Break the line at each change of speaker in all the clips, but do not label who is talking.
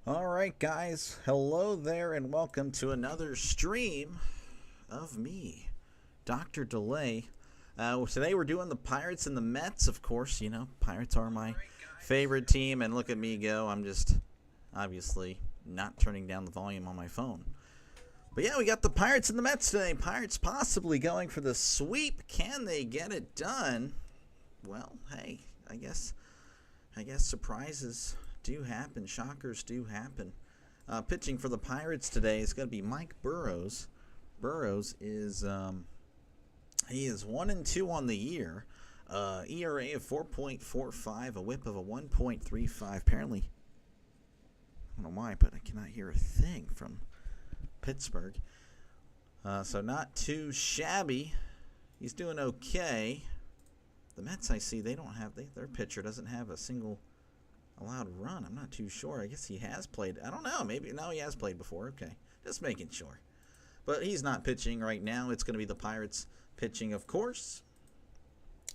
All right, guys. Hello there, and welcome to another stream of me, Dr. Delay. Today we're doing the Pirates and the Mets, of course. You know, Pirates are my favorite team, and look at me go. I'm just obviously not turning down the volume on my phone. But yeah, we got the Pirates and the Mets today. Pirates possibly going for the sweep. Can they get it done? Well, hey, I guess surprises do happen. Shockers do happen. Pitching for the Pirates today is going to be Mike Burrows. Burrows is he is 1-2 on the year. ERA of 4.45, a WHIP of a 1.35. Apparently, I don't know why, but I cannot hear a thing from Pittsburgh. So not too shabby. He's doing okay. The Mets, I see, they don't have their pitcher doesn't have a single allowed run. I'm not too sure. I guess he has played. I don't know. Maybe no, he has played before. Okay, just making sure. But he's not pitching right now. It's going to be the Pirates pitching, of course,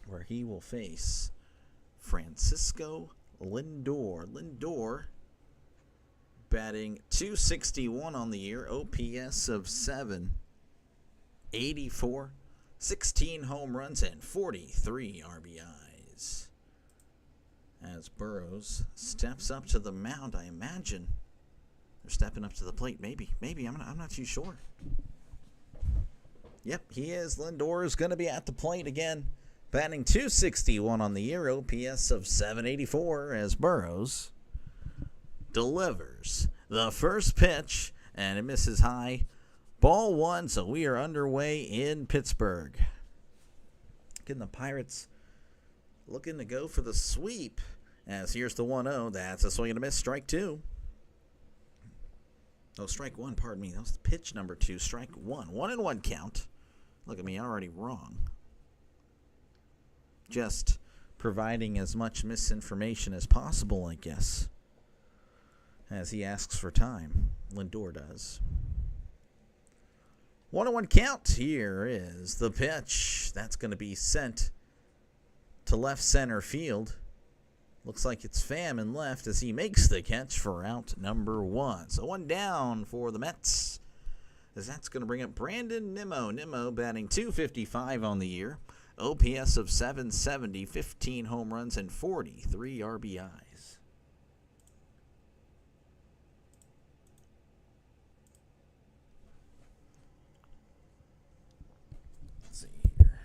where he will face Francisco Lindor. Lindor batting .261 on the year, OPS of 784, 16 home runs, and 43 RBIs. As Burrows steps up to the mound, I imagine they're stepping up to the plate. Maybe. I'm not too sure. Yep, he is. Lindor is going to be at the plate again, batting .261 on the year, OPS of 784, as Burrows delivers the first pitch, and it misses high. Ball one, so we are underway in Pittsburgh. Getting the Pirates looking to go for the sweep, as here's the 1-0. That's a swing and a miss. Strike two. Oh, strike one, pardon me. That was the pitch number 2. Strike one. 1-1 count. Look at me, already wrong. Just providing as much misinformation as possible, I guess, as he asks for time. Lindor does. 1-1 count. Here is the pitch. That's going to be sent to left center field. Looks like it's Pham in left as he makes the catch for out number 1. So one down for the Mets, as that's going to bring up Brandon Nimmo. Nimmo batting .255 on the year, OPS of 770, 15 home runs, and 43 RBIs. Let's see here.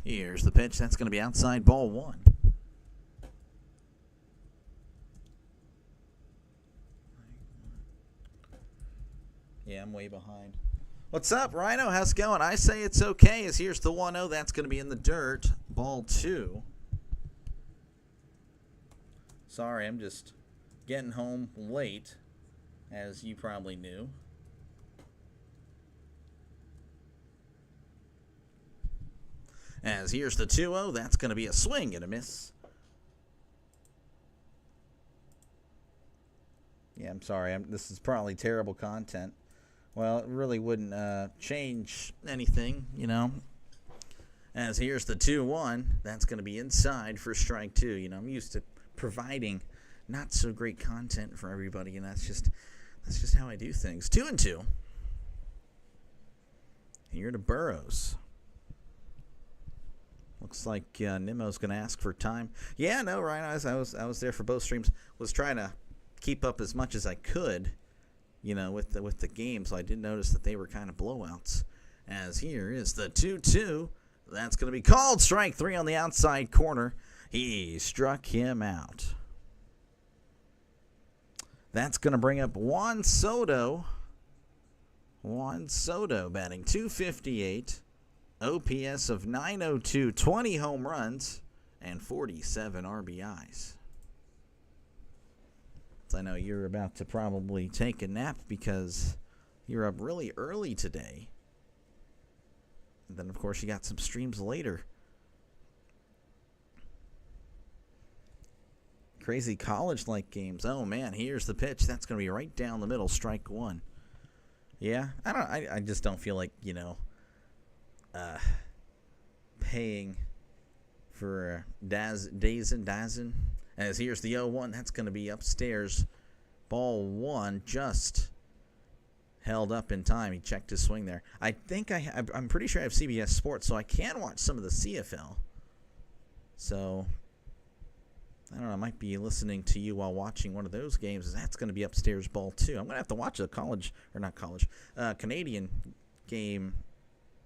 Here's the pitch. That's going to be outside, ball 1. Yeah, I'm way behind. What's up, Rhino? How's it going? I say it's okay, as here's the 1-0. That's going to be in the dirt. Ball 2. Sorry, I'm just getting home late, as you probably knew. As here's the 2-0. That's going to be a swing and a miss. Yeah, I'm sorry. This is probably terrible content. Well, it really wouldn't change anything, you know. As here's the 2-1. That's going to be inside for strike 2. You know, I'm used to providing not so great content for everybody, and that's just how I do things. 2-2. Here to Burrows. Looks like Nimmo's going to ask for time. Yeah, no, Ryan, I was there for both streams. Was trying to keep up as much as I could, you know, with the game. So I did notice that they were kind of blowouts. As here is the 2-2. That's going to be called strike 3 on the outside corner. He struck him out. That's going to bring up Juan Soto. Juan Soto batting .258. OPS of 902, 20 home runs, and 47 RBIs. So I know you're about to probably take a nap because you're up really early today. And then, of course, you got some streams later. Crazy college-like games. Oh, man, here's the pitch. That's going to be right down the middle, strike 1. Yeah, I just don't feel like, you know, paying for Dazen. As here's the 0-1. That's going to be upstairs Ball 1 just held up in time. He checked his swing there. I think I'm pretty sure I have CBS Sports, so I can watch some of the CFL. So I don't know. I might be listening to you while watching one of those games. That's going to be upstairs ball 2. I'm going to have to watch a Canadian game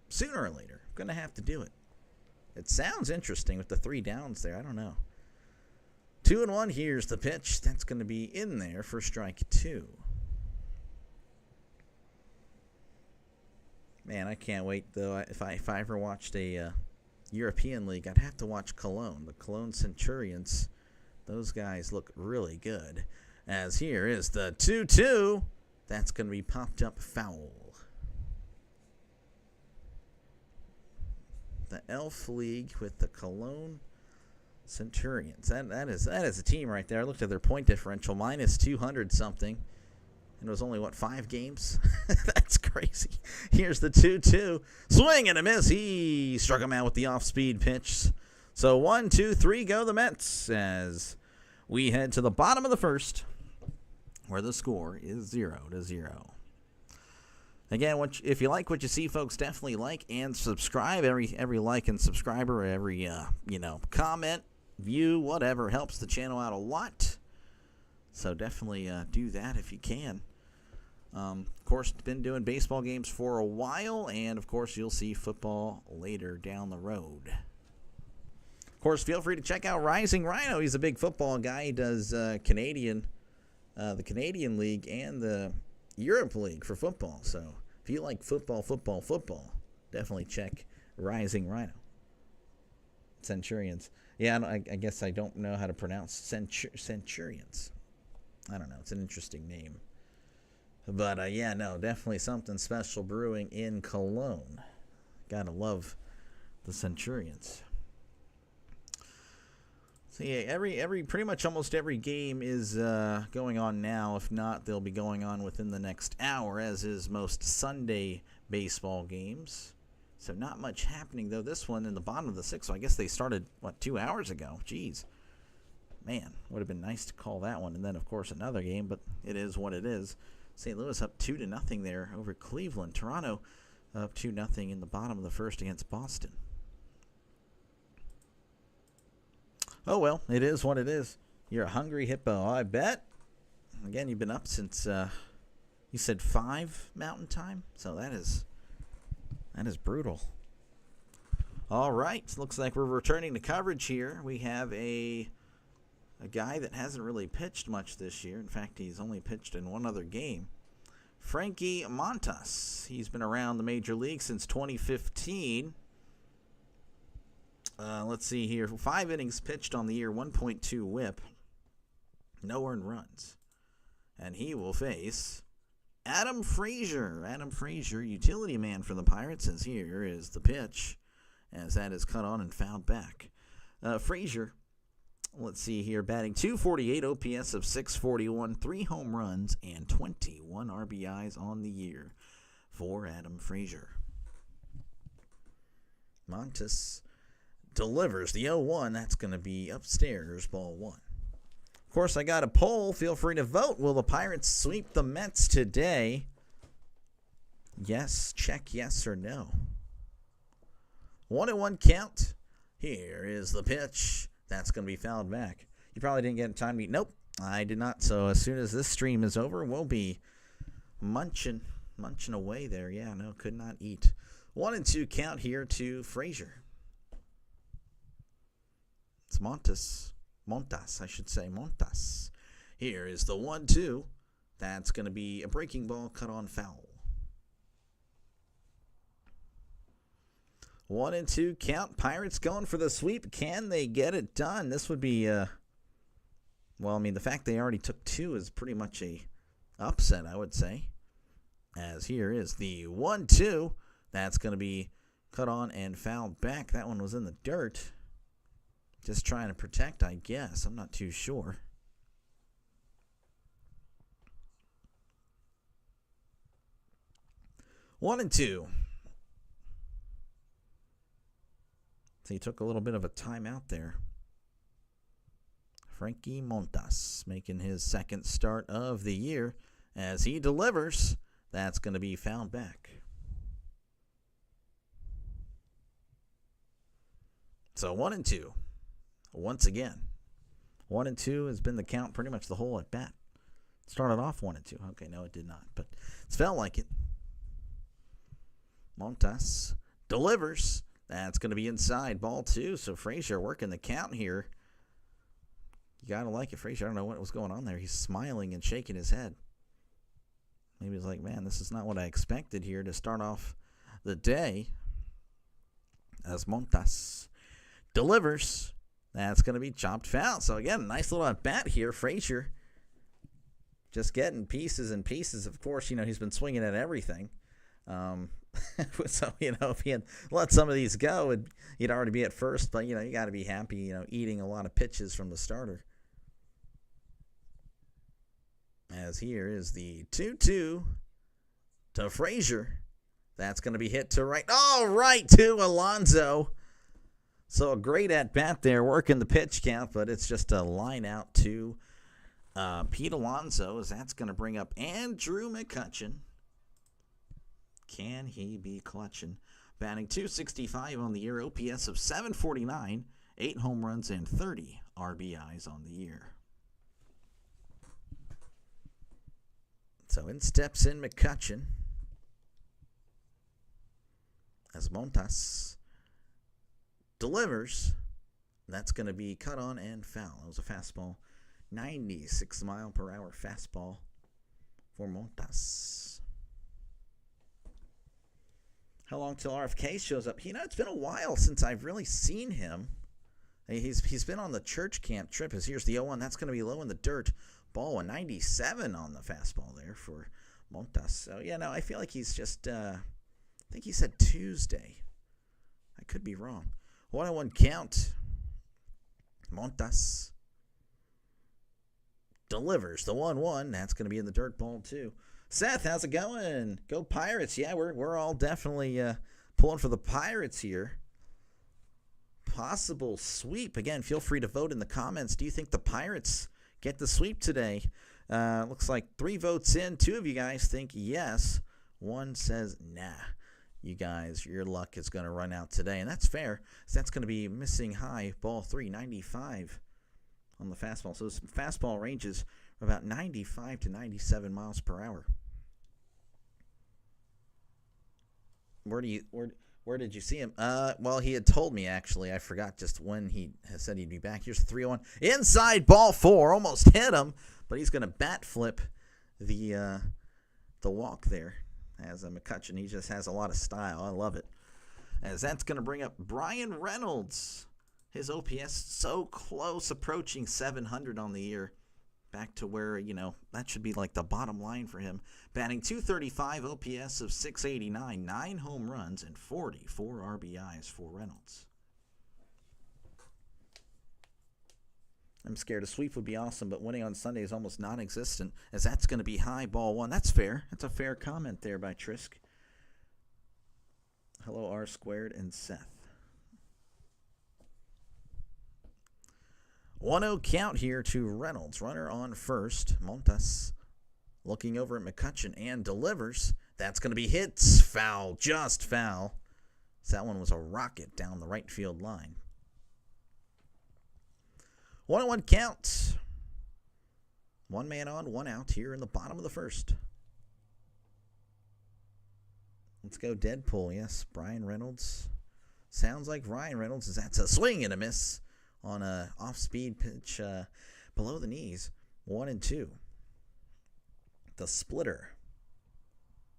sooner or later. I'm going to have to do it. It sounds interesting with the 3 downs there. I don't know. 2-1. Here's the pitch. That's going to be in there for strike 2. Man, I can't wait, though. If I ever watched a European league, I'd have to watch Cologne. The Cologne Centurions. Those guys look really good. As here is the 2-2. That's going to be popped up foul. The Elf League with the Cologne Centurions. That is a team right there. I looked at their point differential, minus 200 something. And it was only, 5 games? That's crazy. Here's the 2-2. Swing and a miss. He struck him out with the off-speed pitch. So 1, 2, 3 go the Mets as we head to the bottom of the first, where the score is 0-0. Again, if you like what you see, folks, definitely like and subscribe. Every like and subscriber, every comment, view, whatever helps the channel out a lot. So definitely do that if you can. Of course, been doing baseball games for a while, and of course, you'll see football later down the road. Of course, feel free to check out Rising Rhino. He's a big football guy. He does the Canadian League and the Europe League for football. So if you like football, definitely check Rising Rhino. Centurions. Yeah, I guess I don't know how to pronounce Centurions. I don't know. It's an interesting name. But, definitely something special brewing in Cologne. Gotta love the Centurions. So, yeah, pretty much almost every game is going on now. If not, they'll be going on within the next hour, as is most Sunday baseball games. So, not much happening, though. This one in the bottom of the 6th, so I guess they started, 2 hours ago? Jeez. Man, would have been nice to call that one. And then, of course, another game, but it is what it is. St. Louis up 2-0 there over Cleveland. Toronto up 2-0 in the bottom of the first against Boston. Oh, well, it is what it is. You're a hungry hippo, I bet. Again, you've been up since, you said 5 Mountain Time? So that is brutal. All right, looks like we're returning to coverage here. We have a guy that hasn't really pitched much this year. In fact, he's only pitched in one other game. Frankie Montas. He's been around the major league since 2015. Let's see here. 5 innings pitched on the year, 1.2 whip. No earned runs. And he will face Adam Frazier. Adam Frazier, utility man for the Pirates, as here is the pitch, as that is cut on and fouled back. Frazier, let's see here, batting .248, OPS of .641, 3 home runs, and 21 RBIs on the year for Adam Frazier. Montas delivers the 0-1. That's going to be upstairs, ball 1. Of course, I got a poll. Feel free to vote. Will the Pirates sweep the Mets today? Yes. Check yes or no. 1-1 count. Here is the pitch. That's going to be fouled back. You probably didn't get time to eat. Nope, I did not. So as soon as this stream is over, we'll be munching away there. Yeah, no, could not eat. 1-2 count here to Frazier. It's Montas, I should say, Montas. Here is the 1-2. That's going to be a breaking ball, cut on foul. 1-2 count. Pirates going for the sweep. Can they get it done? This would be, the fact they already took 2 is pretty much a upset, I would say. As here is the 1-2. That's going to be cut on and fouled back. That one was in the dirt. Just trying to protect, I guess. I'm not too sure. One and two. So he took a little bit of a timeout there. Frankie Montas making his second start of the year as he delivers. That's going to be fouled back. So 1-2. Once again. 1-2 has been the count pretty much the whole at bat. Started off 1-2. Okay, no, it did not, but it's felt like it. Montas delivers. That's going to be inside. Ball 2. So Frazier working the count here. You got to like it, Frazier. I don't know what was going on there. He's smiling and shaking his head. Maybe he's like, man, this is not what I expected here to start off the day. As Montas delivers. That's going to be chopped foul. So again, nice little at bat here. Frazier just getting pieces and pieces. Of course, he's been swinging at everything. So, if he had let some of these go, he'd already be at first. But, you got to be happy, eating a lot of pitches from the starter. As here is the 2-2 to Frazier. That's going to be hit to right. Oh, right to Alonso. So a great at-bat there, working the pitch count, but it's just a line out to Pete Alonso, as that's going to bring up Andrew McCutchen. Can he be clutching? Batting .265 on the year, OPS of .749, 8 home runs and 30 RBIs on the year. So in steps in McCutchen as Montas delivers. That's going to be cut on and foul. It was a fastball, 96-mile-per-hour fastball for Montas. How long till RFK shows up? It's been a while since I've really seen him. He's been on the church camp trip. As here's the 0-1. That's going to be low in the dirt. Ball, a 97 on the fastball there for Montas. So, I feel like he's just, I think he said Tuesday. I could be wrong. 1-1 count. Montas delivers the 1-1. That's going to be in the dirt. Ball 2. Seth, how's it going? Go Pirates. Yeah, we're all definitely pulling for the Pirates here. Possible sweep. Again, feel free to vote in the comments. Do you think the Pirates get the sweep today? Looks like 3 votes in. 2 of you guys think yes. 1 says nah. You guys, your luck is going to run out today, and that's fair. So that's going to be missing high. Ball 3, 95 on the fastball. So this fastball ranges about 95 to 97 miles per hour. Where did you see him? Well, he had told me, actually. I forgot just when he said he'd be back. Here's 3-1. Inside, ball 4. Almost hit him, but he's going to bat flip the walk there. As a McCutchen, he just has a lot of style. I love it. As that's going to bring up Brian Reynolds. His OPS so close, approaching 700 on the year. Back to where, that should be like the bottom line for him. Batting .235, OPS of .689, 9 home runs, and 44 RBIs for Reynolds. I'm scared a sweep would be awesome, but winning on Sunday is almost non-existent, as that's going to be high. Ball 1. That's fair. That's a fair comment there by Trisk. Hello, R Squared and Seth. 1-0 count here to Reynolds. Runner on first. Montas looking over at McCutchen and delivers. That's going to be hits. Foul. Just foul. So that one was a rocket down the right field line. 1-1 count. 1 man on, 1 out here in the bottom of the first. Let's go Deadpool. Yes, Brian Reynolds. Sounds like Ryan Reynolds. That's a swing and a miss on a off-speed pitch below the knees. 1-2. The splitter.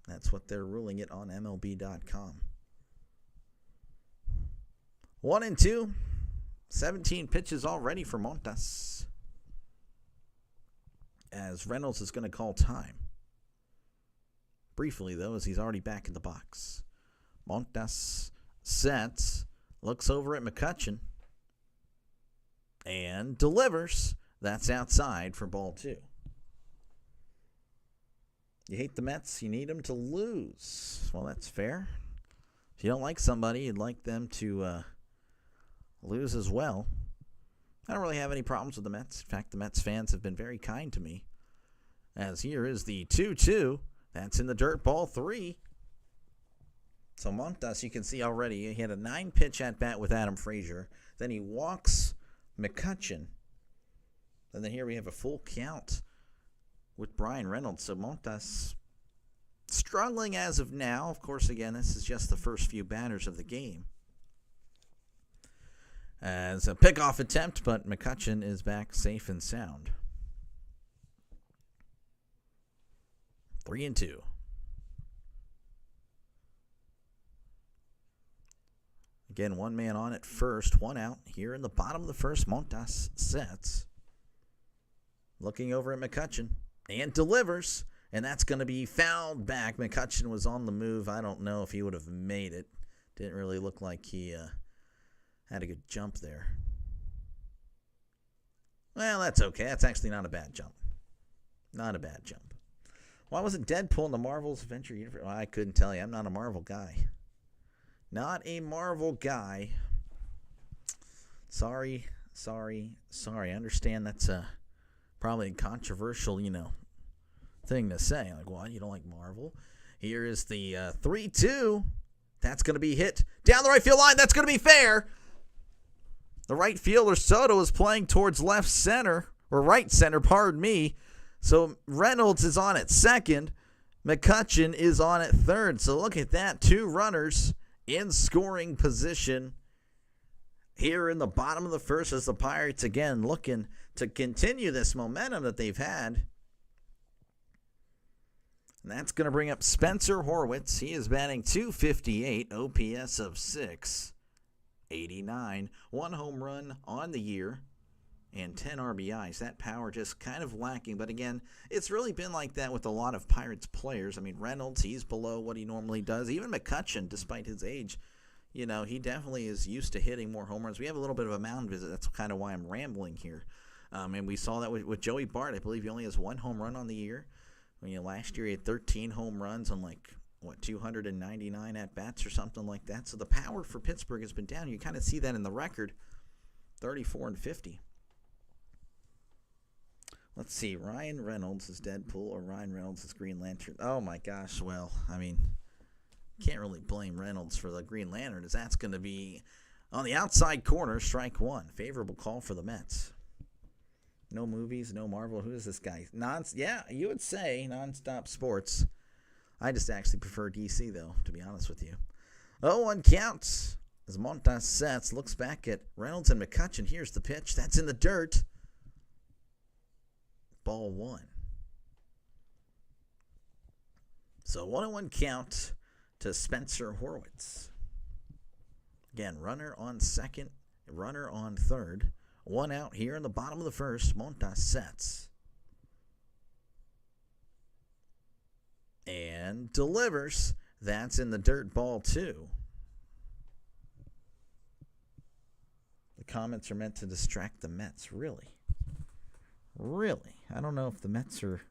That's what they're ruling it on MLB.com. 1-2. 17 pitches already for Montas. As Reynolds is going to call time. Briefly, though, as he's already back in the box. Montas sets, looks over at McCutchen, and delivers. That's outside for ball 2. You hate the Mets, you need them to lose. Well, that's fair. If you don't like somebody, you'd like them to lose as well. I don't really have any problems with the Mets. In fact, the Mets fans have been very kind to me. As here is the 2-2. That's in the dirt, ball 3. So Montas, you can see already, he had a 9-pitch at-bat with Adam Frazier. Then he walks McCutchen. And then here we have a full count with Brian Reynolds. So Montas struggling as of now. Of course, again, this is just the first few batters of the game. As a pickoff attempt, but McCutchen is back safe and sound. 3-2. Again, one man on at first, one out. Here in the bottom of the first, Montas sets. Looking over at McCutchen and delivers. And that's going to be fouled back. McCutchen was on the move. I don't know if he would have made it. Didn't really look like he had a good jump there. Well, that's okay. That's actually not a bad jump. Not a bad jump. Why wasn't Deadpool in the Marvel's Adventure Universe? Well, I couldn't tell you. I'm not a Marvel guy. Not a Marvel guy. Sorry. I understand that's probably a controversial, thing to say. Like, what? You don't like Marvel? Here is the 3-2. That's going to be hit down the right field line. That's going to be fair. The right fielder, Soto, is playing towards left center, or right center, pardon me. So Reynolds is on at second. McCutchen is on at third. So look at that. 2 runners in scoring position here in the bottom of the first as the Pirates, again, looking to continue this momentum that they've had. And that's going to bring up Spencer Horwitz. He is batting .258, OPS of .689. 1 home run on the year and 10 RBIs. That power just kind of lacking. But again, it's really been like that with a lot of Pirates players. I mean, Reynolds, he's below what he normally does. Even McCutchen, despite his age, he definitely is used to hitting more home runs. We have a little bit of a mound visit. That's kind of why I'm rambling here. And we saw that with Joey Bart. I believe he only has 1 home run on the year. Last year he had 13 home runs on 299 at-bats or something like that. So the power for Pittsburgh has been down. You kind of see that in the record, 34-50. Let's see, Ryan Reynolds is Deadpool or Ryan Reynolds is Green Lantern. Oh my gosh, well, can't really blame Reynolds for the Green Lantern, as that's going to be on the outside corner, strike 1. Favorable call for the Mets. No movies, no Marvel. Who is this guy? Yeah, you would say nonstop sports. I just actually prefer DC, though, to be honest with you. 0-1 counts as Montas sets, looks back at Reynolds and McCutchen. Here's the pitch. That's in the dirt. Ball 1. So 1-1 count to Spencer Horwitz. Again, runner on second, runner on third. 1 out here in the bottom of the first. Montas sets. And delivers. That's in the dirt, ball 2. The comments are meant to distract the Mets. Really? I don't know if the Mets are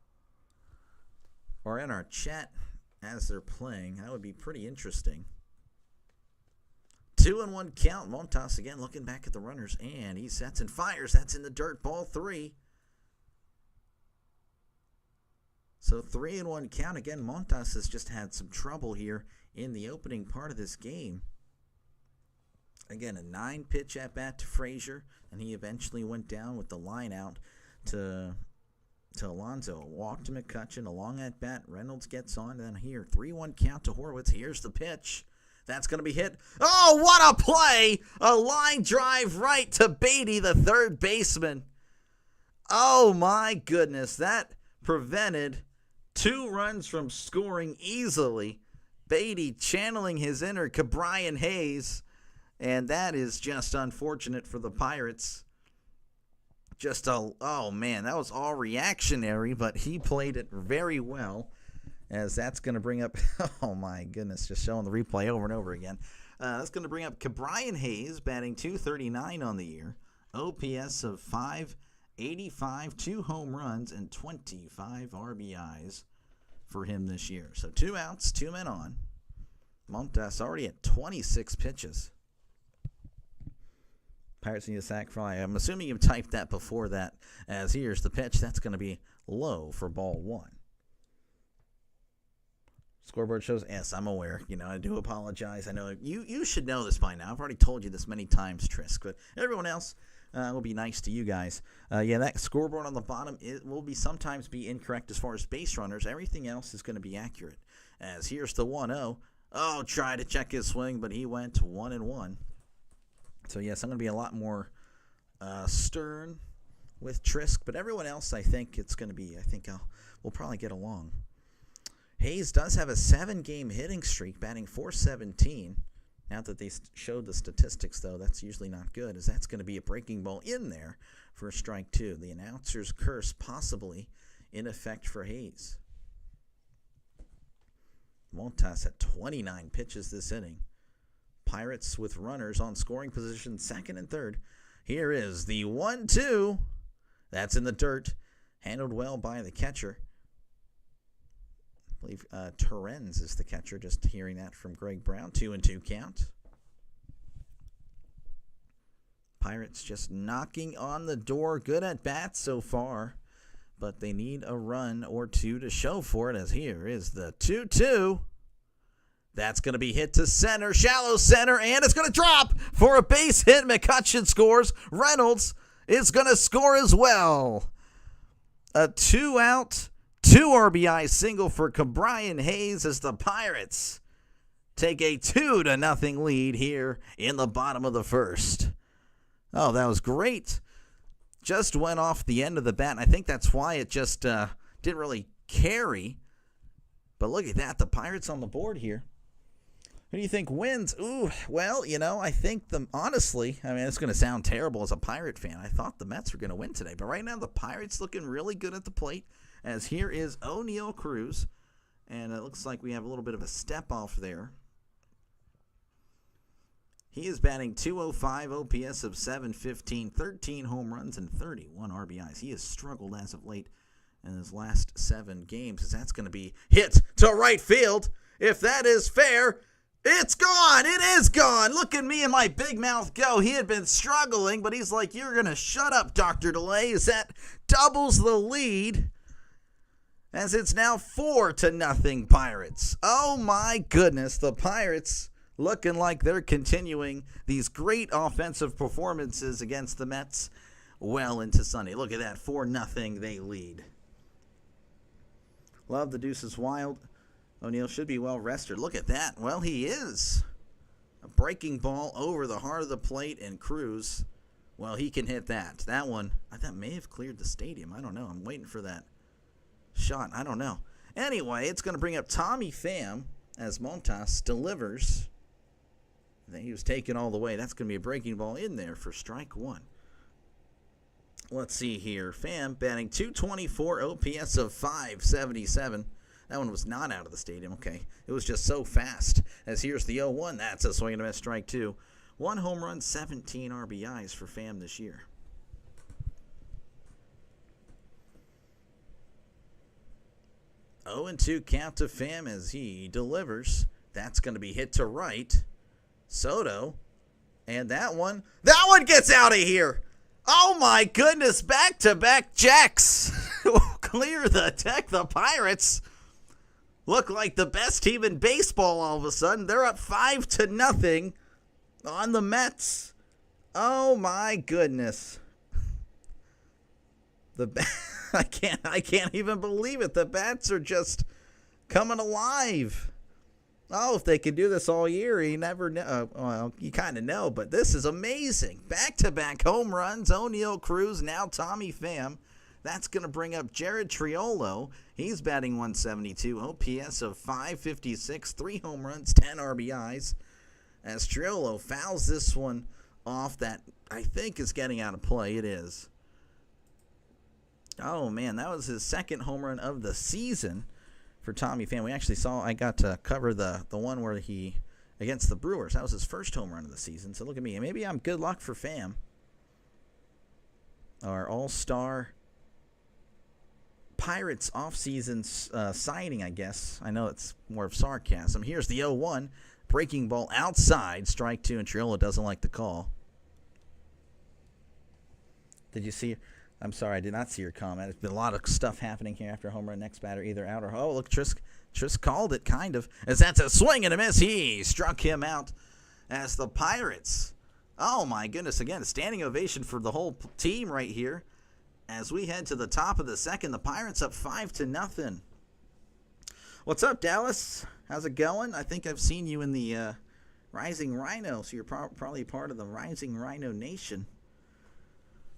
in our chat as they're playing. That would be pretty interesting. 2-1 count. Montas again looking back at the runners, and he sets and fires. That's in the dirt, ball 3. So 3-1 count. Again, Montas has just had some trouble here in the opening part of this game. Again, a 9-pitch at-bat to Frazier, and he eventually went down with the line out to Alonso. A walk to McCutchen, a long at-bat. Reynolds gets on, and then here, 3-1 count to Horwitz. Here's the pitch. That's going to be hit. Oh, what a play! A line drive right to Beatty, the third baseman. Oh, my goodness. That prevented 2 runs from scoring easily. Beatty channeling his inner Cabrian Hayes. And that is just unfortunate for the Pirates. Oh, man, that was all reactionary, but he played it very well. As that's going to bring up, oh my goodness, just showing the replay over and over again. That's going to bring up Cabrian Hayes, batting .239 on the year. OPS of .585, 2 home runs, and 25 RBIs for him this year. So 2 outs, 2 men on. Montas already at 26 pitches. Pirates need a sac fly. I'm assuming you typed that before that, as here's the pitch. That's going to be low for ball 1. Scoreboard shows, yes, I'm aware. I do apologize. I know you should know this by now. I've already told you this many times, Trisk, but everyone else will be nice to you guys. That scoreboard on the bottom, it will sometimes be incorrect as far as base runners. Everything else is going to be accurate. As here's the 1-0. Oh, try to check his swing, but he went 1-1. So, yes, I'm going to be a lot more stern with Trisk, but everyone else, I think we'll probably get along. Hayes does have a 7-game hitting streak, batting .417. Now that they showed the statistics, though, that's usually not good, as that's going to be a breaking ball in there for a strike 2. The announcer's curse possibly in effect for Hayes. Montas had 29 pitches this inning. Pirates with runners on scoring position, second and third. Here is the 1-2. That's in the dirt. Handled well by the catcher. I believe Terrens is the catcher, just hearing that from Greg Brown. 2-2 count. Pirates just knocking on the door. Good at bat so far, but they need a run or two to show for it, as here is the 2-2. That's going to be hit to center, shallow center, and it's going to drop for a base hit. McCutcheon scores. Reynolds is going to score as well. A 2-out, 2 RBI single for Brian Hayes as the Pirates take a 2-0 lead here in the bottom of the first. Oh, that was great. Just went off the end of the bat, and I think that's why it just didn't really carry. But look at that, the Pirates on the board here. Who do you think wins? Ooh, well, I think honestly, it's going to sound terrible as a Pirate fan. I thought the Mets were going to win today, but right now the Pirates looking really good at the plate, as here is O'Neal Cruz, and it looks like we have a little bit of a step off there. He is batting .205, OPS of .715, 13 home runs, and 31 RBIs. He has struggled as of late in his last 7 games, as that's going to be hit to right field. If that is fair, it's gone. It is gone. Look at me and my big mouth go. He had been struggling, but he's like, you're going to shut up, Dr. DeLay, as that doubles the lead, as it's now 4-0 Pirates. Oh, my goodness. The Pirates looking like they're continuing these great offensive performances against the Mets well into Sunday. Look at that. 4-0 they lead. Love the deuces wild. O'Neal should be well rested. Look at that. Well, he is. A breaking ball over the heart of the plate, and Cruz, well, he can hit that. That one, I thought may have cleared the stadium. I don't know. I'm waiting for that shot. I don't know. Anyway, it's going to bring up Tommy Pham as Montas delivers. He was taken all the way. That's going to be a breaking ball in there for strike 1. Let's see here. Pham batting .224, OPS of .577. That one was not out of the stadium. Okay. It was just so fast. As here's the 0-1. That's a swing and a miss, strike 2. 1 home run, 17 RBIs for Pham this year. (0-2) count to Pham as he delivers. That's going to be hit to right. Soto. And that one gets out of here. Oh my goodness. Back-to-back jacks. Clear the deck. The Pirates look like the best team in baseball all of a sudden. They're up 5-0 on the Mets. Oh my goodness. I can't even believe it. The bats are just coming alive. Oh, if they could do this all year, you never know. Well, you kind of know, but this is amazing. Back-to-back home runs. O'Neal Cruz, now Tommy Pham. That's going to bring up Jared Triolo. He's batting .172, OPS of .556, 3 home runs, 10 RBIs. As Triolo fouls this one off that I think is getting out of play. It is. Oh, man, that was his second home run of the season for Tommy Pham. I got to cover the one where he, against the Brewers. That was his first home run of the season. So look at me. Maybe I'm good luck for Pham. Our all-star Pirates offseason signing, I guess. I know it's more of sarcasm. Here's the 0-1. Breaking ball outside. Strike 2, and Triolo doesn't like the call. Did you see? I'm sorry, I did not see your comment. There's been a lot of stuff happening here after home run. Next batter either out or look, Trisk called it kind of, as that's a swing and a miss. He struck him out as the Pirates. Oh my goodness! Again, a standing ovation for the whole team right here. As we head to the top of the second, the Pirates up 5-0. What's up, Dallas? How's it going? I think I've seen you in the Rising Rhino, so you're probably part of the Rising Rhino Nation.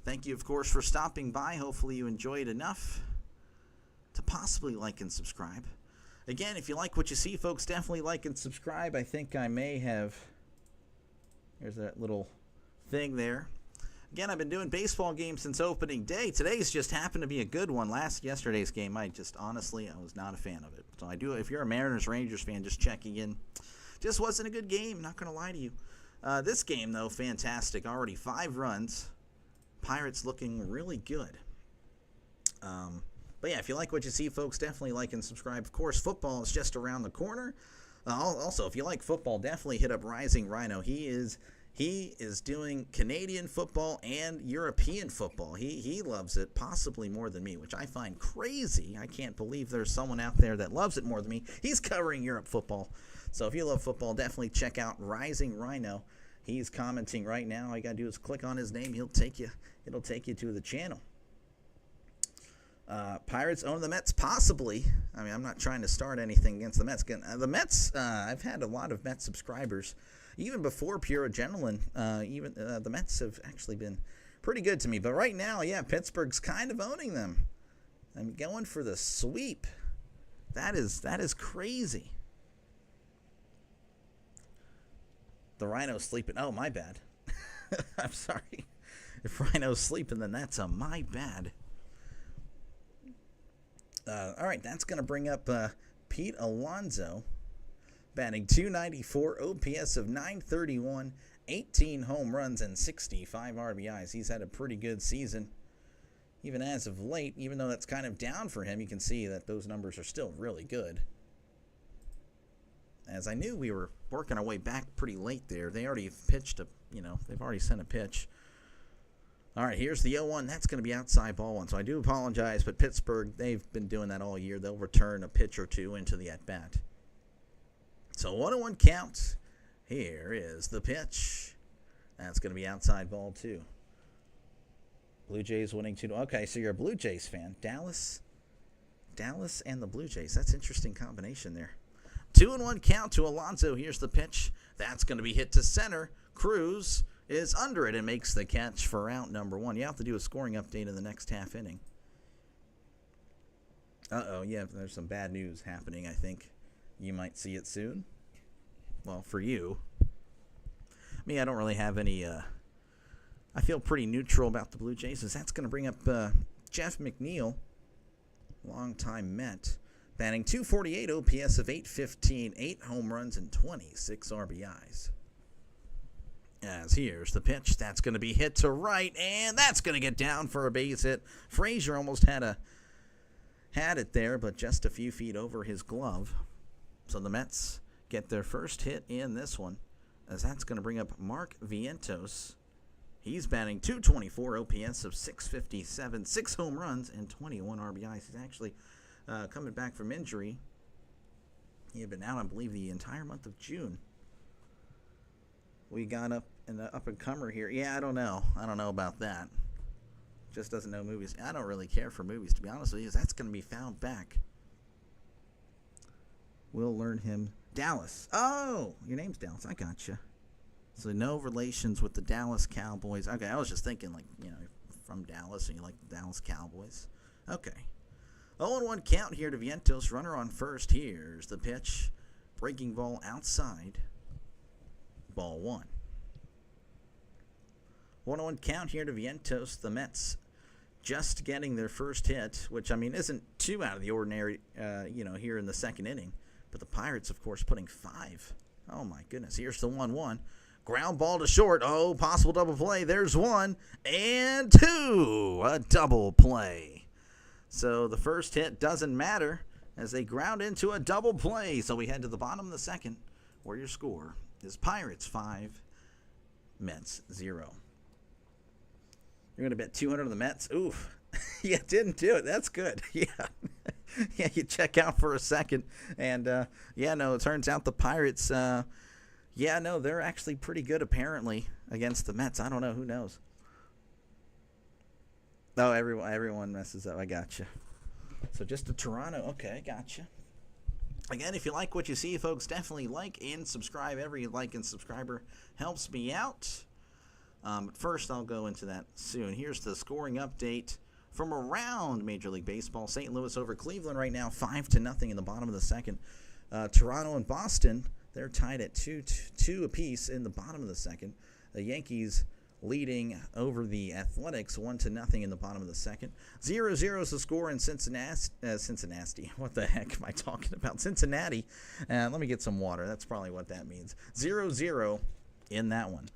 Thank you, of course, for stopping by. Hopefully you enjoyed enough to possibly like and subscribe. Again, if you like what you see, folks, definitely like and subscribe. I think I may have... There's that little thing there. Again, I've been doing baseball games since opening day. Today's just happened to be a good one. Yesterday's game, I was not a fan of it. So I do, if you're a Mariners-Rangers fan, just checking in. Just wasn't a good game, not going to lie to you. This game, though, fantastic. Already 5 runs. Pirates looking really good. But yeah, if you like what you see, folks, definitely like and subscribe. Of course, football is just around the corner. Also, if you like football, definitely hit up Rising Rhino. He is doing Canadian football and European football. He loves it possibly more than me, which I find crazy. I can't believe there's someone out there that loves it more than me. He's covering Europe football. So if you love football, definitely check out Rising Rhino. He's commenting right now. All you got to do is click on his name. It'll take you to the channel. Pirates own the Mets, possibly. I mean, I'm not trying to start anything against the Mets. The Mets, I've had a lot of Mets subscribers. Even before Pure Adrenaline, the Mets have actually been pretty good to me. But right now, yeah, Pittsburgh's kind of owning them. I'm going for the sweep. That is crazy. The Rhino's sleeping. Oh, my bad. I'm sorry. If Rhino's sleeping, then that's a my bad. All right, that's going to bring up Pete Alonso, batting .294, OPS of .931, 18 home runs, and 65 RBIs. He's had a pretty good season, even as of late. Even though that's kind of down for him, you can see that those numbers are still really good. As I knew we were working our way back pretty late there. They already pitched they've already sent a pitch. All right, here's the 0-1. That's going to be outside ball one. So I do apologize, but Pittsburgh, they've been doing that all year. They'll return a pitch or two into the at-bat. So 1-1 count. Here is the pitch. That's going to be outside ball two. Blue Jays winning 2-0. Okay, so you're a Blue Jays fan. Dallas and the Blue Jays. That's an interesting combination there. 2-1 count to Alonso. Here's the pitch. That's going to be hit to center. Cruz is under it and makes the catch for out number 1. You have to do a scoring update in the next half inning. Yeah, there's some bad news happening, I think. You might see it soon. Well, for you. Me, I don't really have any... I feel pretty neutral about the Blue Jays, as that's going to bring up Jeff McNeil, longtime Met, batting .248, OPS of .815, 8 home runs, and 26 RBIs. As here's the pitch. That's going to be hit to right, and that's going to get down for a base hit. Frazier almost had it there, but just a few feet over his glove. So the Mets get their first hit in this one, as that's going to bring up Mark Vientos. He's batting .224, OPS of .657, 6 home runs, and 21 RBIs. He's actually coming back from injury. He had been out, I believe, the entire month of June. We got an up-and-comer here. Yeah, I don't know. I don't know about that. Just doesn't know movies. I don't really care for movies, to be honest with you. That's going to be found back. We'll learn him. Dallas. Oh, your name's Dallas. I gotcha. So no relations with the Dallas Cowboys. Okay, I was just thinking, from Dallas, and you like the Dallas Cowboys. Okay. 0-1 count here to Vientos. Runner on first. Here's the pitch. Breaking ball outside. Ball 1. 1-1 count here to Vientos. The Mets just getting their first hit, which, isn't too out of the ordinary, here in the second inning. But the Pirates, of course, putting 5. Oh, my goodness. Here's the 1-1. Ground ball to short. Oh, possible double play. There's 1 and 2. A double play. So the first hit doesn't matter as they ground into a double play. So we head to the bottom of the second, where your score is Pirates 5, Mets 0. You're going to bet 200 on the Mets? Oof. Yeah, didn't do it. That's good. Yeah. Yeah, you check out for a second. And, it turns out the Pirates, they're actually pretty good apparently against the Mets. I don't know. Who knows? Oh, everyone messes up. I gotcha. So just the Toronto. Okay, gotcha. Again, if you like what you see, folks, definitely like and subscribe. Every like and subscriber helps me out. But first, I'll go into that soon. Here's the scoring update from around Major League Baseball. St. Louis over Cleveland right now, 5-0 in the bottom of the second. Toronto and Boston, they're tied at 2 apiece in the bottom of the second. The Yankees leading over the Athletics 1-0 in the bottom of the second. 0-0 is the score in Cincinnati. What the heck am I talking about? Cincinnati. Let me get some water. That's probably what that means. 0-0 in that one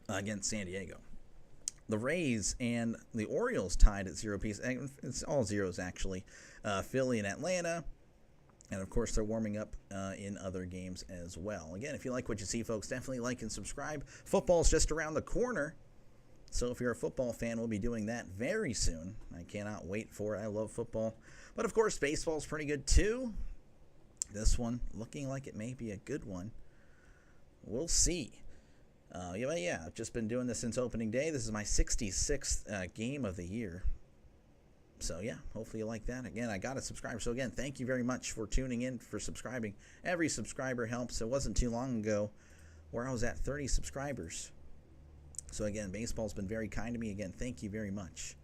against San Diego. The Rays and the Orioles tied at 0 apiece. It's all zeros, actually. Philly and Atlanta. And, of course, they're warming up in other games as well. Again, if you like what you see, folks, definitely like and subscribe. Football's just around the corner. So if you're a football fan, we'll be doing that very soon. I cannot wait for it. I love football. But, of course, baseball's pretty good, too. This one looking like it may be a good one. We'll see. I've just been doing this since opening day. This is my 66th game of the year. So, yeah, hopefully you like that. Again, I got a subscriber. So, again, thank you very much for tuning in, for subscribing. Every subscriber helps. It wasn't too long ago where I was at 30 subscribers. So, again, baseball's been very kind to me. Again, thank you very much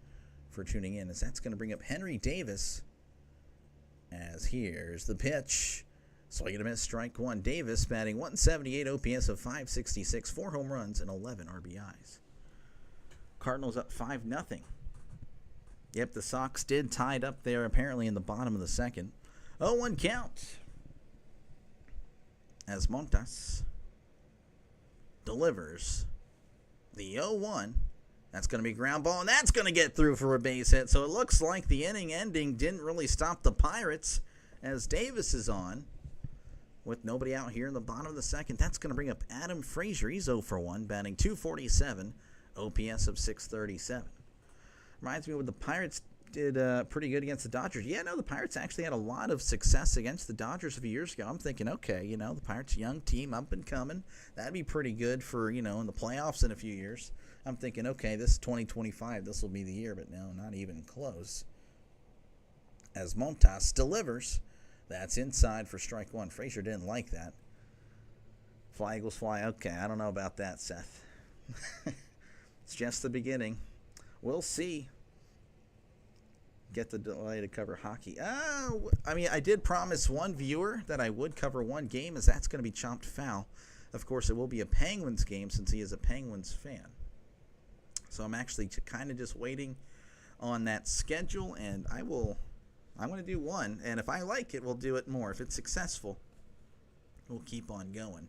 for tuning in. As that's going to bring up Henry Davis. As here's the pitch. Swing and a miss, strike one. Davis batting 178, OPS of 566, 4 home runs, and 11 RBIs. Cardinals up 5-0. Yep, the Sox did tie it up there apparently in the bottom of the second. 0-1 count. As Montas delivers the 0-1. That's going to be ground ball, and that's going to get through for a base hit. So it looks like the inning ending didn't really stop the Pirates as Davis is on. With nobody out here in the bottom of the second, that's going to bring up Adam Frazier. He's 0-for-1, batting 247, OPS of 637. Reminds me of what the Pirates did pretty good against the Dodgers. Yeah, no, the Pirates actually had a lot of success against the Dodgers a few years ago. I'm thinking, okay, the Pirates, young team, up and coming. That'd be pretty good for, in the playoffs in a few years. I'm thinking, okay, this is 2025. This will be the year, but no, not even close. As Montas delivers. That's inside for strike one. Frazier didn't like that. Fly, Eagles, fly. Okay, I don't know about that, Seth. It's just the beginning. We'll see. Get the delay to cover hockey. I did promise one viewer that I would cover one game, as that's going to be chopped foul. Of course, it will be a Penguins game since he is a Penguins fan. So I'm actually kind of just waiting on that schedule, and I'm going to do one, and if I like it, we'll do it more. If it's successful, we'll keep on going.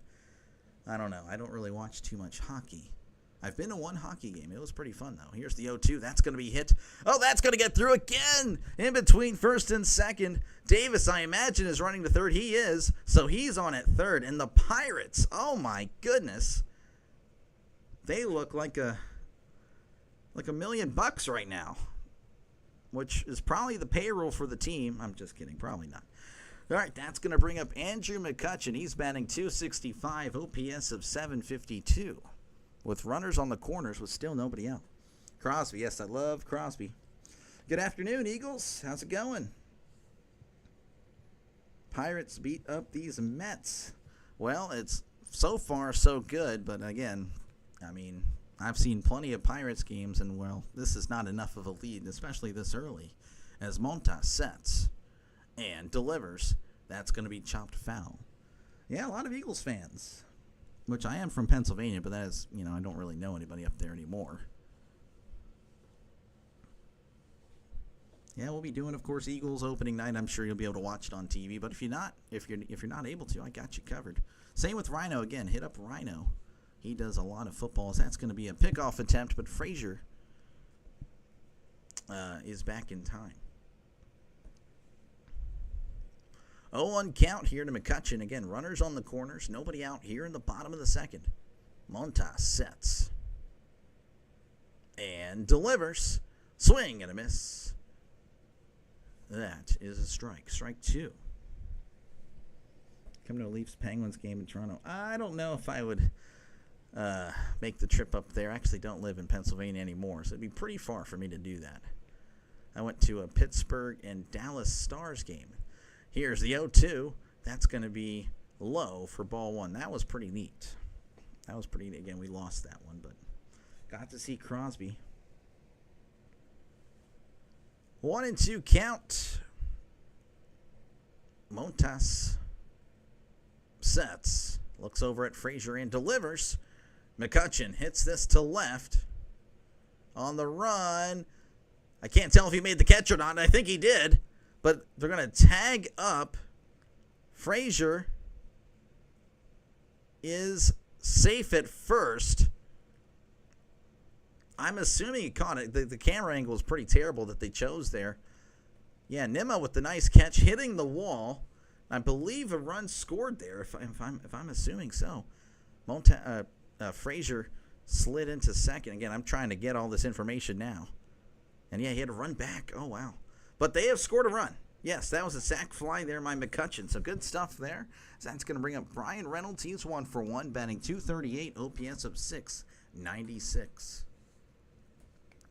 I don't know. I don't really watch too much hockey. I've been to one hockey game. It was pretty fun, though. Here's the 0-2. That's going to be hit. Oh, that's going to get through again in between first and second. Davis, I imagine, is running to third. He is, so he's on at third. And the Pirates, oh, my goodness. They look like $1 million right now, which is probably the payroll for the team. I'm just kidding. Probably not. All right, that's going to bring up Andrew McCutchen. He's batting 265, OPS of 752, with runners on the corners with still nobody out. Crosby, yes, I love Crosby. Good afternoon, Eagles. How's it going? Pirates beat up these Mets. Well, it's so far so good, but again, I've seen plenty of Pirates games, and, this is not enough of a lead, especially this early, as Montas sets and delivers. That's going to be chopped foul. Yeah, a lot of Eagles fans, which I am from Pennsylvania, but that is, I don't really know anybody up there anymore. Yeah, we'll be doing, of course, Eagles opening night. I'm sure you'll be able to watch it on TV, but if you're not able to, I got you covered. Same with Rhino. Again, hit up Rhino. He does a lot of footballs. That's going to be a pickoff attempt, but Frazier is back in time. 0-1 count here to McCutchen. Again, runners on the corners. Nobody out here in the bottom of the second. Montas sets. and delivers. Swing and a miss. That is a strike. Strike 2. Coming to a Leafs-Penguins game in Toronto. I don't know if I would make the trip up there. I actually don't live in Pennsylvania anymore, so it'd be pretty far for me to do that. I went to a Pittsburgh and Dallas Stars game. Here's the 0-2. That's going to be low for ball 1. That was pretty neat. That was pretty neat. Again, we lost that one, but got to see Crosby. 1-2 count. Montas sets. Looks over at Frazier and delivers. McCutchen hits this to left. On the run. I can't tell if he made the catch or not. I think he did. But they're going to tag up. Frazier is safe at first. I'm assuming he caught it. The camera angle is pretty terrible that they chose there. Yeah, Nimmo with the nice catch, hitting the wall. I believe a run scored there, if I'm assuming so. Frazier slid into second. Again, I'm trying to get all this information now. And yeah, he had to run back. Oh, wow. But they have scored a run. Yes, that was a sac fly there by McCutchen. So good stuff there. So that's going to bring up Brian Reynolds. He's 1 for 1, batting .238, OPS of 696.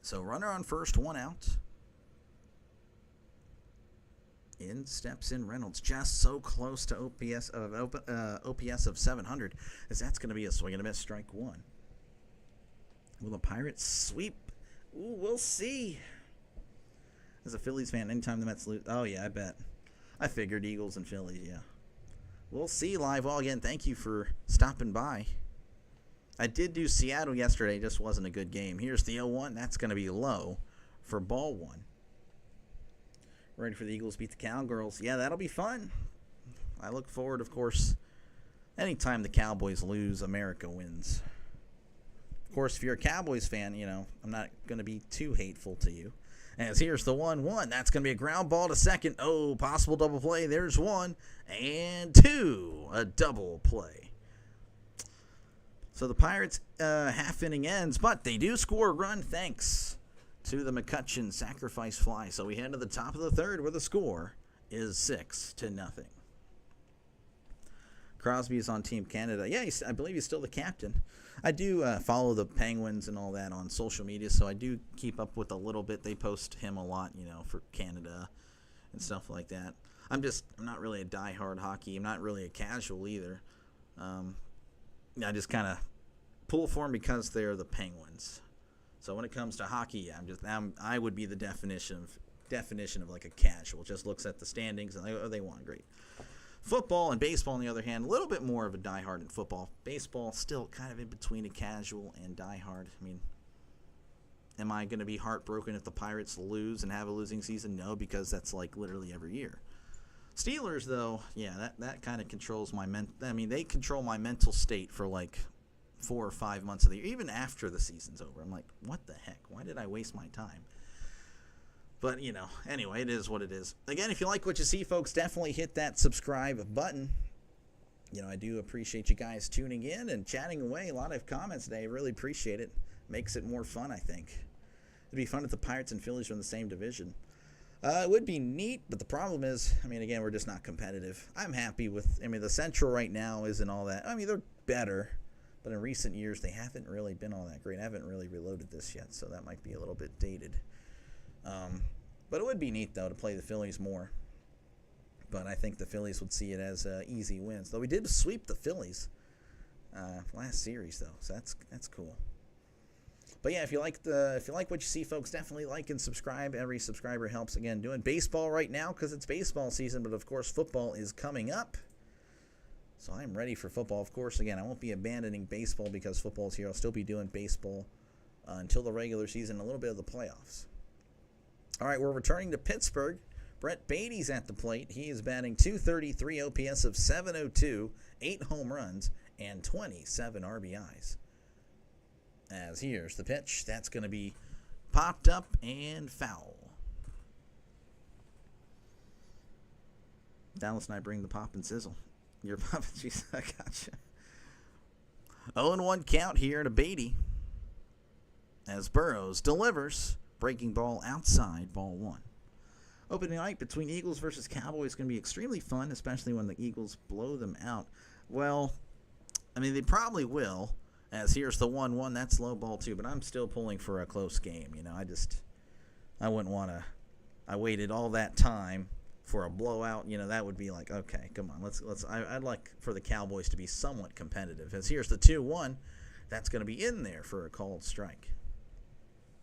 So runner on first, 1 out. In steps in Reynolds, just so close to OPS of 700, as that's going to be a swing and a miss, strike 1. Will the Pirates sweep? Ooh, we'll see. As a Phillies fan, anytime the Mets lose, oh yeah, I bet. I figured Eagles and Phillies, yeah. We'll see live. Well, again, thank you for stopping by. I did do Seattle yesterday, just wasn't a good game. Here's the 0-1. That's going to be low for ball 1. Ready for the Eagles to beat the Cowgirls. Yeah, that'll be fun. I look forward, of course, anytime the Cowboys lose, America wins. Of course, if you're a Cowboys fan, you know, I'm not going to be too hateful to you. As here's the 1-1. That's going to be a ground ball to second. Oh, possible double play. There's 1 and 2. A double play. So the Pirates half inning ends, but they do score a run thanks to the McCutchen sacrifice fly. So we head to the top of the third where the score is 6-0. Crosby is on Team Canada. Yeah, I believe he's still the captain. I do follow the Penguins and all that on social media, so I do keep up with a little bit. They post him a lot, you know, for Canada and stuff like that. I'm not really a diehard hockey. I'm not really a casual either. I just kind of pull for them because they're the Penguins. So when it comes to hockey, I would be the definition of like a casual. Just looks at the standings and they won. Great. Football and baseball, on the other hand, a little bit more of a diehard in football. Baseball still kind of in between a casual and diehard. I mean, am I going to be heartbroken if the Pirates lose and have a losing season? No, because that's like literally every year. Steelers, though, yeah, that kind of controls my they control my mental state for like 4 or 5 months of the year, even after the season's over. I'm like, what the heck? Why did I waste my time? But, you know, anyway, it is what it is. Again, if you like what you see, folks, definitely hit that subscribe button. You know, I do appreciate you guys tuning in and chatting away. A lot of comments today. I really appreciate it. Makes it more fun, I think. It'd be fun if the Pirates and Phillies were in the same division. It would be neat, but the problem is, again, we're just not competitive. I'm happy with, the Central right now isn't all that. They're better, but in recent years, they haven't really been all that great. I haven't really reloaded this yet, so that might be a little bit dated. But it would be neat, though, to play the Phillies more. But I think the Phillies would see it as easy wins. Though we did sweep the Phillies last series, though, so that's cool. But yeah, if you like what you see, folks, definitely like and subscribe. Every subscriber helps. Again, doing baseball right now because it's baseball season, but of course football is coming up. So I'm ready for football. Of course, again, I won't be abandoning baseball because football is here. I'll still be doing baseball until the regular season, a little bit of the playoffs. All right, we're returning to Pittsburgh. Brett Beatty's at the plate. He is batting .233, OPS of 702, 8 home runs, and 27 RBIs. As here's the pitch. That's going to be popped up and foul. Dallas and I bring the pop and sizzle. Your pop and cheese. I gotcha. 0-1 count here to Beatty. as Burrows delivers. Breaking ball outside, ball 1. Opening night between Eagles versus Cowboys is going to be extremely fun, especially when the Eagles blow them out. Well, I mean, they probably will, as here's the 1-1. That's low ball 2, but I'm still pulling for a close game. You know, I wouldn't want to. I waited all that time for a blowout. You know, that would be like, okay, come on. I'd like for the Cowboys to be somewhat competitive, as here's the 2-1. That's going to be in there for a called strike.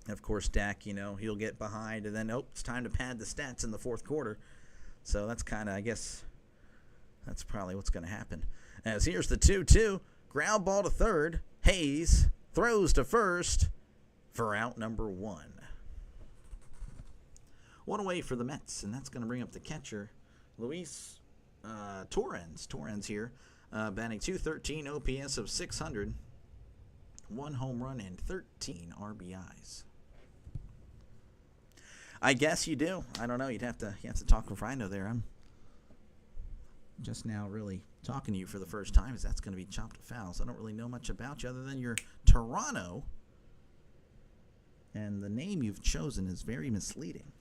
Of course, Dak, you know, he'll get behind, and then, it's time to pad the stats in the fourth quarter. So that's kind of, I guess, that's probably what's going to happen. As here's the 2-2, ground ball to third. Hayes throws to first for out number 1. One away for the Mets, and that's going to bring up the catcher, Luis Torrens. Torrens here, batting .213, OPS of 600, 1 home run, and 13 RBIs. I guess you do. I don't know. You have to talk with Rhino there. I'm just now really talking to you for the first time, as that's going to be chopped to fouls. I don't really know much about you other than you're Toronto, and the name you've chosen is very misleading.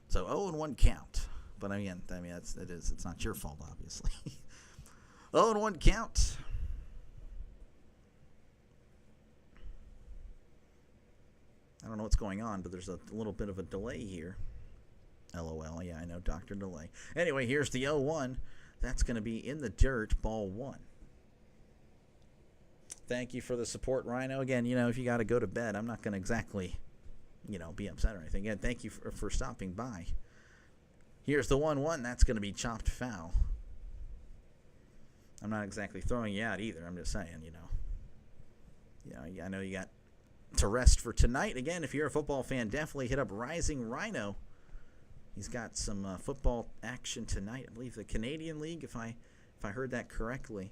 So 0-1 count. But again, it's not your fault, obviously. 0-1 count. I don't know what's going on, but there's a little bit of a delay here. LOL, yeah, I know, Dr. Delay. Anyway, here's the 0-1. That's going to be in the dirt, ball 1. Thank you for the support, Rhino. Again, you know, if you got to go to bed, I'm not going to exactly, you know, be upset or anything. Again, thank you for stopping by. Here's the 1-1. That's going to be chopped foul. I'm not exactly throwing you out either. I'm just saying, you know. I know you got to rest for tonight. Again, if you're a football fan, definitely hit up Rising Rhino. He's got some football action tonight. I believe the Canadian League, if I heard that correctly.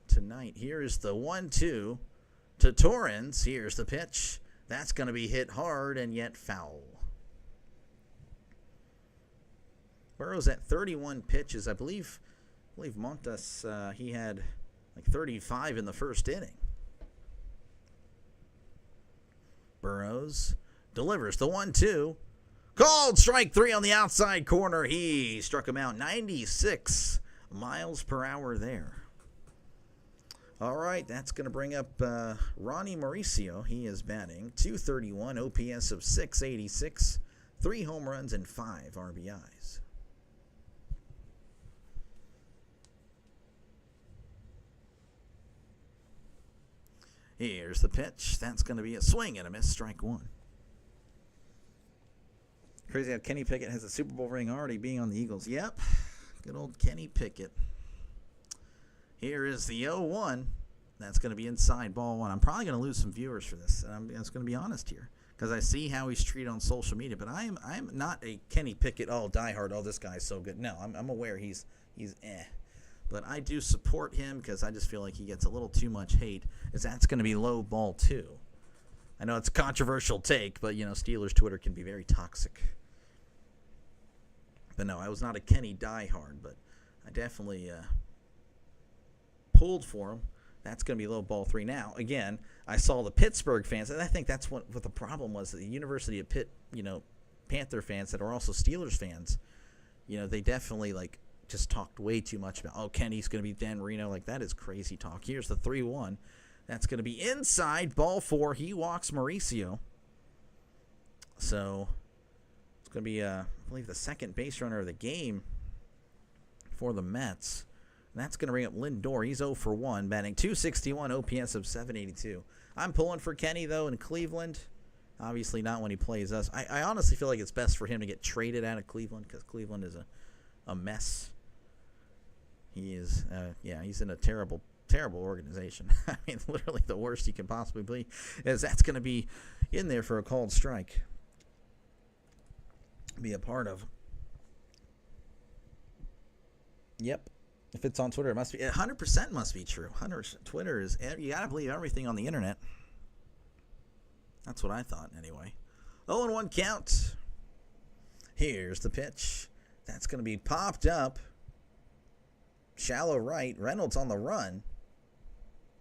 Tonight. Here is the 1-2 to Torrens. Here's the pitch. That's going to be hit hard and yet foul. Burrows at 31 pitches. I believe Montas, he had like 35 in the first inning. Burrows delivers the 1-2. Called strike 3 on the outside corner. He struck him out 96 miles per hour there. All right, that's going to bring up Ronnie Mauricio. He is batting .231, OPS of 686, 3 home runs and 5 RBIs. Here's the pitch. That's going to be a swing and a miss, strike 1. Crazy how Kenny Pickett has a Super Bowl ring already being on the Eagles. Yep, good old Kenny Pickett. Here is the 0-1. That's going to be inside ball 1. I'm probably going to lose some viewers for this, and I'm just going to be honest here, because I see how he's treated on social media. But I'm not a Kenny Pickett, diehard, this guy's so good. No, I'm aware he's eh. But I do support him because I just feel like he gets a little too much hate, as that's going to be low ball 2. I know it's a controversial take, but, Steelers Twitter can be very toxic. But no, I was not a Kenny diehard, but I definitely pulled for him. That's going to be low ball 3. Now, again, I saw the Pittsburgh fans, and I think that's what the problem was. The University of Pitt, Panther fans that are also Steelers fans, they definitely, just talked way too much about, Kenny's going to be Dan Marino. That is crazy talk. Here's the 3-1. That's going to be inside ball 4. He walks Mauricio. So it's going to be, I believe, the second base runner of the game for the Mets. And that's going to bring up Lindor. He's 0 for 1, batting .261, OPS of 782. I'm pulling for Kenny, though, in Cleveland. Obviously not when he plays us. I honestly feel like it's best for him to get traded out of Cleveland, because Cleveland is a mess. He is, he's in a terrible organization. I mean, literally the worst he can possibly be, as that's going to be in there for a called strike. Be a part of. Yep. If it's on Twitter, it must be 100% must be true. 100%. Twitter is, you got to believe everything on the internet. That's what I thought anyway. 0-1 count. Here's the pitch. That's going to be popped up. Shallow right. Reynolds on the run.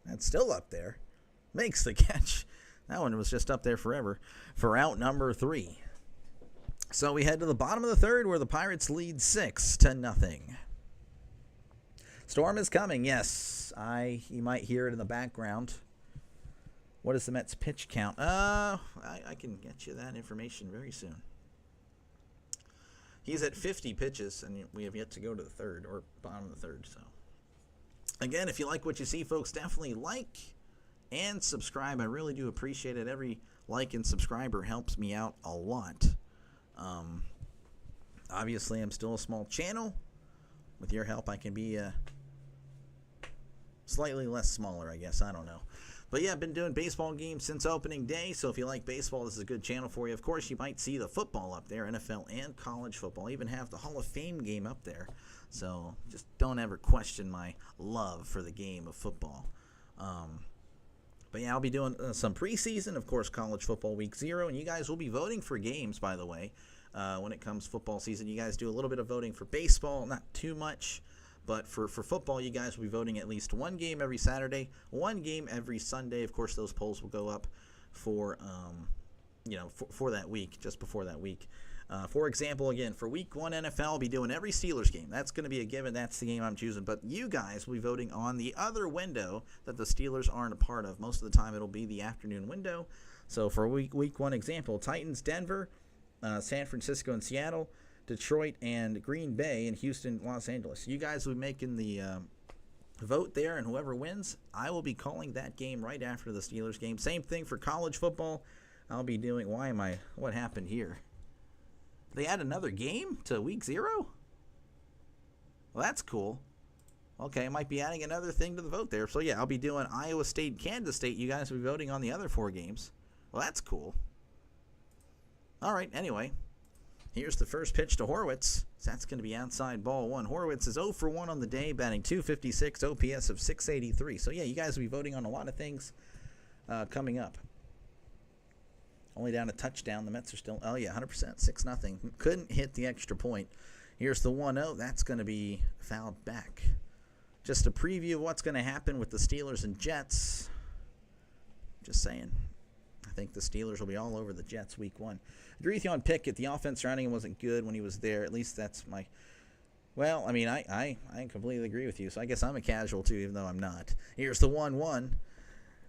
That's still up there. makes the catch. That one was just up there forever for out number 3. So we head to the bottom of the third where the Pirates lead 6-0. Storm is coming, yes. You might hear it in the background. What is the Mets pitch count? I can get you that information very soon. He's at 50 pitches, and we have yet to go to the third, or bottom of the third. So, again, if you like what you see, folks, definitely like and subscribe. I really do appreciate it. Every like and subscriber helps me out a lot. Obviously, I'm still a small channel. With your help, I can be slightly less smaller, I guess. I don't know. But yeah, I've been doing baseball games since opening day, so if you like baseball, this is a good channel for you. Of course, you might see the football up there, NFL and college football. I even have the Hall of Fame game up there. So just don't ever question my love for the game of football. But yeah, I'll be doing some preseason, of course, college football week 0, and you guys will be voting for games, by the way, when it comes football season. You guys do a little bit of voting for baseball, not too much. But for football, you guys will be voting at least one game every Saturday, one game every Sunday. Of course, those polls will go up for that week, just before that week. For example, again, for Week 1 NFL, I'll be doing every Steelers game. That's going to be a given. That's the game I'm choosing. But you guys will be voting on the other window that the Steelers aren't a part of. Most of the time, it'll be the afternoon window. So for Week 1 example, Titans, Denver, San Francisco, and Seattle, Detroit and Green Bay, and Houston, Los Angeles. You guys will be making the vote there, and whoever wins, I will be calling that game right after the Steelers game. Same thing for college football. I'll be doing, what happened here? They add another game to week 0? Well, that's cool. Okay, I might be adding another thing to the vote there. So yeah, I'll be doing Iowa State, Kansas State. You guys will be voting on the other 4 games. Well, that's cool. All right, anyway. Here's the first pitch to Horwitz. That's going to be outside ball 1. Horwitz is 0 for 1 on the day, batting .256, OPS of .683. So, yeah, you guys will be voting on a lot of things coming up. Only down a touchdown. The Mets are still, 100%, 6-0. Couldn't hit the extra point. Here's the 1-0. That's going to be fouled back. Just a preview of what's going to happen with the Steelers and Jets. Just saying. I think the Steelers will be all over the Jets week 1. Agree with you on Pickett. The offense surrounding him wasn't good when he was there. At least that's my... Well, I mean, I completely agree with you. So I guess I'm a casual, too, even though I'm not. Here's the 1-1.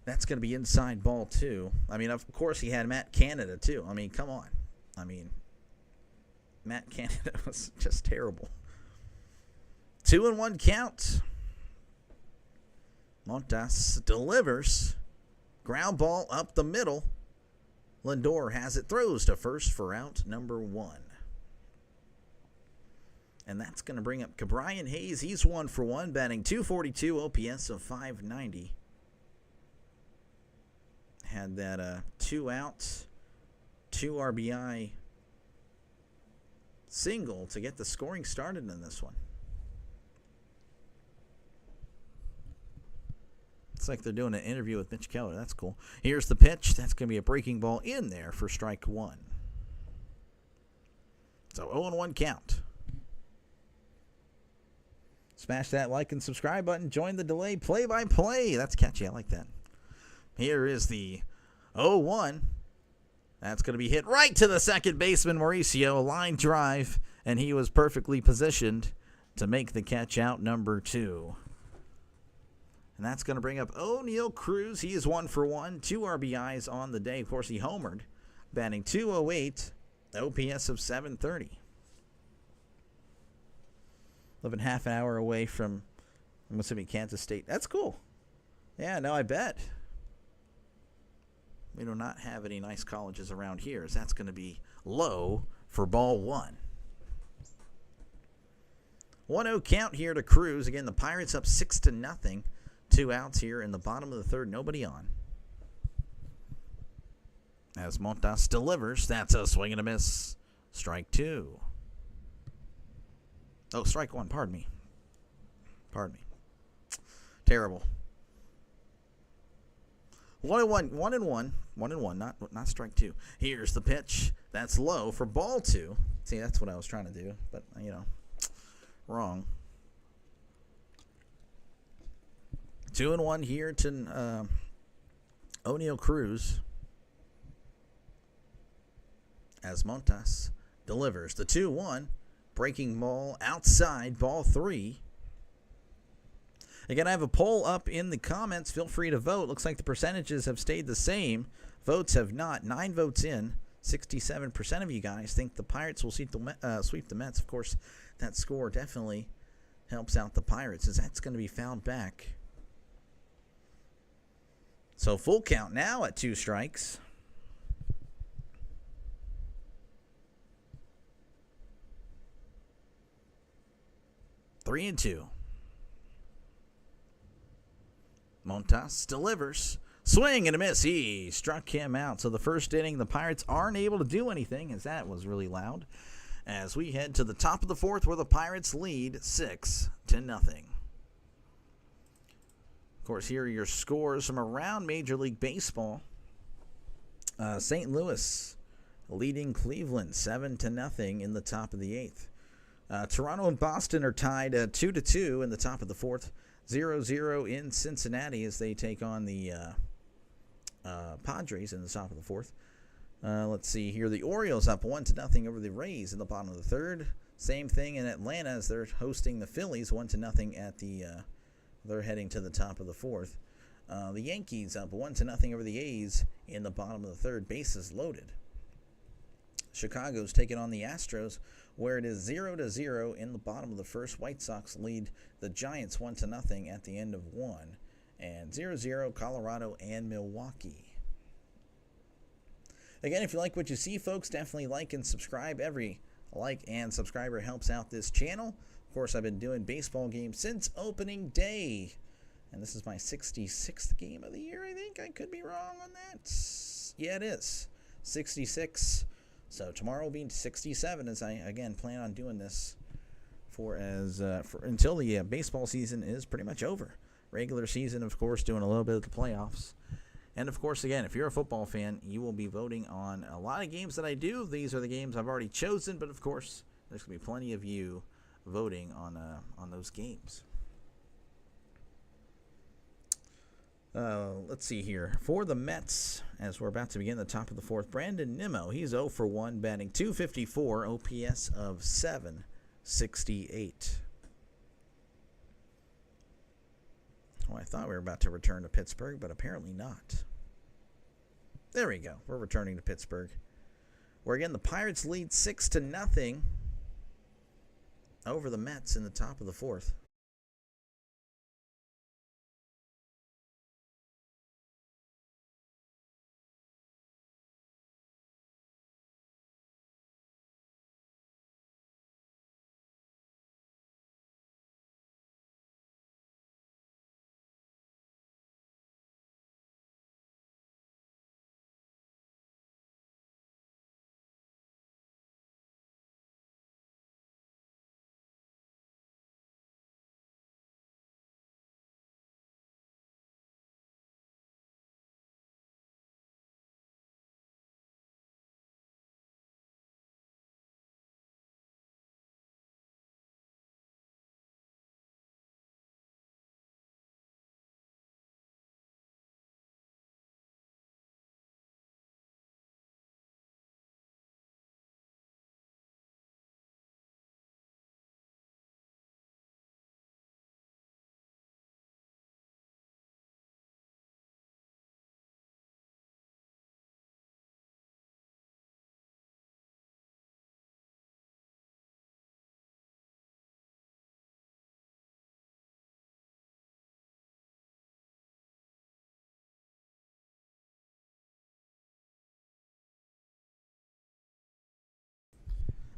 That's going to be inside ball 2. I mean, of course, he had Matt Canada, too. I mean, come on. I mean, Matt Canada was just terrible. 2-1 count. Montas delivers. Ground ball up the middle. Lindor has it, throws to first for out number 1. And that's going to bring up Ke'Bryan Hayes. He's 1 for 1, batting .242, OPS of .590. Had that 2 outs, 2 RBI single to get the scoring started in this one. It's like they're doing an interview with Mitch Keller. That's cool. Here's the pitch. That's going to be a breaking ball in there for strike 1. So 0-1 count. Smash that like and subscribe button. Join the delay play-by-play. That's catchy. I like that. Here is the 0-1. That's going to be hit right to the second baseman, Mauricio. A line drive, and he was perfectly positioned to make the catch out number 2. And that's going to bring up O'Neal Cruz. He is 1 for 1, 2 RBIs on the day. Of course, he homered, batting .208, OPS of .730. Living half an hour away from Mississippi, Kansas State. That's cool. Yeah, no, I bet. We do not have any nice colleges around here, as that's going to be low for ball 1. 1-0 count here to Cruz. Again, the Pirates up 6-0. 2 outs here in the bottom of the third. Nobody on. As Montas delivers, that's a swing and a miss. Strike 2. Oh, strike 1. Pardon me. Terrible. 1-1. 1-1. Not strike 2. Here's the pitch. That's low for ball 2. See, that's what I was trying to do, but wrong. 2-1 here to O'Neal Cruz as Montas delivers the 2-1. Breaking ball outside, ball 3. Again, I have a poll up in the comments. Feel free to vote. Looks like the percentages have stayed the same. Votes have not. 9 votes in. 67% of you guys think the Pirates will sweep the Mets. Of course, that score definitely helps out the Pirates, as that's going to be fouled back. So full count now at 2 strikes. Three and 2. Montas delivers. Swing and a miss. He struck him out. So the first inning, the Pirates aren't able to do anything, as that was really loud. As we head to the top of the 4th, where the Pirates lead 6-0. Of course, here are your scores from around Major League Baseball. St. Louis leading Cleveland 7-0 in the top of the 8th. Toronto and Boston are tied 2-2 in the top of the 4th. 0-0 in Cincinnati as they take on the Padres in the top of the 4th. Let's see here. The Orioles up 1-0 over the Rays in the bottom of the 3rd. Same thing in Atlanta as they're hosting the Phillies 1-0 at the. They're heading to the top of the 4th. The Yankees up 1-0 over the A's in the bottom of the 3rd. Bases loaded. Chicago's taking on the Astros, where it is 0-0 in the bottom of the 1st. White Sox lead the Giants 1-0 at the end of 1. And 0-0 Colorado and Milwaukee. Again, if you like what you see, folks, definitely like and subscribe. Every like and subscriber helps out this channel. Of course, I've been doing baseball games since opening day. And this is my 66th game of the year, I think. I could be wrong on that. Yeah, it is. 66. So tomorrow will be 67, as I, again, plan on doing this until the baseball season is pretty much over. Regular season, of course, doing a little bit of the playoffs. And, of course, again, if you're a football fan, you will be voting on a lot of games that I do. These are the games I've already chosen, but, of course, there's going to be plenty of you voting on those games. Let's see here. For the Mets, as we're about to begin the top of the 4th, Brandon Nimmo, he's 0 for 1, batting .254, OPS of .768. Well, I thought we were about to return to Pittsburgh, but apparently not. There we go. We're returning to Pittsburgh, where, again, the Pirates lead 6-0 over the Mets in the top of the 4th.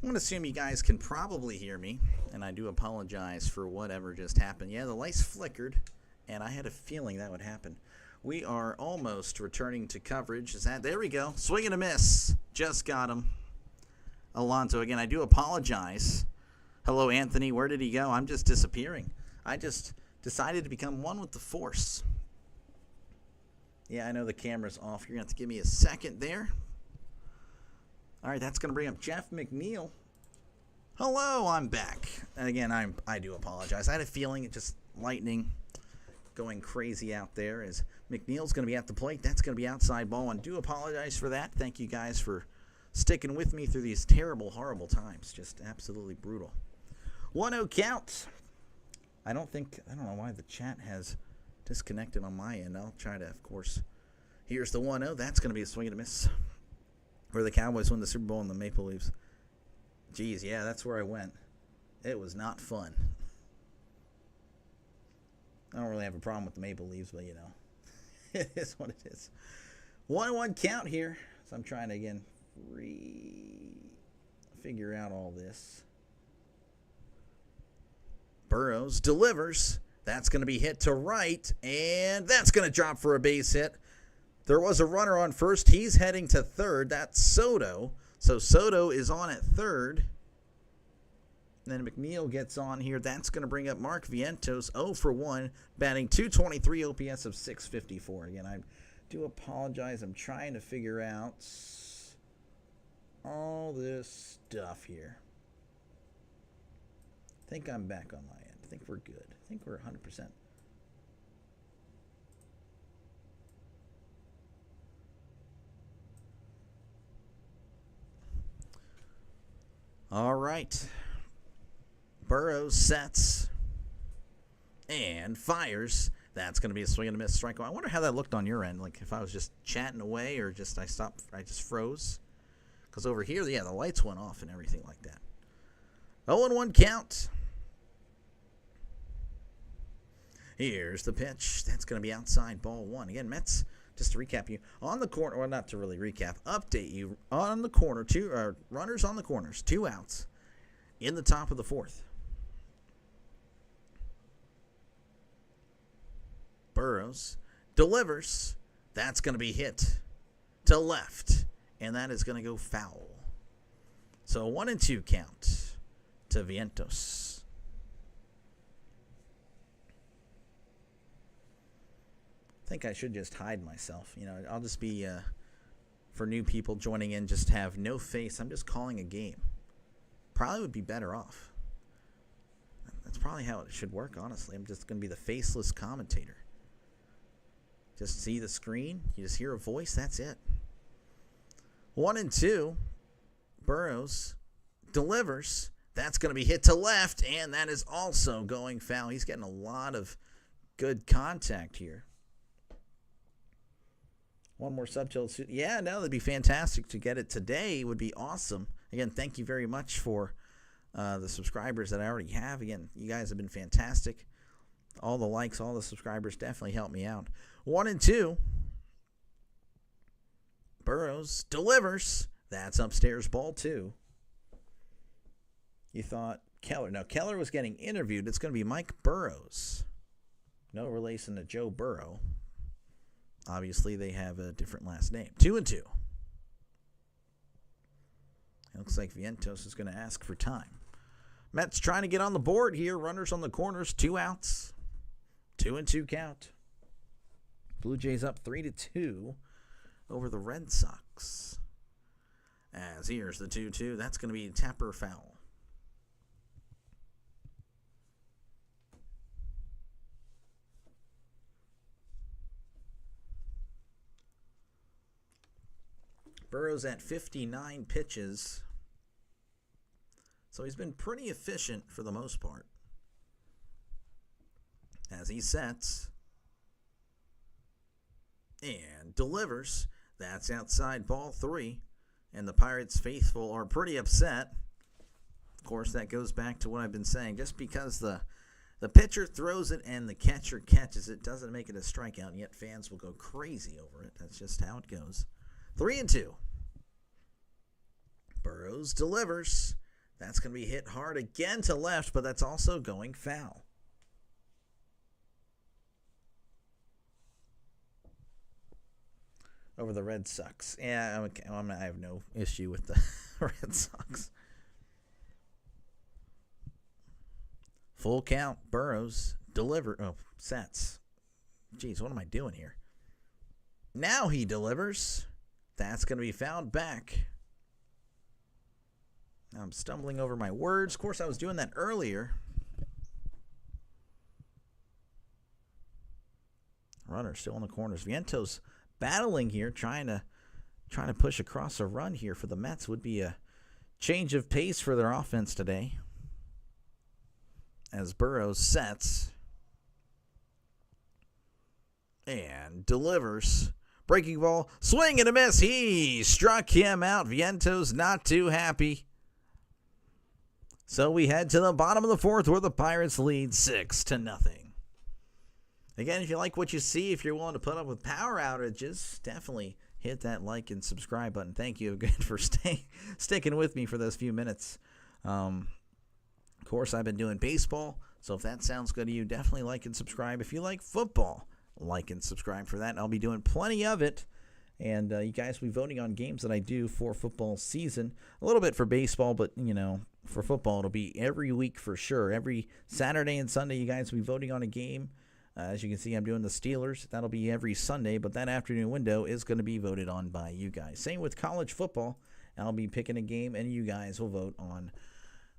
I'm going to assume you guys can probably hear me, and I do apologize for whatever just happened. Yeah, the lights flickered, and I had a feeling that would happen. We are almost returning to coverage. There we go. Swing and a miss. Just got him. Alonso, again, I do apologize. Hello, Anthony. Where did he go? I'm just disappearing. I just decided to become one with the Force. Yeah, I know the camera's off. You're going to have to give me a second there. All right, that's going to bring up Jeff McNeil. Hello, I'm back. And again, I do apologize. I had a feeling it just lightning going crazy out there as McNeil's going to be at the plate. That's going to be outside ball. And do apologize for that. Thank you guys for sticking with me through these terrible, horrible times. Just absolutely brutal. 1-0 count. I don't know why the chat has disconnected on my end. I'll try to, of course. Here's the 1-0. That's going to be a swing and a miss. Where the Cowboys win the Super Bowl and the Maple Leafs. Geez, yeah, that's where I went. It was not fun. I don't really have a problem with the Maple Leafs, but, it is what it is. 1-1 count here. So I'm trying to, again, figure out all this. Burrows delivers. That's going to be hit to right, and that's going to drop for a base hit. There was a runner on first. He's heading to third. That's Soto. So Soto is on at third. And then McNeil gets on here. That's going to bring up Mark Vientos, 0 for 1, batting .223, OPS of .654. Again, I do apologize. I'm trying to figure out all this stuff here. I think I'm back on my end. I think we're good. I think we're 100%. All right. Burrows sets and fires. That's going to be a swing and a miss strike. I wonder how that looked on your end. Like if I was just chatting away or just I just froze. Because over here, yeah, the lights went off and everything like that. 0-1 count. Here's the pitch. That's going to be outside ball 1. Again, Mets, just to recap you, on the corner, well, not to really recap, update you on the corner, runners on the corners, 2 outs in the top of the 4th. Burrows delivers. That's going to be hit to left, and that is going to go foul. So 1-2 count to Vientos. I think I should just hide myself. I'll just be, for new people joining in, just have no face. I'm just calling a game. Probably would be better off. That's probably how it should work, honestly. I'm just going to be the faceless commentator. Just see the screen. You just hear a voice. That's it. 1-2. Burrows delivers. That's going to be hit to left, and that is also going foul. He's getting a lot of good contact here. One more subtitle. Yeah, no, that'd be fantastic to get it today. Would be awesome. Again, thank you very much for the subscribers that I already have. Again, you guys have been fantastic. All the likes, all the subscribers definitely help me out. 1-2. Burrows delivers. That's upstairs ball 2. You thought Keller. No, Keller was getting interviewed. It's going to be Mike Burrows. No relation to Joe Burrow. Obviously, they have a different last name. 2-2. It looks like Vientos is going to ask for time. Mets trying to get on the board here. Runners on the corners. 2 outs. 2-2 count. Blue Jays up 3-2 over the Red Sox. As here's the 2-2. That's going to be Tapper foul. Burrows at 59 pitches. So he's been pretty efficient for the most part. As he sets and delivers. That's outside ball 3. And the Pirates faithful are pretty upset. Of course, that goes back to what I've been saying. Just because the pitcher throws it and the catcher catches it doesn't make it a strikeout, and yet fans will go crazy over it. That's just how it goes. 3-2. Burrows delivers. That's going to be hit hard again to left, but that's also going foul. Over the Red Sox. Yeah, I have no issue with the Red Sox. Full count. Burrows sets. Jeez, what am I doing here? Now he delivers. That's going to be fouled back. Now I'm stumbling over my words. Of course, I was doing that earlier. runner still in the corners. Vientos battling here, trying to push across a run here for the Mets. Would be a change of pace for their offense today. As Burrows sets and delivers. Breaking ball, swing and a miss. He struck him out. Vientos not too happy. So we head to the bottom of the fourth where the Pirates lead 6-0. Again, if you like what you see, if you're willing to put up with power outages, definitely hit that like and subscribe button. Thank you again for sticking with me for those few minutes. Of course, I've been doing baseball, so if that sounds good to you, definitely like and subscribe. If you like football, like and subscribe for that. I'll be doing plenty of it. And you guys will be voting on games that I do for football season. A little bit for baseball, but, for football, it'll be every week for sure. Every Saturday and Sunday, you guys will be voting on a game. As you can see, I'm doing the Steelers. That'll be every Sunday, but that afternoon window is going to be voted on by you guys. Same with college football. I'll be picking a game, and you guys will vote on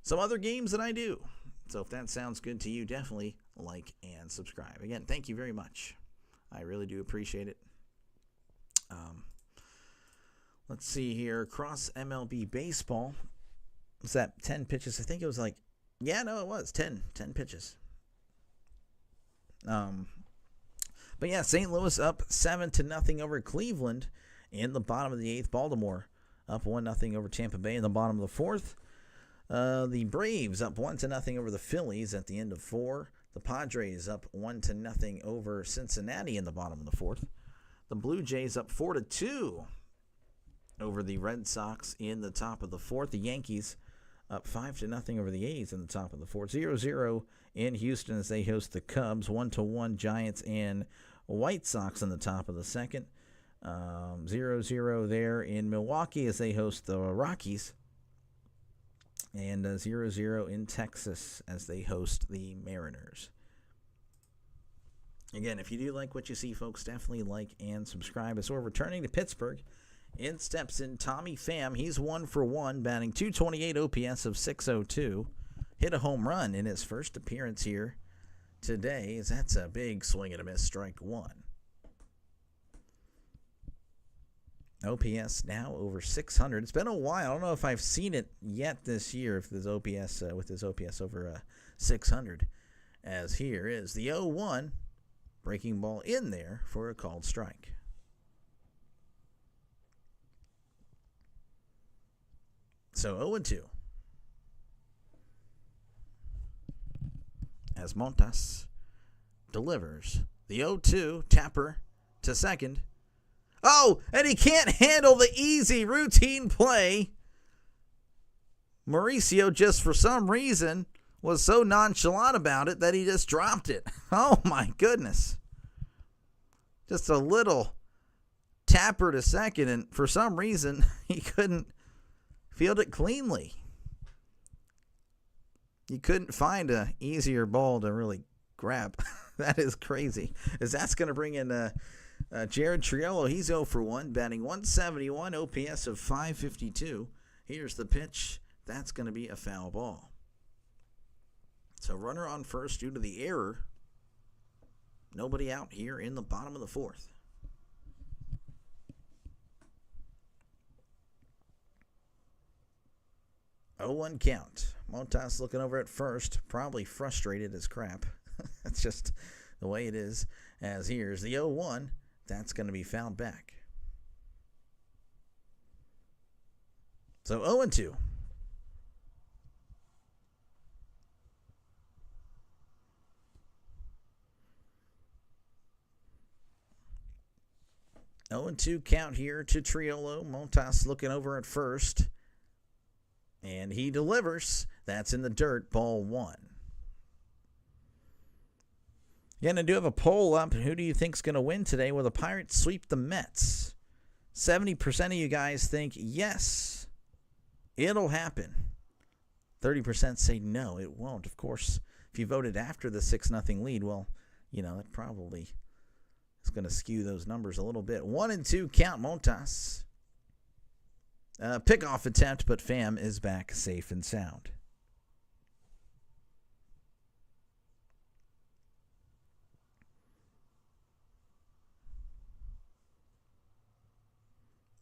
some other games that I do. So if that sounds good to you, definitely like and subscribe. Again, thank you very much. I really do appreciate it. Let's see here. Across MLB baseball, was that 10 pitches? I think it was it was 10 pitches. But yeah, St. Louis up 7-0 over Cleveland in the bottom of the eighth. Baltimore up 1-0 over Tampa Bay in the bottom of the fourth. The Braves up 1-0 over the Phillies at the end of 4. The Padres up 1-0 over Cincinnati in the bottom of the fourth. The Blue Jays up 4-2 over the Red Sox in the top of the fourth. The Yankees up 5-0 over the A's in the top of the fourth. 0-0 in Houston as they host the Cubs. 1-1 Giants and White Sox in the top of the second. 0-0 there in Milwaukee as they host the Rockies. And 0-0 in Texas as they host the Mariners. Again, if you do like what you see, folks, definitely like and subscribe. As we're returning to Pittsburgh, in steps in Tommy Pham. He's 1 for 1, batting .228 OPS of .602. Hit a home run in his first appearance here today, as that's a big swing and a miss, strike one. OPS now over 600. It's been a while. I don't know if I've seen it yet this year, if there's OPS with his OPS over 600. As here is the 0-1, breaking ball in there for a called strike. So 0-2. As Montas delivers the 0-2 tapper to second. Oh, and he can't handle the easy routine play. Mauricio, just for some reason, was so nonchalant about it that he just dropped it. Oh, my goodness. Just a little tapper to second, and for some reason, he couldn't field it cleanly. You couldn't find an easier ball to really grab. That is crazy. As that's going to bring in Jared Triolo. He's 0 for 1, batting .171, OPS of .552. Here's the pitch. That's going to be a foul ball. So runner on first due to the error. Nobody out here in the bottom of the fourth. Oh, 1 count. Montas looking over at first, probably frustrated as crap. That's just the way it is. As here's the 0-1. That's going to be fouled back. So 0-2. Oh, and 2 count here to Triolo. Montas looking over at first. And he delivers. That's in the dirt, ball 1. Again, I do have a poll up. Who do you think's going to win today? Will the Pirates sweep the Mets? 70% of you guys think yes, it'll happen. 30% say no, it won't. Of course, if you voted after the 6-0 lead, well, that probably is going to skew those numbers a little bit. 1 and 2 count Montas. Pickoff attempt, but Pham is back safe and sound.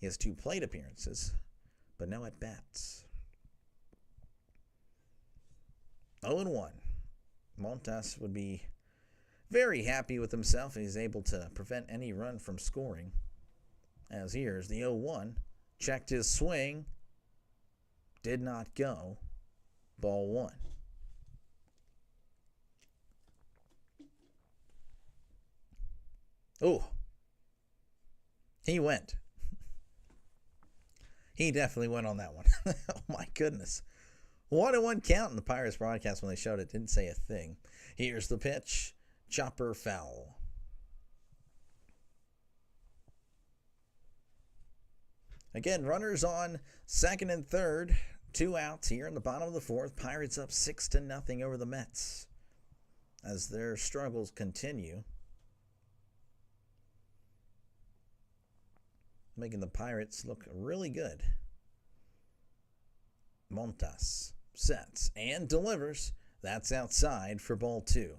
He has 2 plate appearances, but no at-bats. 0-1. Montas would be very happy with himself if he's able to prevent any run from scoring. As here's the 0-1. Checked his swing. Did not go. Ball 1. Oh. He went. He definitely went on that one. Oh my goodness. 1-1 count in the Pirates broadcast when they showed it. Didn't say a thing. Here's the pitch. Chopper foul. Again, runners on second and third. 2 outs here in the bottom of the 4th. Pirates up 6-0 over the Mets as their struggles continue, making the Pirates look really good. Montas sets and delivers. That's outside for ball 2.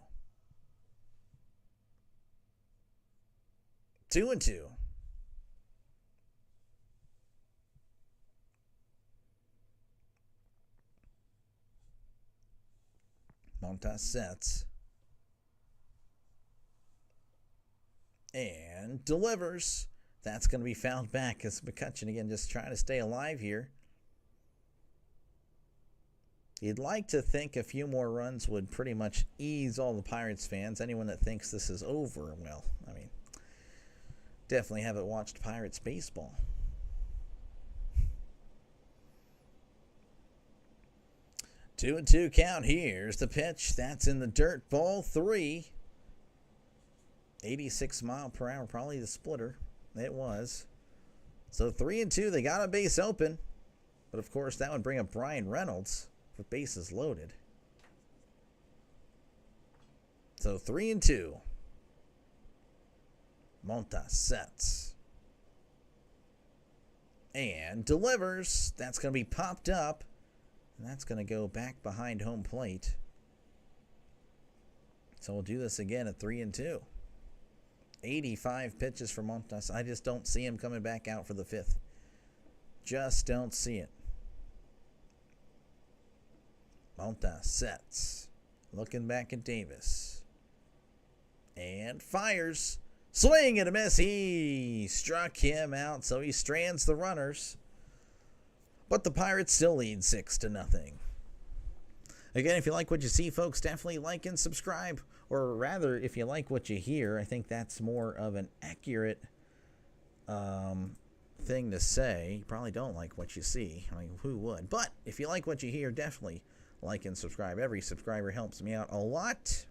2-2. Montas sets and delivers. That's going to be fouled back as McCutcheon again just trying to stay alive here. You'd like to think a few more runs would pretty much ease all the Pirates fans. Anyone that thinks this is over, well, I mean, definitely haven't watched Pirates baseball. Two and two count. Here's the pitch. That's in the dirt. Ball 3. 86 mile per hour, probably the splitter. It was. So 3-2. They got a base open. But of course, that would bring up Brian Reynolds with bases loaded. So 3-2. Montas sets. And delivers. That's going to be popped up. And that's going to go back behind home plate. So we'll do this again at 3-2. 85 pitches for Montas. I just don't see him coming back out for the 5th. Just don't see it. Montas sets. Looking back at Davis. And fires. Swing and a miss. He struck him out, so he strands the runners. But the Pirates still lead 6-0. Again, if you like what you see, folks, definitely like and subscribe. Or rather, if you like what you hear, I think that's more of an accurate thing to say. You probably don't like what you see. I mean, who would? But if you like what you hear, definitely like and subscribe. Every subscriber helps me out a lot. So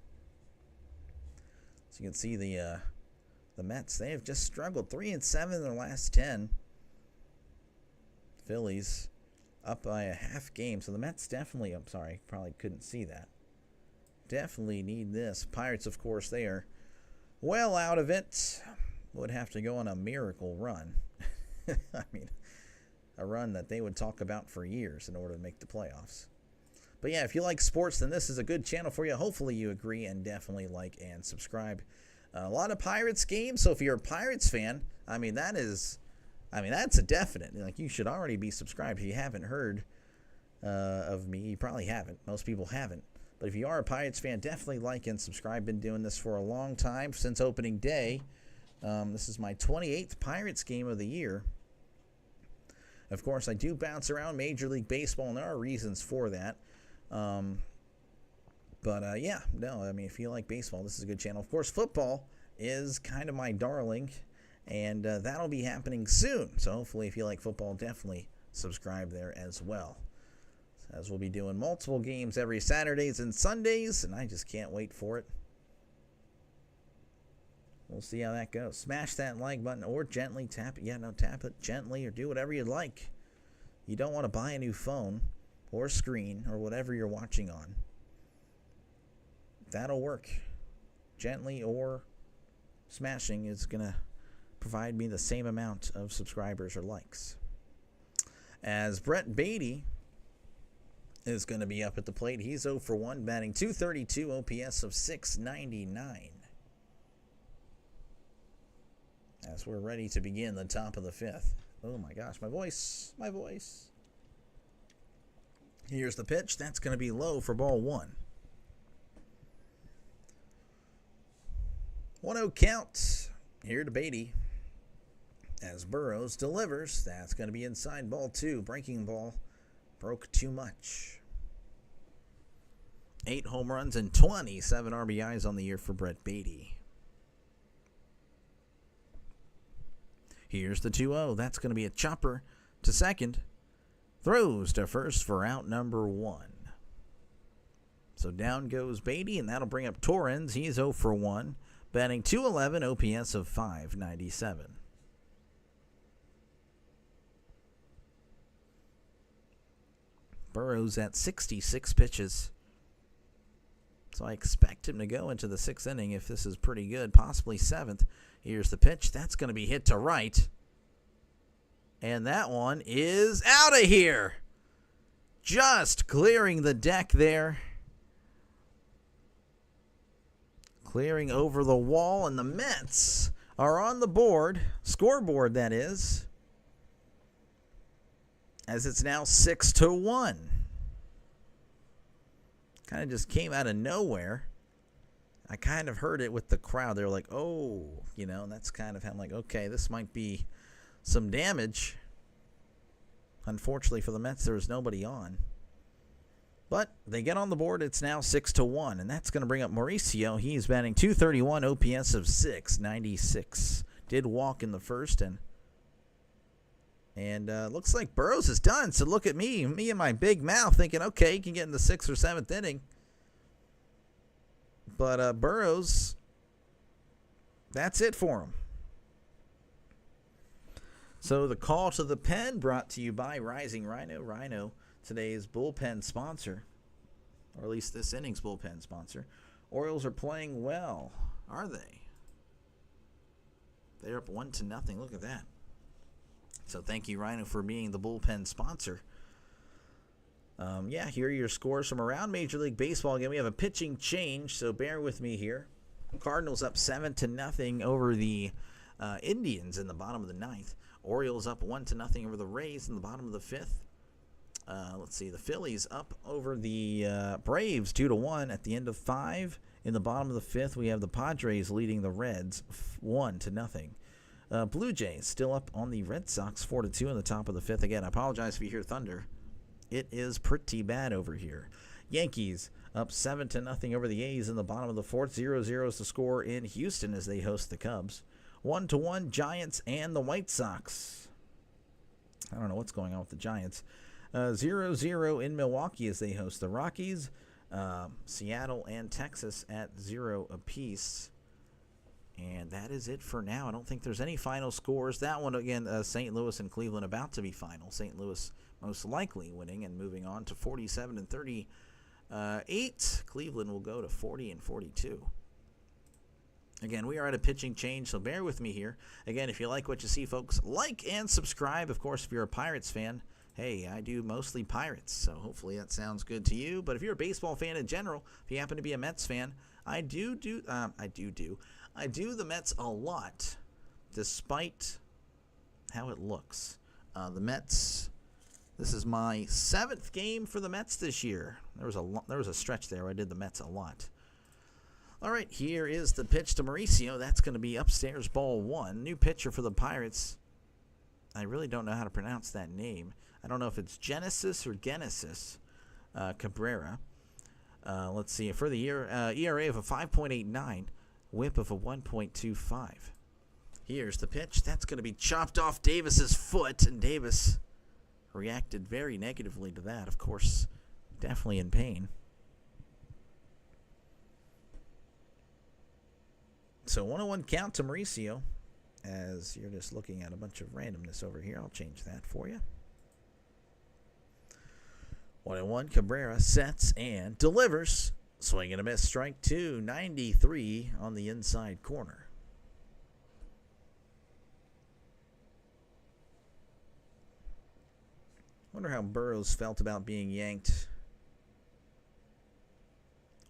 you can see the Mets, they have just struggled. 3-7 in their last 10. Phillies up by a half game. So the Mets definitely, I'm sorry, probably couldn't see that. Definitely need this. Pirates, of course, they are well out of it. Would have to go on a miracle run. I mean, a run that they would talk about for years in order to make the playoffs. But yeah, if you like sports, then this is a good channel for you. Hopefully you agree, and definitely like and subscribe. A lot of Pirates games, so if you're a Pirates fan, that's a definite. Like, you should already be subscribed. If you haven't heard of me, you probably haven't. Most people haven't. But if you are a Pirates fan, definitely like and subscribe. Been doing this for a long time, since opening day. This is my 28th Pirates game of the year. Of course, I do bounce around Major League Baseball, and there are reasons for that. Yeah, no, I mean, if you like baseball, this is a good channel. Of course, football is kind of my darling, and that'll be happening soon. So hopefully, if you like football, definitely subscribe there as well, as we'll be doing multiple games every Saturdays and Sundays, and I just can't wait for it. We'll see how that goes. Smash that like button or gently tap it. Yeah, no, tap it gently or do whatever you'd like. You don't want to buy a new phone or screen or whatever you're watching on. That'll work. Gently or smashing is going to provide me the same amount of subscribers or likes. As Brett Beatty is going to be up at the plate. He's 0 for 1, batting .232, OPS of .699. As we're ready to begin the top of the 5th. Oh my gosh, my voice. Here's the pitch. That's going to be low for ball 1. 1-0 count here to Beatty as Burrows delivers. That's going to be inside ball 2. Breaking ball broke too much. 8 home runs and 27 RBIs on the year for Brett Beatty. Here's the 2-0. That's going to be a chopper to second. Throws to first for out number 1. So down goes Beatty, and that'll bring up Torrens. He's 0 for 1, batting .211, OPS of .597. Burrows at 66 pitches. So I expect him to go into the 6th inning if this is pretty good, possibly 7th. Here's the pitch. That's going to be hit to right. And that one is out of here. Just clearing the deck there. Clearing over the wall, and the Mets are on the board. Scoreboard, that is. As it's now 6-1. Kind of just came out of nowhere. I kind of heard it with the crowd. They were like, oh, and that's kind of how I'm like, okay, this might be some damage. Unfortunately for the Mets, there was nobody on. But they get on the board. It's now 6-1, and that's going to bring up Mauricio. He's batting .231, OPS of .696. Did walk in the first, and looks like Burrows is done. So look at me and my big mouth thinking, okay, he can get in the 6th or 7th inning. But Burrows, that's it for him. So the call to the pen brought to you by Rising Rhino. Rhino, today's bullpen sponsor, or at least this inning's bullpen sponsor. Orioles are playing well, are they? They're up 1-0. Look at that. So thank you, Rhino, for being the bullpen sponsor. Here are your scores from around Major League Baseball. Again, we have a pitching change, so bear with me here. Cardinals up 7-0 over the Indians in the bottom of the 9th. Orioles up 1-0 over the Rays in the bottom of the 5th. Let's see, the Phillies up over the Braves 2-1 at the end of 5. In the bottom of the 5th, we have the Padres leading the Reds 1-0. Blue Jays still up on the Red Sox 4-2 in the top of the 5th. Again, I apologize if you hear thunder. It is pretty bad over here. Yankees up 7-0 over the A's in the bottom of the 4th. 0-0 is the score in Houston as they host the Cubs. 1-1 Giants and the White Sox. I don't know what's going on with the Giants. 0-0 in Milwaukee as they host the Rockies. Seattle and Texas at 0 apiece. And that is it for now. I don't think there's any final scores. That one, again, St. Louis and Cleveland about to be final. St. Louis most likely winning and moving on to 47-38. Cleveland will go to 40-42. Again, we are at a pitching change, so bear with me here. Again, if you like what you see, folks, like and subscribe. Of course, if you're a Pirates fan, hey, I do mostly Pirates, so hopefully that sounds good to you. But if you're a baseball fan in general, if you happen to be a Mets fan, I do the Mets a lot, despite how it looks. The Mets, this is my 7th game for the Mets this year. There was a stretch there where I did the Mets a lot. All right, here is the pitch to Mauricio. That's going to be upstairs, ball 1. New pitcher for the Pirates. I really don't know how to pronounce that name. I don't know if it's Genesis or Genesis Cabrera. Let's see. For the year, ERA of a 5.89, whip of a 1.25. Here's the pitch. That's going to be chopped off Davis's foot, and Davis reacted very negatively to that. Of course, definitely in pain. So 1-1 count to Mauricio. As you're just looking at a bunch of randomness over here, I'll change that for you. 1-1, Cabrera sets and delivers. Swing and a miss, strike 2, 93 on the inside corner. Wonder how Burrows felt about being yanked.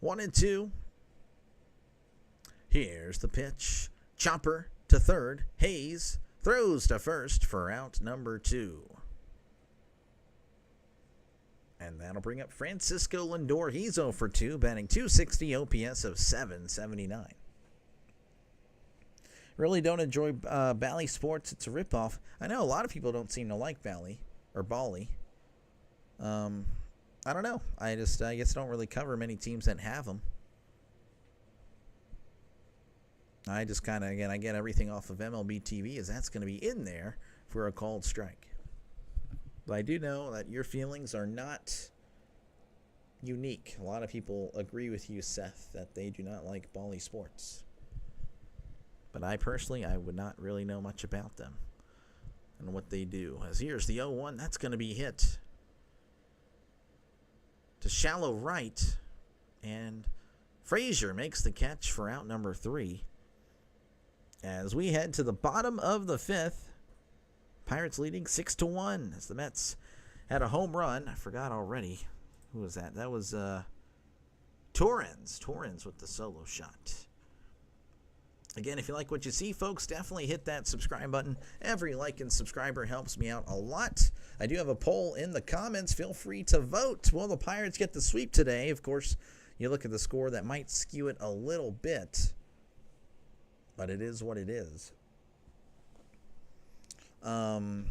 1-2. Here's the pitch. Chopper to third. Hayes Throws to first for out number 2. And that'll bring up Francisco Lindor. He's 0 for 2, batting .260, OPS of .779. Really don't enjoy Bally Sports. It's a ripoff. I know a lot of people don't seem to like Bally or Bally. I don't know. I guess I don't really cover many teams that have them. I just kind of, again, I get everything off of MLB TV, as that's going to be in there for a called strike. But I do know that your feelings are not unique. A lot of people agree with you, Seth, that they do not like Bally Sports. But I personally, I would not really know much about them and what they do. As here's the 0-1. That's going to be hit to shallow right. And Frazier makes the catch for out number 3. As we head to the bottom of the 5th, Pirates leading 6-1 as the Mets had a home run. I forgot already. Who was that? That was Torrens. Torrens with the solo shot. Again, if you like what you see, folks, definitely hit that subscribe button. Every like and subscriber helps me out a lot. I do have a poll in the comments. Feel free to vote. Will the Pirates get the sweep today? Of course, you look at the score, that might skew it a little bit. But it is what it is. Let's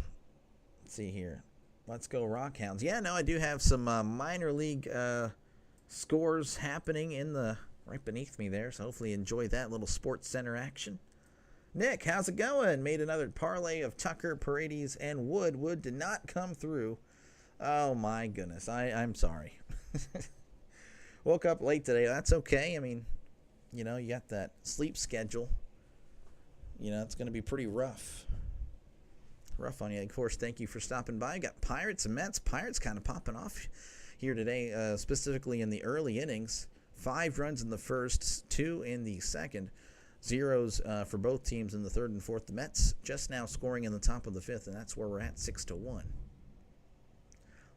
see here. Let's go Rockhounds. Yeah, no, I do have some minor league scores happening in the right beneath me there, so hopefully enjoy that little Sports Center action. Nick, how's it going? Made another parlay of Tucker, Paredes, and Wood. Wood did not come through. Oh, my goodness. I'm sorry. Woke up late today. That's okay. I mean, you know, you got that sleep schedule. You know, it's going to be pretty rough. Rough on you. Of course, thank you for stopping by. Got Pirates and Mets. Pirates kind of popping off here today, specifically in the early innings. 5 runs in the first, 2 in the second. Zeros for both teams in the third and fourth. The Mets just now scoring in the top of the 5th, and that's where we're at, 6-1.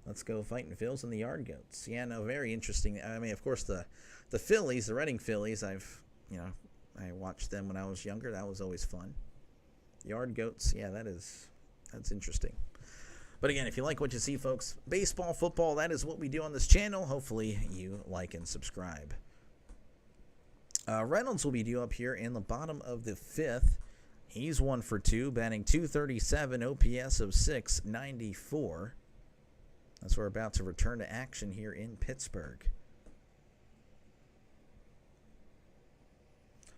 Let's go Fighting Phils and the Yard Goats. Yeah, no, very interesting. I mean, of course, the Phillies, the Reading Phillies, I watched them when I was younger. That was always fun. Yard Goats, yeah, that's interesting. But again, if you like what you see, folks, baseball, football, that is what we do on this channel. Hopefully you like and subscribe. Reynolds will be due up here in the bottom of the 5th. He's 1 for 2, batting .237, OPS of .694. As we're about to return to action here in Pittsburgh.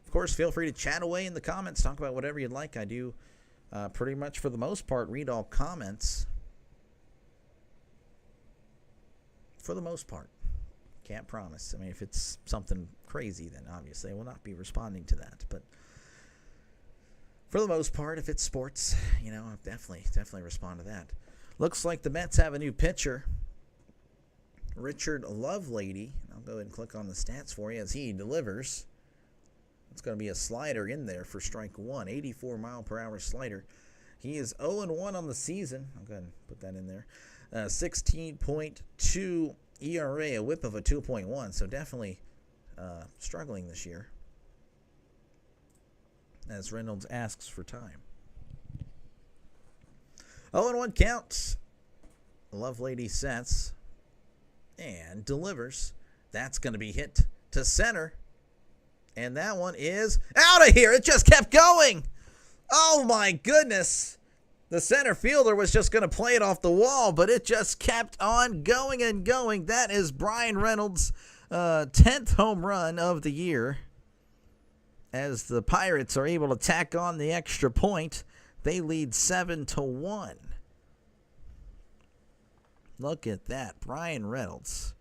Of course, feel free to chat away in the comments. Talk about whatever you'd like. I do pretty much, for the most part, read all comments. For the most part. Can't promise. I mean, if it's something crazy, then obviously I will not be responding to that. But for the most part, if it's sports, you know, I'll definitely respond to that. Looks like the Mets have a new pitcher, Richard Lovelady. I'll go ahead and click on the stats for you as he delivers. It's going to be a slider in there for strike 1, 84-mile-per-hour slider. He is 0-1 on the season. I'll go ahead and put that in there. 16.2 ERA, a whip of a 2.1, so definitely struggling this year, as Reynolds asks for time. 0-1 count. Lovelady sets and delivers. That's going to be hit to center. And that one is out of here. It just kept going. Oh, my goodness. The center fielder was just going to play it off the wall, but it just kept on going and going. That is Brian Reynolds' 10th home run of the year. As the Pirates are able to tack on the extra point, they lead 7-1. Look at that. Brian Reynolds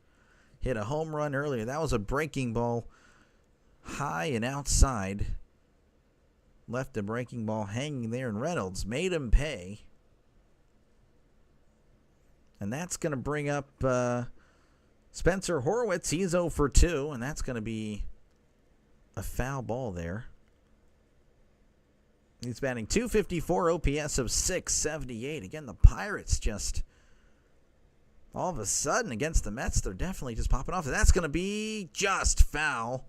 hit a home run earlier. That was a breaking ball high and outside. Left the breaking ball hanging there, and Reynolds made him pay. And that's going to bring up Spencer Horwitz. He's 0 for 2, and that's going to be a foul ball there. He's batting .254, OPS of .678. Again, the Pirates just all of a sudden against the Mets, they're definitely just popping off. And that's going to be just foul.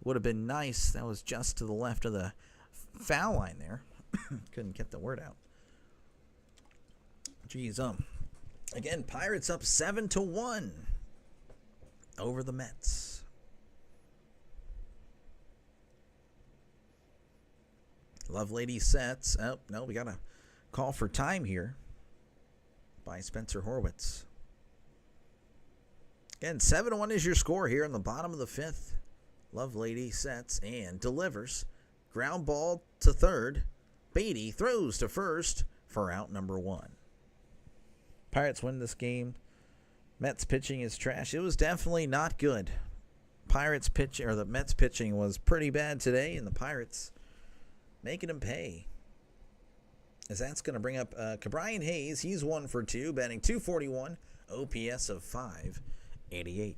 Would have been nice. That was just to the left of the foul line there. Couldn't get the word out. Geez, again, Pirates up 7-1 over the Mets. Lovelady sets. Oh, no, we got a call for time here by Spencer Horwitz. Again, 7-1 is your score here in the bottom of the fifth. Lovelady sets and delivers. Ground ball to third. Beatty throws to first for out number 1. Pirates win this game. Mets pitching is trash. It was definitely not good. Pirates pitching, or the Mets pitching was pretty bad today, and the Pirates making them pay. As that's going to bring up Brian Hayes. He's 1 for 2, batting .241, OPS of .588.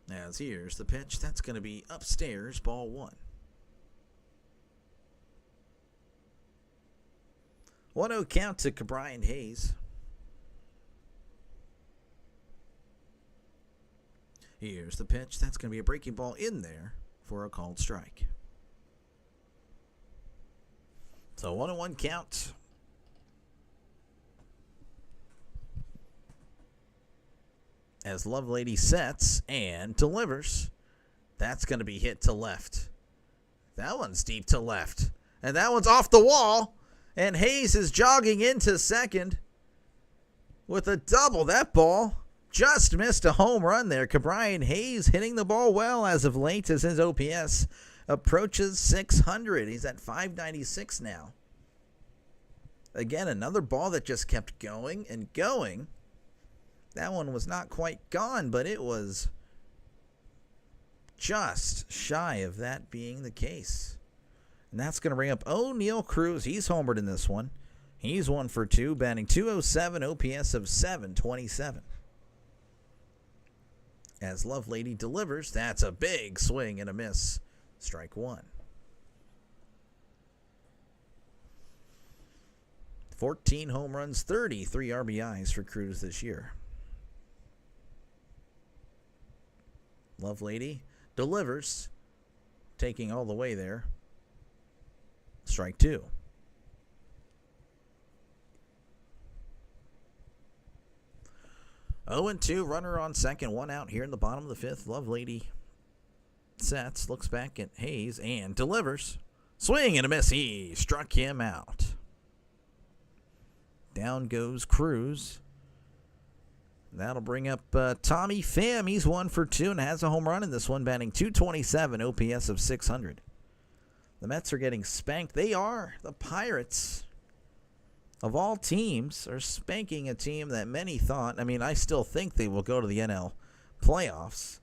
As here's the pitch. That's going to be upstairs, ball 1. 1-0 count to Brian Hayes. Here's the pitch. That's going to be a breaking ball in there for a called strike. So 1-1 count. As Lovelady sets and delivers. That's going to be hit to left. That one's deep to left. And that one's off the wall. And Hayes is jogging into second with a double. That ball just missed a home run there. Brian Hayes hitting the ball well as of late as his OPS approaches 600. He's at 596 now. Again, another ball that just kept going and going. That one was not quite gone, but it was just shy of that being the case. And that's going to bring up O'Neal Cruz. He's homered in this one. He's 1 for 2, batting .207, OPS of .727. As Lovelady delivers, that's a big swing and a miss. Strike 1. 14 home runs, 33 RBIs for Cruz this year. Lovelady delivers, taking all the way there. Strike 2. Oh and 2, runner on second, 1 out here in the bottom of the fifth. Lovelady sets, looks back at Hayes, and delivers. Swing and a miss. He struck him out. Down goes Cruz. That'll bring up Tommy Pham. He's 1 for 2 and has a home run in this one, batting .227, OPS of .600. The Mets are getting spanked. They are. The Pirates, of all teams, are spanking a team that many thought. I mean, I still think they will go to the NL playoffs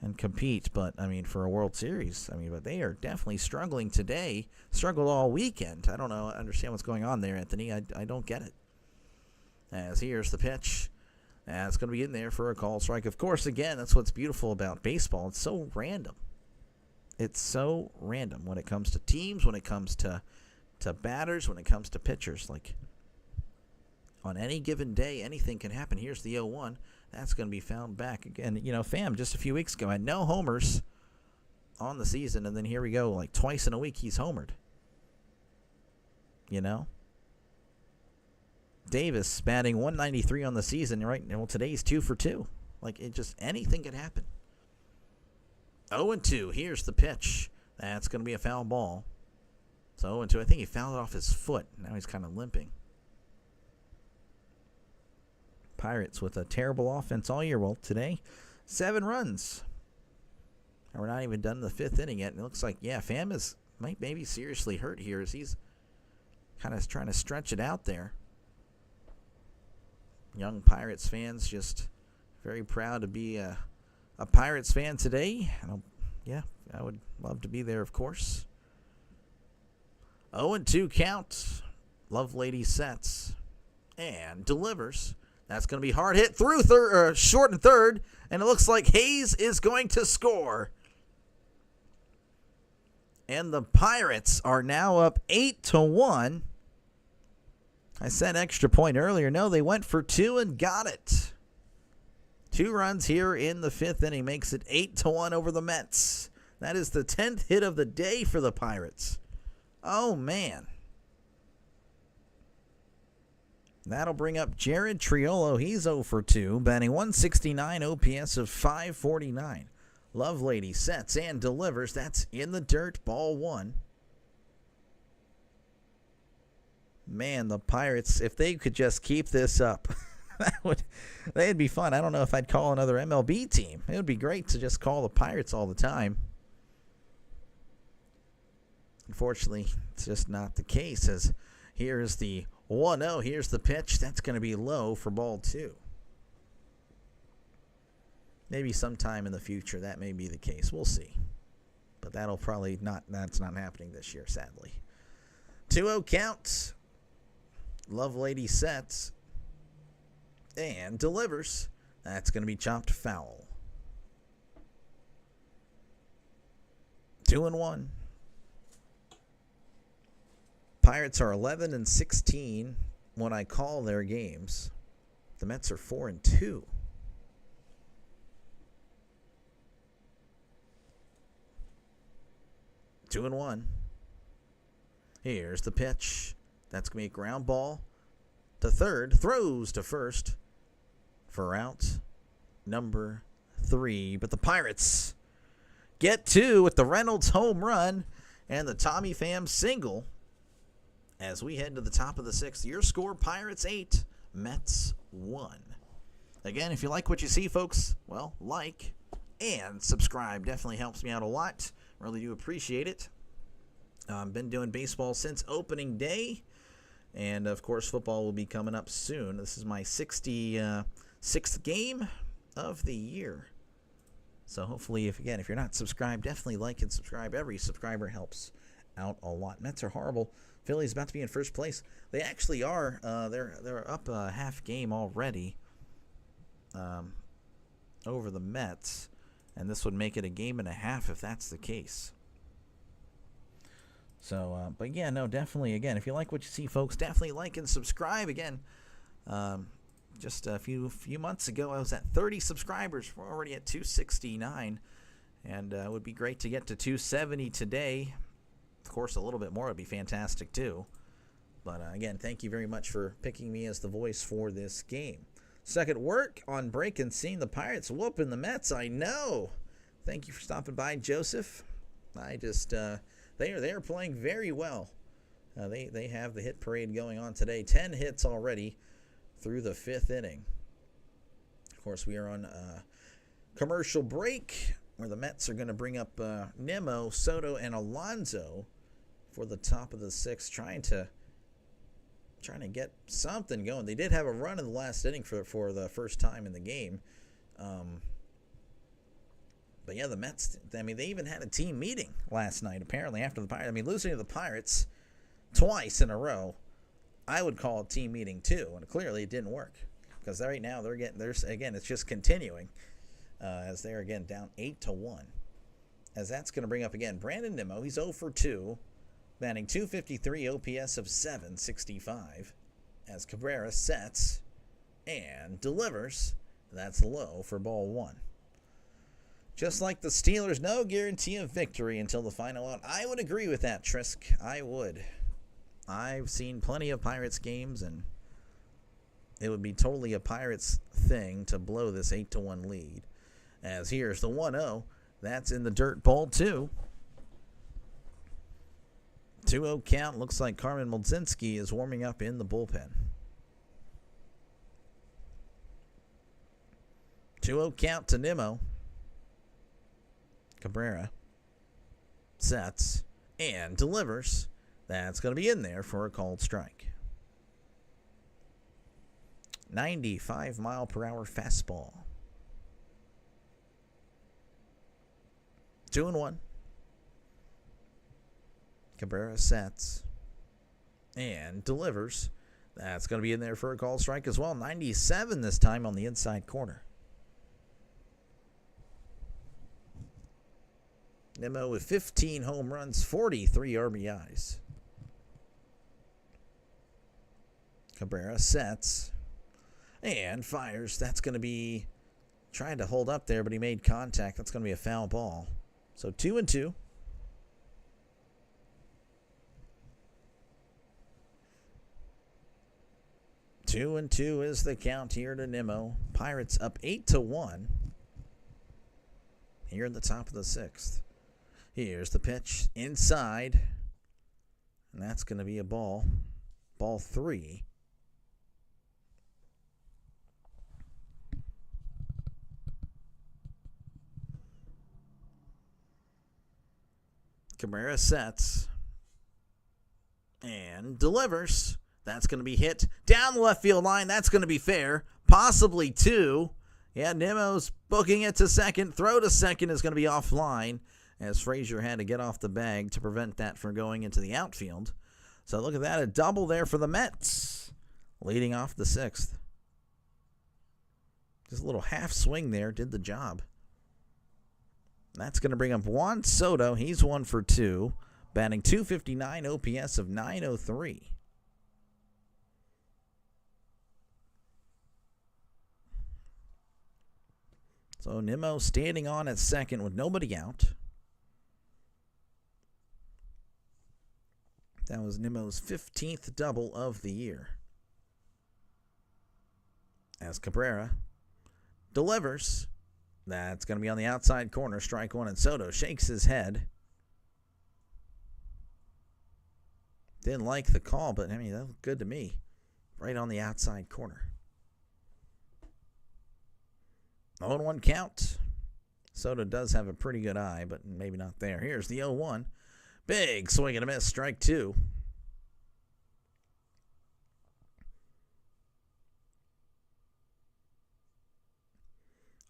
and compete, but, I mean, for a World Series. I mean, but they are definitely struggling today. Struggled all weekend. I don't know. I understand what's going on there, Anthony. I don't get it. As here's the pitch. It's going to be in there for a called strike. Of course, again, that's what's beautiful about baseball. It's so random. It's so random when it comes to teams, when it comes to batters, when it comes to pitchers. Like, on any given day, anything can happen. Here's the 0-1. That's going to be found back again. You know, Pham just a few weeks ago had no homers on the season, and then here we go, like twice in a week he's homered. You know? Davis batting .193 on the season, right? Well, today's 2 for 2. Like, it just, anything could happen. 0-2. Here's the pitch. That's going to be a foul ball. So 0-2. I think he fouled it off his foot. Now he's kind of limping. Pirates with a terrible offense all year. Well, today, 7 runs. And we're not even done in the 5th inning yet. And it looks like, yeah, Pham is maybe seriously hurt here as he's kind of trying to stretch it out there. Young Pirates fans just very proud to be a Pirates fan today. I would love to be there, of course. 0-2 count. Lovelady sets and delivers. That's going to be hard hit through short and third, and it looks like Hayes is going to score. And the Pirates are now up 8-1. I said extra point earlier. No, they went for 2 and got it. 2 runs here in the 5th inning makes it 8-1 over the Mets. That is the 10th hit of the day for the Pirates. Oh, man. That'll bring up Jared Triolo. He's 0 for 2, batting 169, OPS of 549. Lovelady sets and delivers. That's in the dirt, ball 1. Man, the Pirates, if they could just keep this up, they'd be fun. I don't know if I'd call another MLB team. It would be great to just call the Pirates all the time. Unfortunately, it's just not the case, as here's the 1-0. Here's the pitch. That's going to be low for ball 2. Maybe sometime in the future that may be the case. We'll see. But that's not happening this year, sadly. 2-0 count. Lovelady sets and delivers. That's going to be chopped foul. 2-1. Pirates are 11-16 when I call their games. The Mets are 4-2. Two and 1. Here's the pitch. That's going to be a ground ball to third. Throws to first for out number 3. But the Pirates get 2 with the Reynolds home run and the Tommy Pham single. As we head to the top of the 6th, your score, Pirates 8, Mets 1. Again, if you like what you see, folks, well, like and subscribe. Definitely helps me out a lot. Really do appreciate it. Been doing baseball since opening day. And, of course, football will be coming up soon. This is my 66th game of the year. So hopefully, if you're not subscribed, definitely like and subscribe. Every subscriber helps out a lot. Mets are horrible. Philly's about to be in first place. They actually are. They're up a half game already over the Mets, and this would make it a game and a half if that's the case. So, but yeah, no, definitely. Again, if you like what you see, folks, definitely like and subscribe. Again, just a few months ago, I was at 30 subscribers. We're already at 269, and it would be great to get to 270 today. Of course, a little bit more would be fantastic, too. But, again, thank you very much for picking me as the voice for this game. Second work on break and seeing the Pirates whooping the Mets. I know. Thank you for stopping by, Joseph. They are playing very well. They have the hit parade going on today. 10 hits already through the 5th inning. Of course, we are on commercial break, where the Mets are going to bring up Nimmo, Soto, and Alonso for the top of the 6th, trying to get something going. They did have a run in the last inning for the first time in the game. But yeah, the Mets, they even had a team meeting last night, apparently, after the Pirates. Losing to the Pirates twice in a row, I would call a team meeting too, and clearly it didn't work. Because right now it's just continuing. As they're again down 8-1. As that's going to bring up again Brandon Nimmo. He's 0 for 2, batting .253, OPS of 765. As Cabrera sets and delivers. That's low for ball 1. Just like the Steelers, no guarantee of victory until the final out. I would agree with that, Trisk. I would. I've seen plenty of Pirates games, and it would be totally a Pirates thing to blow this 8-1 lead. As here's the 1-0. That's in the dirt, ball 2. 2-0 count. Looks like Carmen Mlodzinski is warming up in the bullpen. 2-0 count to Nimmo. Cabrera sets and delivers. That's going to be in there for a called strike. 95-mile-per-hour fastball. 2-1. Cabrera sets and delivers. That's going to be in there for a call strike as well. 97 this time on the inside corner. Nimmo with 15 home runs, 43 RBIs. Cabrera sets and fires. That's going to be trying to hold up there, but he made contact. That's going to be a foul ball. So 2-2. Two and two is the count here to Nimmo. Pirates up 8-1 here in the top of the 6th. Here's the pitch inside, and that's going to be a ball. Ball 3. Cabrera sets and delivers. That's going to be hit down the left field line. That's going to be fair. Possibly 2. Yeah, Nimmo's booking it to second. Throw to second is going to be offline, as Frazier had to get off the bag to prevent that from going into the outfield. So look at that, a double there for the Mets, leading off the 6th. Just a little half swing there did the job. That's going to bring up Juan Soto. He's 1 for 2, batting .259, OPS of .903. So Nimmo standing on at second with nobody out. That was Nimmo's 15th double of the year. As Cabrera delivers, that's going to be on the outside corner, strike 1, and Soto shakes his head. Didn't like the call, but I mean, that looked good to me. Right on the outside corner. 0-1 count. Soto does have a pretty good eye, but maybe not there. Here's the 0-1. Big swing and a miss, strike 2.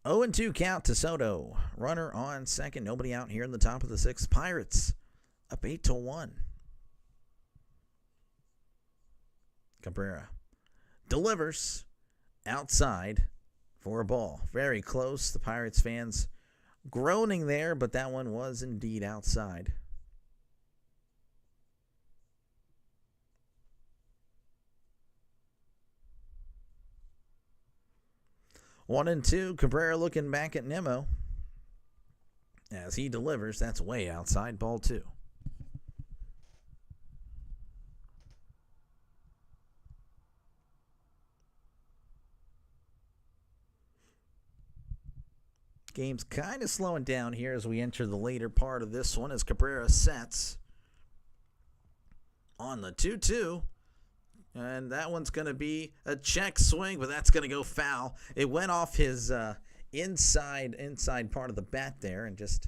Oh and 2 count to Soto. Runner on second. Nobody out here in the top of the 6th. Pirates up 8-1. Cabrera delivers outside for a ball. Very close. The Pirates fans groaning there, but that one was indeed outside. One and 2. Cabrera looking back at Nimmo as he delivers. That's way outside. Ball 2. Game's kind of slowing down here as we enter the later part of this one as Cabrera sets on the 2-2. And that one's going to be a check swing, but that's going to go foul. It went off his inside part of the bat there, and just,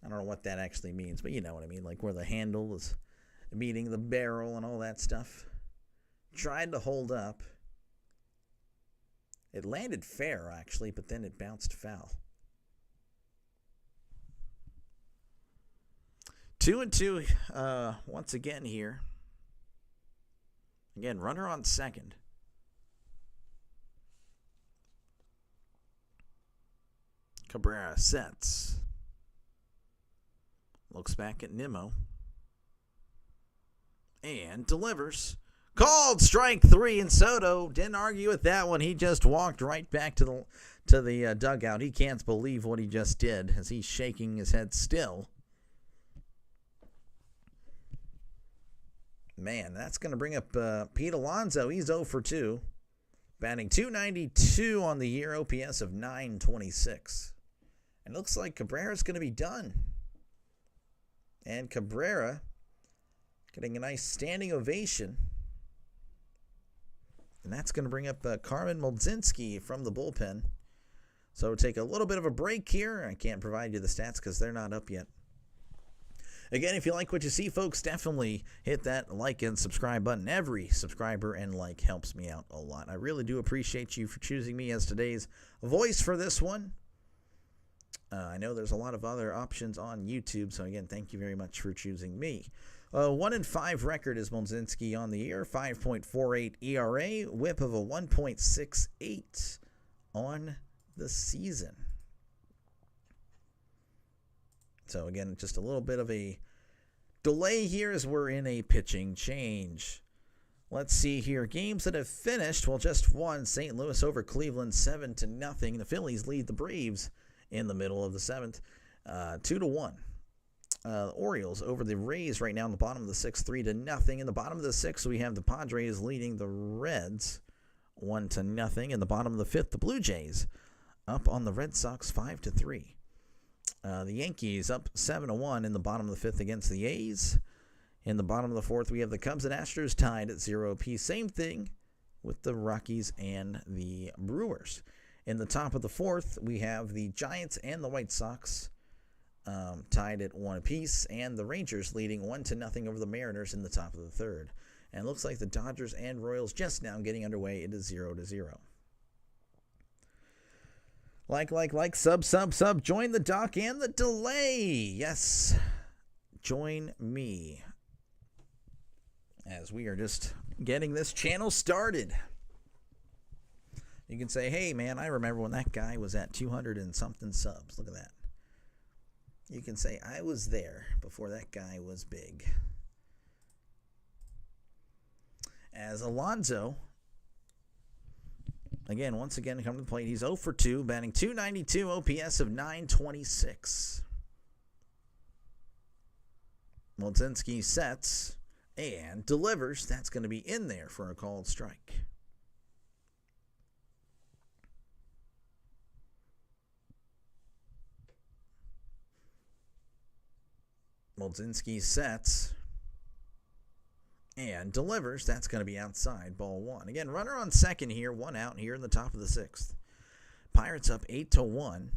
I don't know what that actually means, but you know what I mean, like where the handle is meeting the barrel and all that stuff. Tried to hold up. It landed fair, actually, but then it bounced foul. 2-2 once again here. Again, runner on second. Cabrera sets. Looks back at Nimmo. And delivers. Called strike 3, and Soto didn't argue with that one. He just walked right back to the dugout. He can't believe what he just did as he's shaking his head still. Man, that's going to bring up Pete Alonso. He's 0 for 2. Batting .292 on the year, OPS of .926. And it looks like Cabrera's going to be done. And Cabrera getting a nice standing ovation. And that's going to bring up Carmen Mlodzinski from the bullpen. So we'll take a little bit of a break here. I can't provide you the stats because they're not up yet. Again, if you like what you see, folks, definitely hit that like and subscribe button. Every subscriber and like helps me out a lot. I really do appreciate you for choosing me as today's voice for this one. I know there's a lot of other options on YouTube, so again, thank you very much for choosing me. 1-5 record is Mlodzinski on the year, 5.48 ERA, whip of a 1.68 on the season. So again, just a little bit of a delay here as we're in a pitching change. Let's see here. Games that have finished. Well, just one. St. Louis over Cleveland 7-0. The Phillies lead the Braves in the middle of the 7th. 2-1. Orioles over the Rays right now in the bottom of the 6th, 3-0. In the bottom of the 6th, we have the Padres leading the Reds 1-0. In the bottom of the 5th, the Blue Jays up on the Red Sox 5-3. The Yankees up 7-1 in the bottom of the 5th against the A's. In the bottom of the 4th, we have the Cubs and Astros tied at 0 apiece. Same thing with the Rockies and the Brewers. In the top of the 4th, we have the Giants and the White Sox tied at 1 apiece, and the Rangers leading 1-0 over the Mariners in the top of the 3rd. And it looks like the Dodgers and Royals just now getting underway. It is 0-0. Like, sub. Join the doc and the delay. Yes, join me as we are just getting this channel started. You can say, hey, man, I remember when that guy was at 200 and something subs. Look at that. You can say, I was there before that guy was big. As Alonso, once again, come to the plate. He's 0 for 2, batting .292, OPS of .926. Mlodzinski sets and delivers. That's going to be in there for a called strike. Mlodzinski sets and delivers. That's going to be outside, ball 1. Again, runner on second here, 1 out here in the top of the 6th. Pirates up 8-1.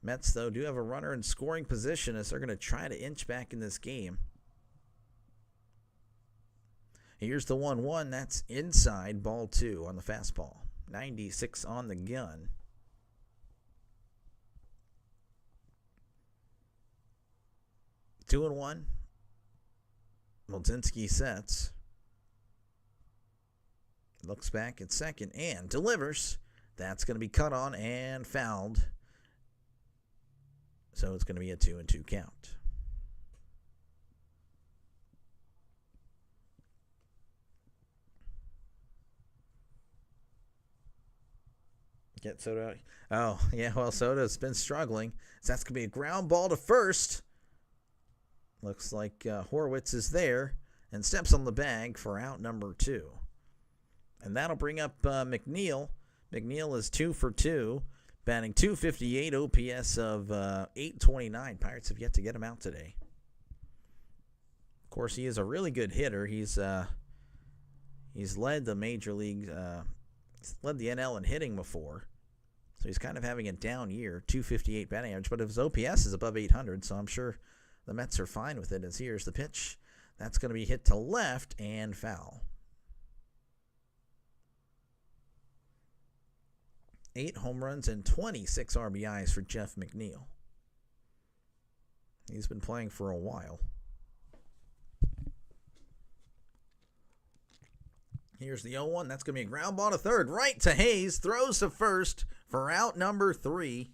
Mets, though, do have a runner in scoring position as they're going to try to inch back in this game. Here's the 1-1. That's inside, ball 2 on the fastball. 96 on the gun. Two and 1. Mlodzinski sets. Looks back at second and delivers. That's going to be cut on and fouled. So it's going to be a 2-2 count. Get Soto out. Oh, yeah, well, Soto's been struggling. So that's going to be a ground ball to first. Looks like Horwitz is there and steps on the bag for out number 2. And that'll bring up McNeil. McNeil is 2 for 2, batting .258, OPS of .829. Pirates have yet to get him out today. Of course, he is a really good hitter. He's led the major league, led the NL in hitting before. So he's kind of having a down year, .258 batting average. But his OPS is above 800, so I'm sure the Mets are fine with it. As here's the pitch. That's going to be hit to left and foul. 8 home runs and 26 RBIs for Jeff McNeil. He's been playing for a while. Here's the 0-1. That's going to be a ground ball to third. Right to Hayes. Throws to first for out number 3.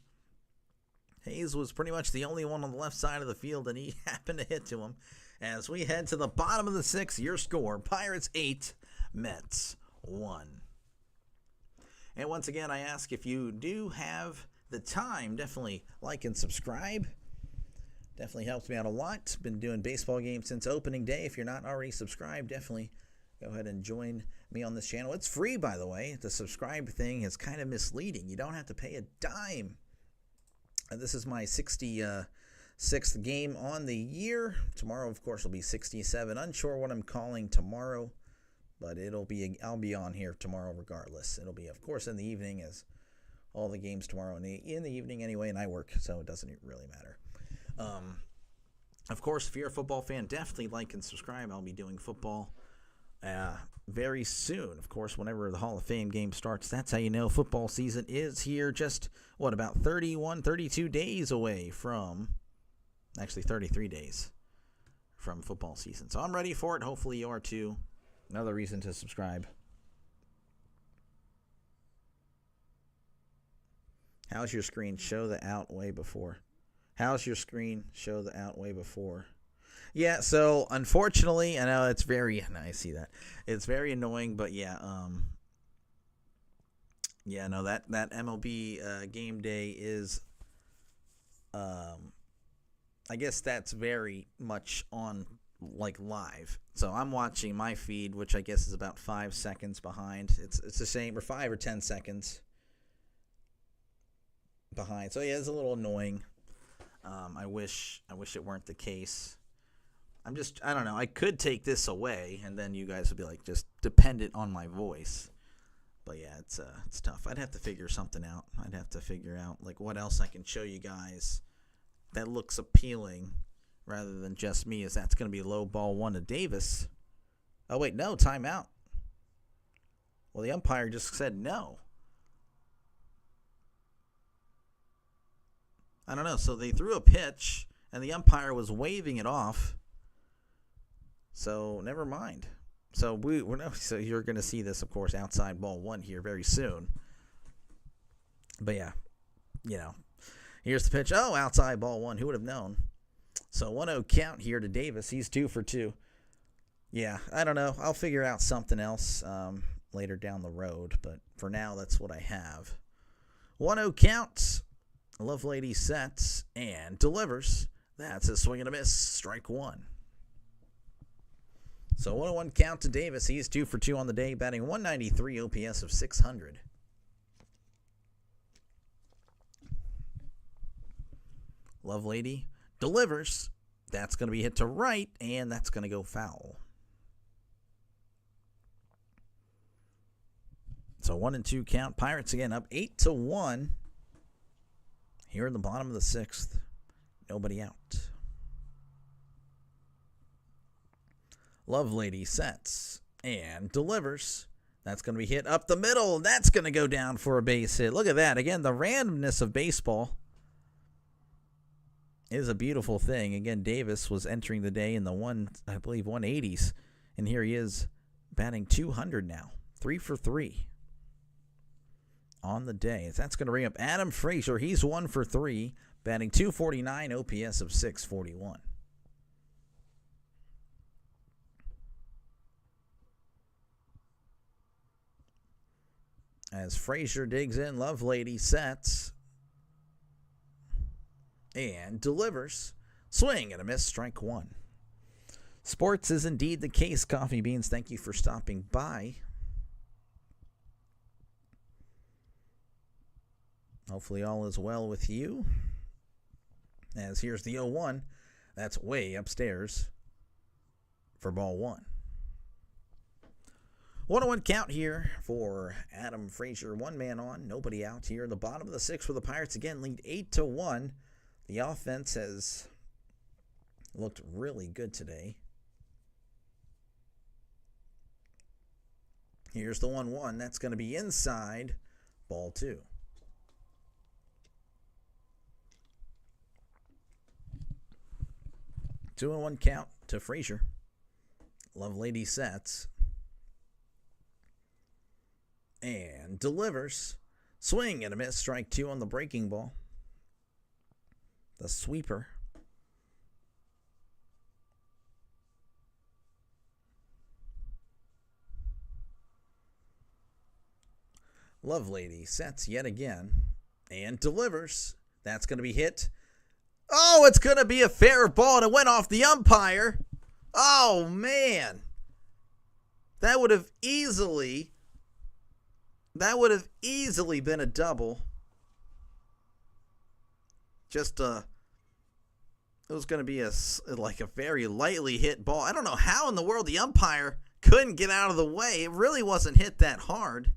Hayes was pretty much the only one on the left side of the field, and he happened to hit to him. As we head to the bottom of the 6th, your score, Pirates 8, Mets 1. And once again, I ask if you do have the time, definitely like and subscribe. Definitely helps me out a lot. Been doing baseball games since opening day. If you're not already subscribed, definitely go ahead and join me on this channel. It's free, by the way. The subscribe thing is kind of misleading. You don't have to pay a dime. This is my 66th game on the year. Tomorrow, of course, will be 67. Unsure what I'm calling tomorrow, but I'll be on here tomorrow regardless. It'll be, of course, in the evening, as all the games tomorrow in the evening anyway, and I work, so it doesn't really matter. Of course, if you're a football fan, definitely like and subscribe. I'll be doing football very soon. Of course, whenever the Hall of Fame game starts, that's how you know football season is here. Just, about 32 days away from, actually 33 days from football season. So I'm ready for it. Hopefully you are too. Another reason to subscribe. How's your screen? Show the out way before. How's your screen? Show the out way before. Yeah, so unfortunately, I know it's very, I see that. It's very annoying, but yeah, that MLB game day is I guess that's very much on like live. So I'm watching my feed, which I guess is about 5 seconds behind. It's the same, or 5 or 10 seconds behind. So yeah, it's a little annoying. I wish it weren't the case. I don't know. I could take this away, and then you guys would be like just dependent on my voice. But yeah, it's tough. I'd have to figure something out. I'd have to figure out like what else I can show you guys that looks appealing, rather than just me. As that's going to be low ball 1 to Davis. Oh wait, no, timeout. Well, the umpire just said no. I don't know. So they threw a pitch, and the umpire was waving it off. So never mind. So so you're going to see this, of course, outside ball 1 here very soon. But yeah, here's the pitch. Oh, outside ball 1. Who would have known? So 1-0 count here to Davis. He's 2 for 2. Yeah, I don't know. I'll figure out something else later down the road. But for now, that's what I have. 1-0 count. Lovelady sets and delivers. That's a swing and a miss. Strike 1. So 1-1 count to Davis. He's 2 for 2 on the day, batting 193, OPS of 600. Lovelady delivers. That's going to be hit to right, and that's going to go foul. So 1-2 count. Pirates again up 8-1. Here in the bottom of the 6th. Nobody out. Lovelady sets and delivers. That's going to be hit up the middle. That's going to go down for a base hit. Look at that. Again, the randomness of baseball is a beautiful thing. Again, Davis was entering the day in the 180s. And here he is batting 200 now. 3 for 3 on the day. That's going to bring up Adam Frazier. He's 1 for 3, batting 249, OPS of 641. As Frazier digs in, Lovelady sets and delivers. Swing and a miss, strike 1. Sports is indeed the case. Coffee Beans, thank you for stopping by. Hopefully all is well with you. As here's the 0-1. That's way upstairs for ball 1. 1-1 count here for Adam Frazier. 1 man on, nobody out here. The bottom of the 6th for the Pirates again lead 8-1. The offense has looked really good today. Here's the 1-1. That's going to be inside ball 2. 2-1 count to Frazier. Lovelady sets and delivers. Swing and a miss. Strike 2 on the breaking ball. The sweeper. Lovelady sets yet again and delivers. That's going to be hit. Oh, it's going to be a fair ball, and it went off the umpire. Oh, man. That would have easily been a double. It was going to be a very lightly hit ball. I don't know how in the world the umpire couldn't get out of the way. It really wasn't hit that hard.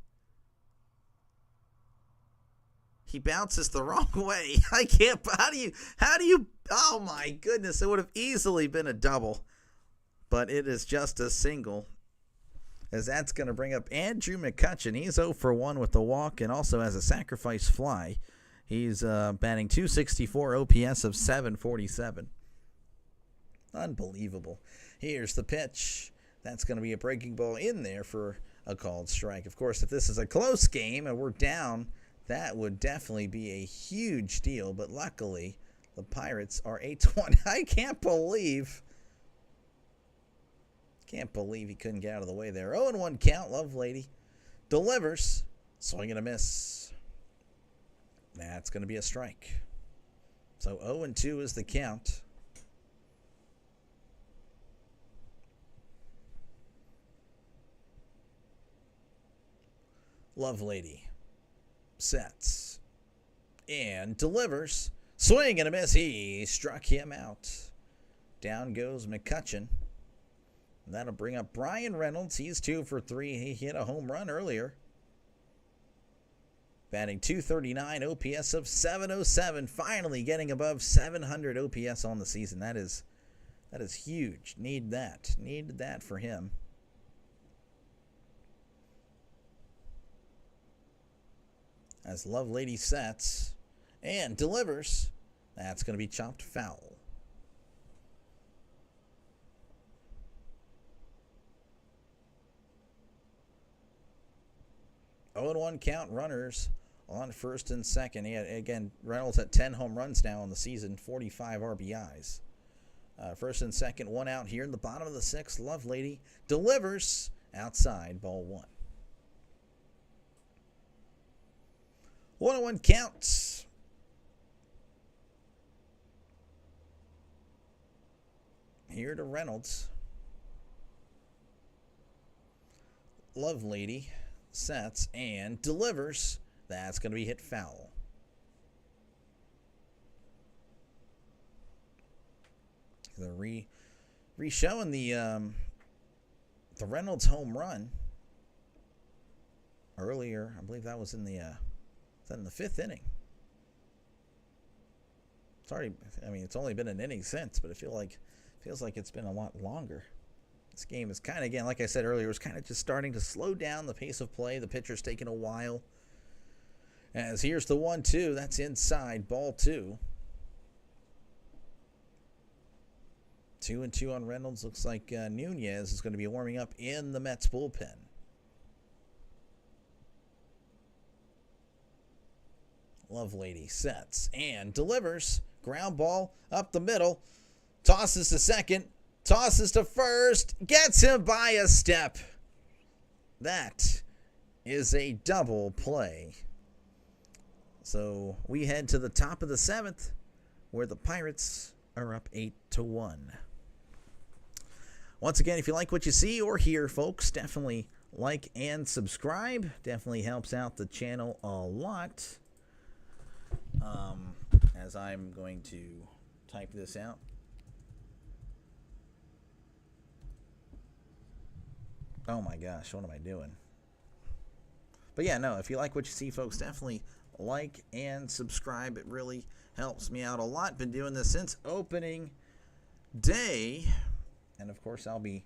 He bounces the wrong way. I can't. How do you? Oh my goodness! It would have easily been a double, but it is just a single. As that's going to bring up Andrew McCutchen. He's 0 for 1 with the walk and also has a sacrifice fly. He's batting 264, OPS of 747. Unbelievable. Here's the pitch. That's going to be a breaking ball in there for a called strike. Of course, if this is a close game and we're down, that would definitely be a huge deal. But luckily, the Pirates are 8-1. I can't believe he couldn't get out of the way there. 0-1 count. Lovelady delivers. Swing and a miss. That's going to be a strike. So 0-2 is the count. Lovelady sets and delivers. Swing and a miss. He struck him out. Down goes McCutcheon. That'll bring up Brian Reynolds. He's 2 for 3. He hit a home run earlier. Batting .239, OPS of .707. Finally getting above 700 OPS on the season. That is huge. Needed that for him. As Lovelady sets and delivers. That's going to be chopped foul. 0-1 count, runners on first and second. Again, Reynolds at 10 home runs now in the season, 45 RBIs. First and second, one out here in the bottom of the sixth. Lovelady delivers outside, ball one. 1-1 count. Here to Reynolds. Lovelady sets and delivers. That's going to be hit foul. The re-showing the Reynolds home run earlier. I believe that was in the fifth inning. Sorry, I mean it's only been an inning since, but it feels like it's been a lot longer. This game is kind of, again, like I said earlier, was kind of just starting to slow down the pace of play. The pitcher's taking a while. As here's the 1-2. That's inside, ball two. 2-2 on Reynolds. Looks like Nunez is going to be warming up in the Mets bullpen. Lovelady sets and delivers. Ground ball up the middle. Tosses to second. Tosses to first. Gets him by a step. That is a double play. So we head to the top of the seventh, where the Pirates are up 8-1. Once again, if you like what you see or hear, folks, definitely like and subscribe. Definitely helps out the channel a lot. As I'm going to type this out. Oh my gosh, what am I doing? But yeah, no, if you like what you see, folks, definitely like and subscribe. It really helps me out a lot. Been doing this since opening day. And of course, I'll be,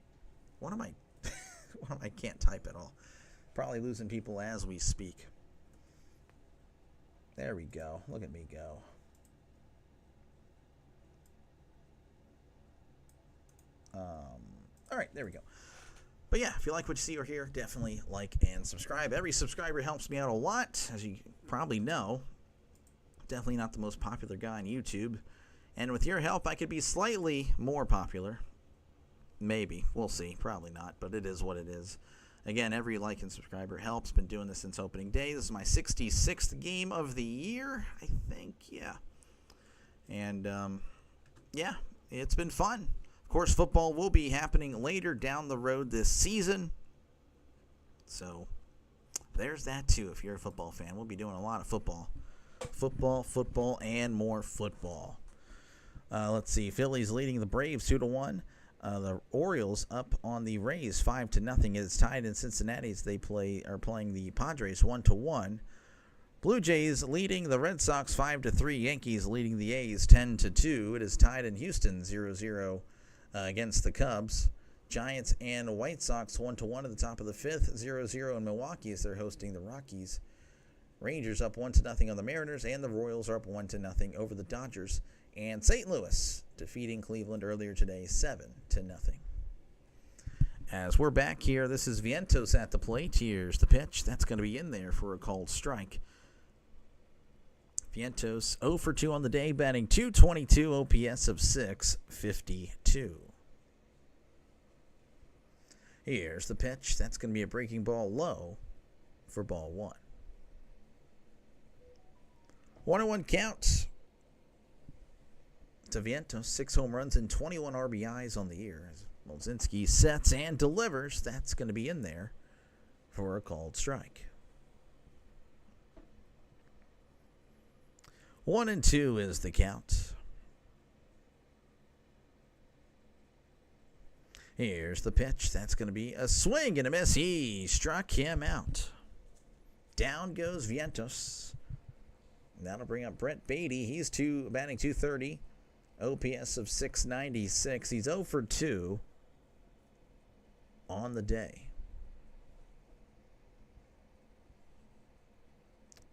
I can't type at all. Probably losing people as we speak. There we go. Look at me go. All right, there we go. But yeah, if you like what you see or hear, definitely like and subscribe. Every subscriber helps me out a lot, as you probably know. Definitely not the most popular guy on YouTube. And with your help, I could be slightly more popular. Maybe. We'll see. Probably not, but it is what it is. Again, every like and subscriber helps. Been doing this since opening day. This is my 66th game of the year, I think. Yeah. And, yeah, it's been fun. Of course, football will be happening later down the road this season. So, there's that too. If you're a football fan, we'll be doing a lot of football. Football, and more football. Let's see. Phillies leading the Braves 2-1. The Orioles up on the Rays 5-0. It's tied in Cincinnati as they are playing the Padres 1-1. Blue Jays leading the Red Sox 5-3. Yankees leading the A's 10-2. It is tied in Houston 0-0 against the Cubs. Giants and White Sox 1-1 at the top of the fifth. 0-0 in Milwaukee as they're hosting the Rockies. Rangers up 1-0 on the Mariners, and the Royals are up 1-0 over the Dodgers. And St. Louis defeating Cleveland earlier today 7-0. As we're back here, this is Vientos at the plate. Here's the pitch. That's going to be in there for a called strike. Vientos 0 for 2 on the day, batting .222, OPS of .652. Here's the pitch. That's going to be a breaking ball low for ball one. 1-1 count to Vientos. 6 home runs and 21 RBIs on the year. As Molzinski sets and delivers. That's going to be in there for a called strike. 1-2 is the count. Here's the pitch. That's going to be a swing and a miss. He struck him out. Down goes Vientos. That'll bring up Brett Beatty. He's batting 230. OPS of 696. He's 0 for 2 on the day.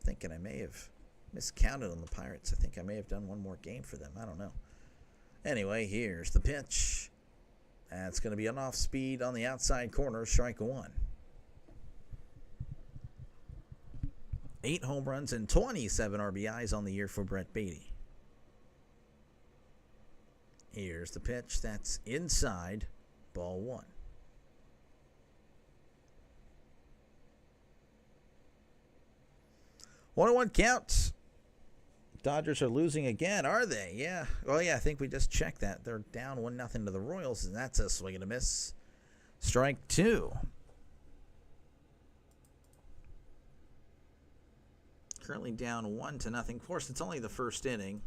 Thinking I may have miscounted on the Pirates. I think I may have done one more game for them. I don't know. Anyway, here's the pitch. That's going to be an off speed on the outside corner, strike 1. 8 home runs and 27 RBIs on the year for Brett Beatty. Here's the pitch. That's inside, ball 1. 1-1 count. Dodgers are losing again, are they? Yeah. Well, yeah, I think we just checked that. They're down 1-0 to the Royals, and that's a swing and a miss. Strike 2. Currently down 1-0. Of course, it's only the first inning.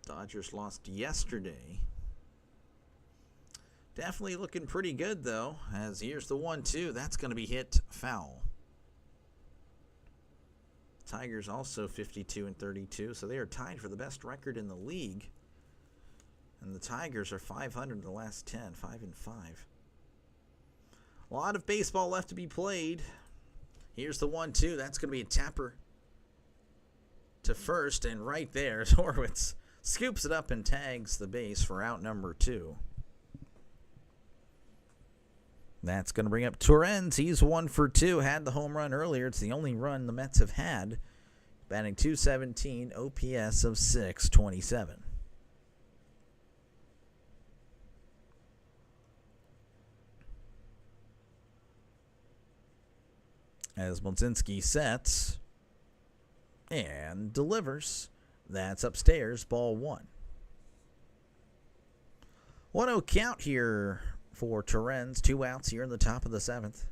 Dodgers lost yesterday. Definitely looking pretty good, though, as here's the 1-2. That's going to be hit foul. Tigers also 52-32, so they are tied for the best record in the league. And the Tigers are 500 in the last 10, 5-5. A lot of baseball left to be played. Here's the 1-2. That's going to be a tapper to first, and right there, Horwitz scoops it up and tags the base for out number 2. That's going to bring up Torrens. He's 1 for 2. Had the home run earlier. It's the only run the Mets have had. Batting .217, OPS of 627. As Mlodzinski sets and delivers. That's upstairs, ball 1. 1-0 count here for Torrens. 2 outs here in the top of the 7th.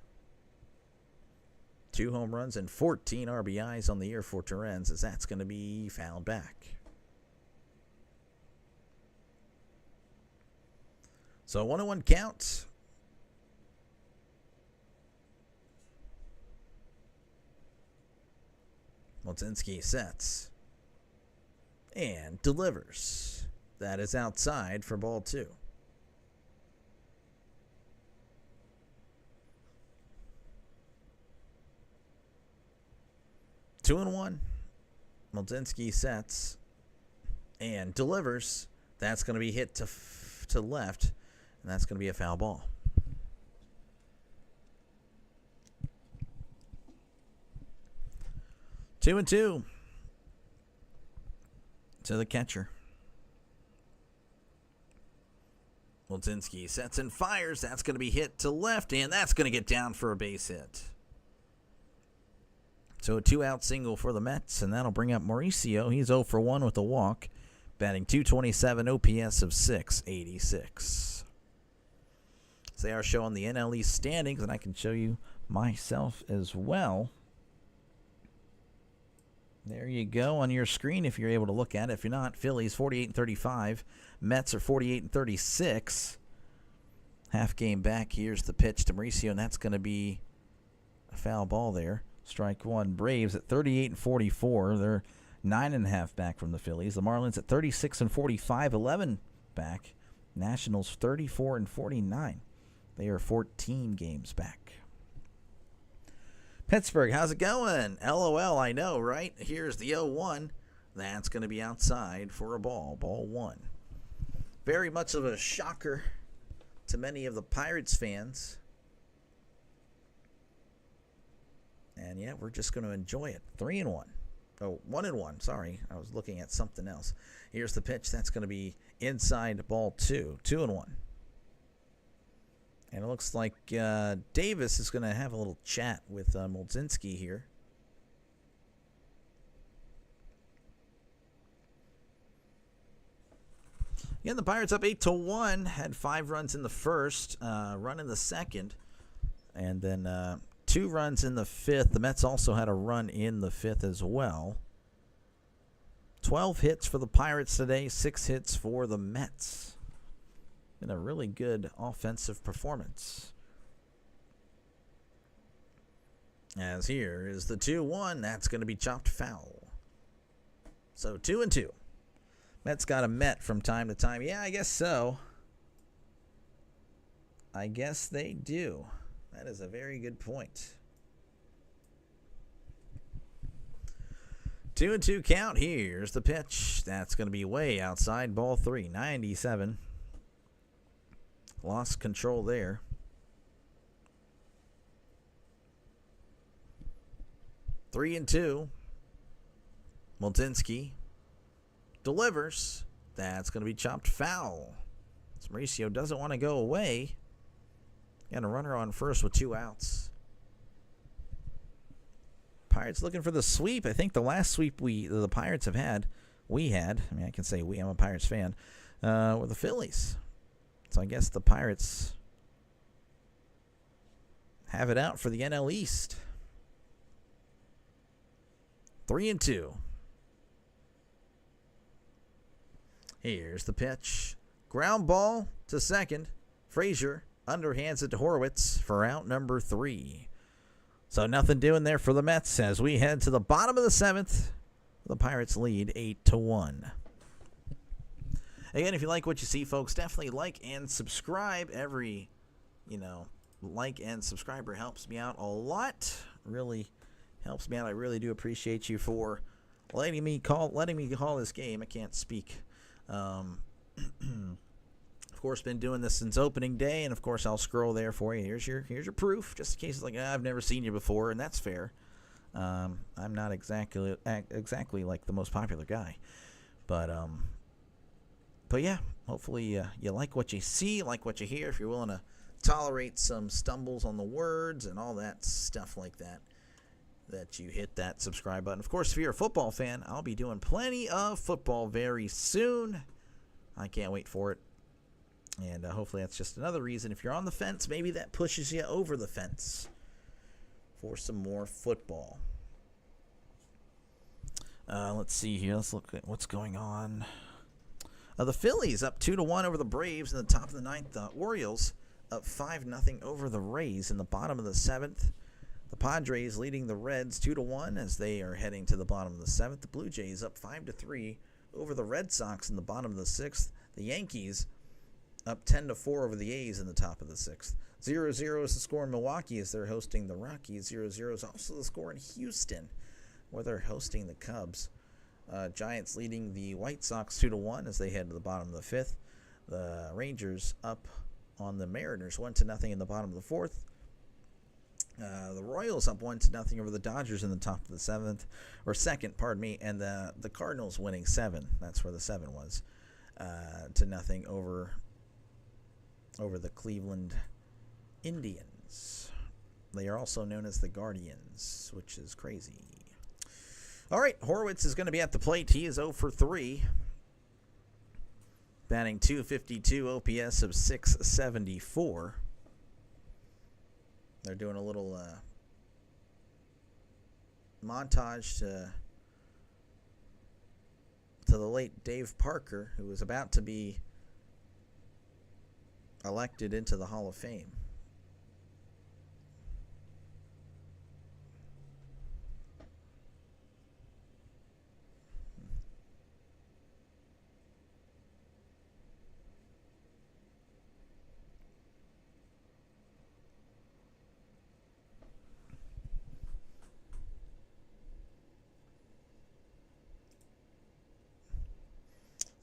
2 home runs and 14 RBIs on the year for Torrens, as that's going to be fouled back. So 1-1 count. Mlodzinski sets and delivers. That is outside for ball 2. 2-1. Mlodzinski sets and delivers. That's going to be hit to left, and that's going to be a foul ball. Two and two to the catcher. Mlodzinski sets and fires. That's going to be hit to left, and that's going to get down for a base hit. So a 2-out single for the Mets, and that'll bring up Mauricio. He's 0 for 1 with a walk, batting .227, OPS of 686. So they are showing the NL East standings, and I can show you myself as well. There you go on your screen if you're able to look at it. If you're not, Phillies 48-35. Mets are 48-36. Half game back. Here's the pitch to Mauricio, and that's going to be a foul ball there. Strike 1. Braves at 38-44. They're 9.5 back from the Phillies. The Marlins at 36-45, 11 back. Nationals 34-49. They are 14 games back. Pittsburgh, how's it going? LOL, I know, right? Here's the 0-1. That's going to be outside for a ball. Ball 1. Very much of a shocker to many of the Pirates fans. And yeah, we're just going to enjoy it. 3-1. Oh, 1-1. Sorry, I was looking at something else. Here's the pitch. That's going to be inside ball 2. 2-1. And it looks like Davis is going to have a little chat with Mlodzinski here. Again, the Pirates up 8-1. Had 5 runs in the first, run in the second, and then 2 2 runs in the 5th. The Mets also had a run in the 5th as well. 12 hits for the Pirates today, 6 hits for the Mets. Been a really good offensive performance. As here is the 2-1. That's going to be chopped foul. So 2-2. Mets got a Met from time to time. Yeah, I guess so. I guess they do. That is a very good point. 2-2 count. Here's the pitch. That's going to be way outside. Ball 3, 97. Lost control there. Three and 2. Multinski delivers. That's going to be chopped foul. Mauricio doesn't want to go away. And a runner on first with 2 outs. Pirates looking for the sweep. I think the last sweep the Pirates have had, I mean, I can say we, I'm a Pirates fan, were the Phillies. So I guess the Pirates have it out for the NL East. 3 and 2. Here's the pitch. Ground ball to second. Frazier underhands it to Horwitz for out number 3. So nothing doing there for the Mets as we head to the bottom of the 7th. The Pirates lead 8-1. Again, if you like what you see, folks, definitely like and subscribe. Every, like and subscriber helps me out a lot. Really helps me out. I really do appreciate you for letting me call this game. I can't speak. Of course, been doing this since opening day, and of course I'll scroll there for you. Here's your proof, just in case it's like I've never seen you before, and that's fair. I'm not exactly like the most popular guy, but yeah, hopefully you like what you see, like what you hear. If you're willing to tolerate some stumbles on the words and all that stuff like that, that you hit that subscribe button. Of course, if you're a football fan, I'll be doing plenty of football very soon. I can't wait for it. And hopefully that's just another reason. If you're on the fence, maybe that pushes you over the fence for some more football. Let's see here. Let's look at what's going on. The Phillies up 2-1 over the Braves in the top of the 9th. The Orioles up 5-0 over the Rays in the bottom of the 7th. The Padres leading the Reds 2-1 as they are heading to the bottom of the 7th. The Blue Jays up 5-3 over the Red Sox in the bottom of the 6th. The Yankees up 10-4 over the A's in the top of the 6th. 0-0 is the score in Milwaukee as they're hosting the Rockies. 0-0 is also the score in Houston where they're hosting the Cubs. Giants leading the White Sox 2-1 as they head to the bottom of the 5th. The Rangers up on the Mariners 1-0 in the bottom of the 4th. The Royals up 1-0 over the Dodgers in the top of the 7th, or 2nd, pardon me, and the Cardinals winning 7. That's where the 7 was, to nothing over the Cleveland Indians. They are also known as the Guardians, which is crazy. All right, Horwitz is going to be at the plate. He is 0 for 3, batting .252, OPS of .674. They're doing a little montage to the late Dave Parker, who was about to be elected into the Hall of Fame.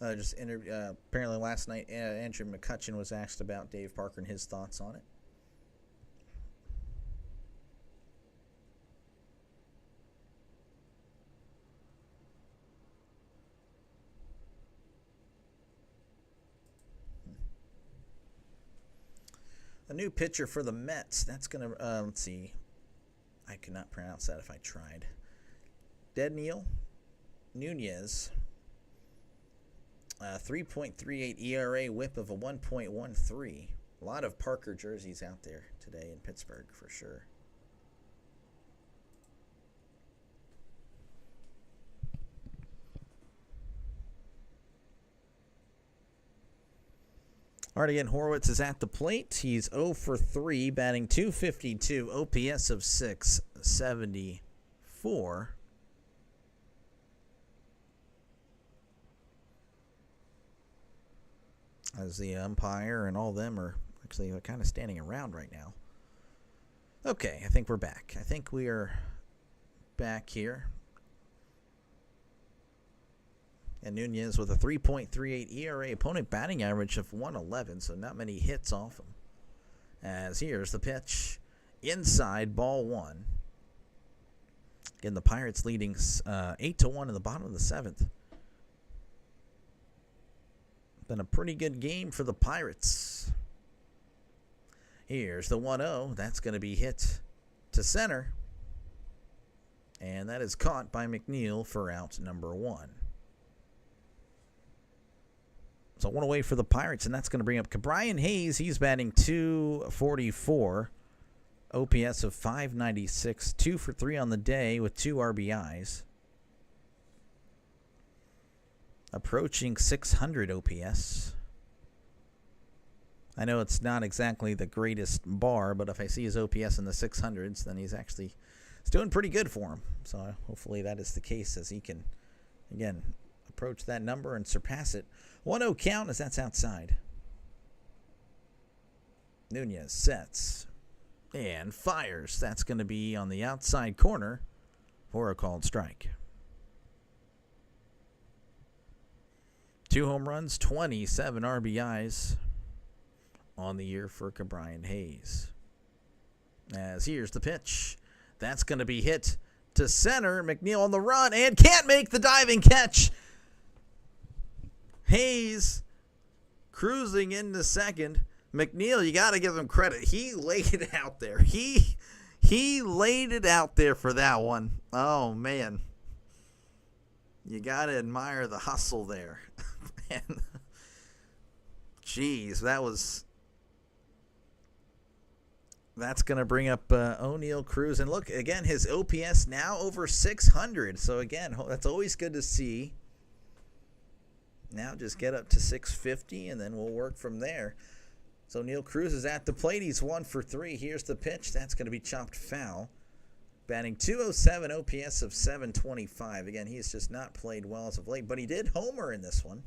Apparently last night, Andrew McCutcheon was asked about Dave Parker and his thoughts on it. A new pitcher for the Mets. That's going to, let's see. I could not pronounce that if I tried. Dedniel Nunez. 3.38 ERA, whip of a 1.13. A lot of Parker jerseys out there today in Pittsburgh for sure. Artie Horowitz is at the plate. He's 0 for 3, batting .252, OPS of 674. As the umpire and all them are actually kind of standing around right now. Okay, I think we're back. I think we are back here. And Nunez with a 3.38 ERA, opponent batting average of 111, so not many hits off him. As here's the pitch. Inside, ball 1. Again, the Pirates leading 8-1 in the bottom of the 7th. Been a pretty good game for the Pirates. Here's the 1-0. That's going to be hit to center. And that is caught by McNeil for out number 1. So one away for the Pirates, and that's going to bring up Brian Hayes. He's batting .244, OPS of 596, 2 for 3 on the day with 2 RBIs. Approaching 600 OPS. I know it's not exactly the greatest bar, but if I see his OPS in the 600s, then it's doing pretty good for him. So hopefully that is the case as he can, again, approach that number and surpass it. 1-0 count as that's outside. Nunez sets and fires. That's going to be on the outside corner for a called strike. 2 home runs, 27 RBIs on the year for Brian Hayes. As here's the pitch. That's going to be hit to center. McNeil on the run and can't make the diving catch. Hayes cruising into second. McNeil, you got to give him credit. He laid it out there. He laid it out there for that one. Oh, man. You got to admire the hustle there. And, geez, that's going to bring up O'Neal Cruz. And look, again, his OPS now over 600. So, again, that's always good to see. Now just get up to 650, and then we'll work from there. So O'Neal Cruz is at the plate. He's 1 for 3. Here's the pitch. That's going to be chopped foul. Batting .207, OPS of 725. Again, he's just not played well as of late, but he did homer in this one.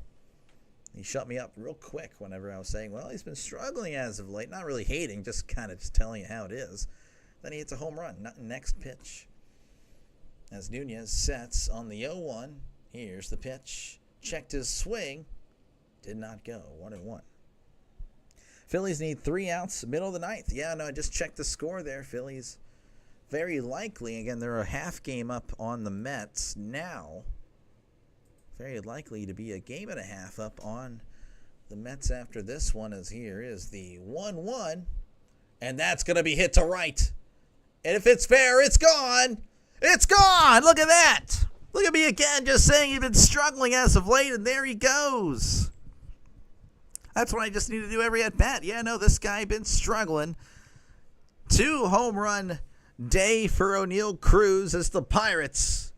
He shut me up real quick whenever I was saying, well, he's been struggling as of late. Not really hating, just kind of just telling you how it is. Then he hits a home run. Next pitch. As Nunez sets on the 0-1. Here's the pitch. Checked his swing. Did not go. 1-1. Phillies need 3 outs, middle of the 9th. Yeah, no, I just checked the score there. Phillies very likely, again, they're a half game up on the Mets now. Very likely to be a game and a half up on the Mets after this one, as here is the 1-1. And that's going to be hit to right. And if it's fair, it's gone. It's gone. Look at that. Look at me again, just saying he's been struggling as of late, and there he goes. That's what I just need to do every at-bat. Yeah, no, this guy been struggling. 2 home run day for O'Neal Cruz as the Pirates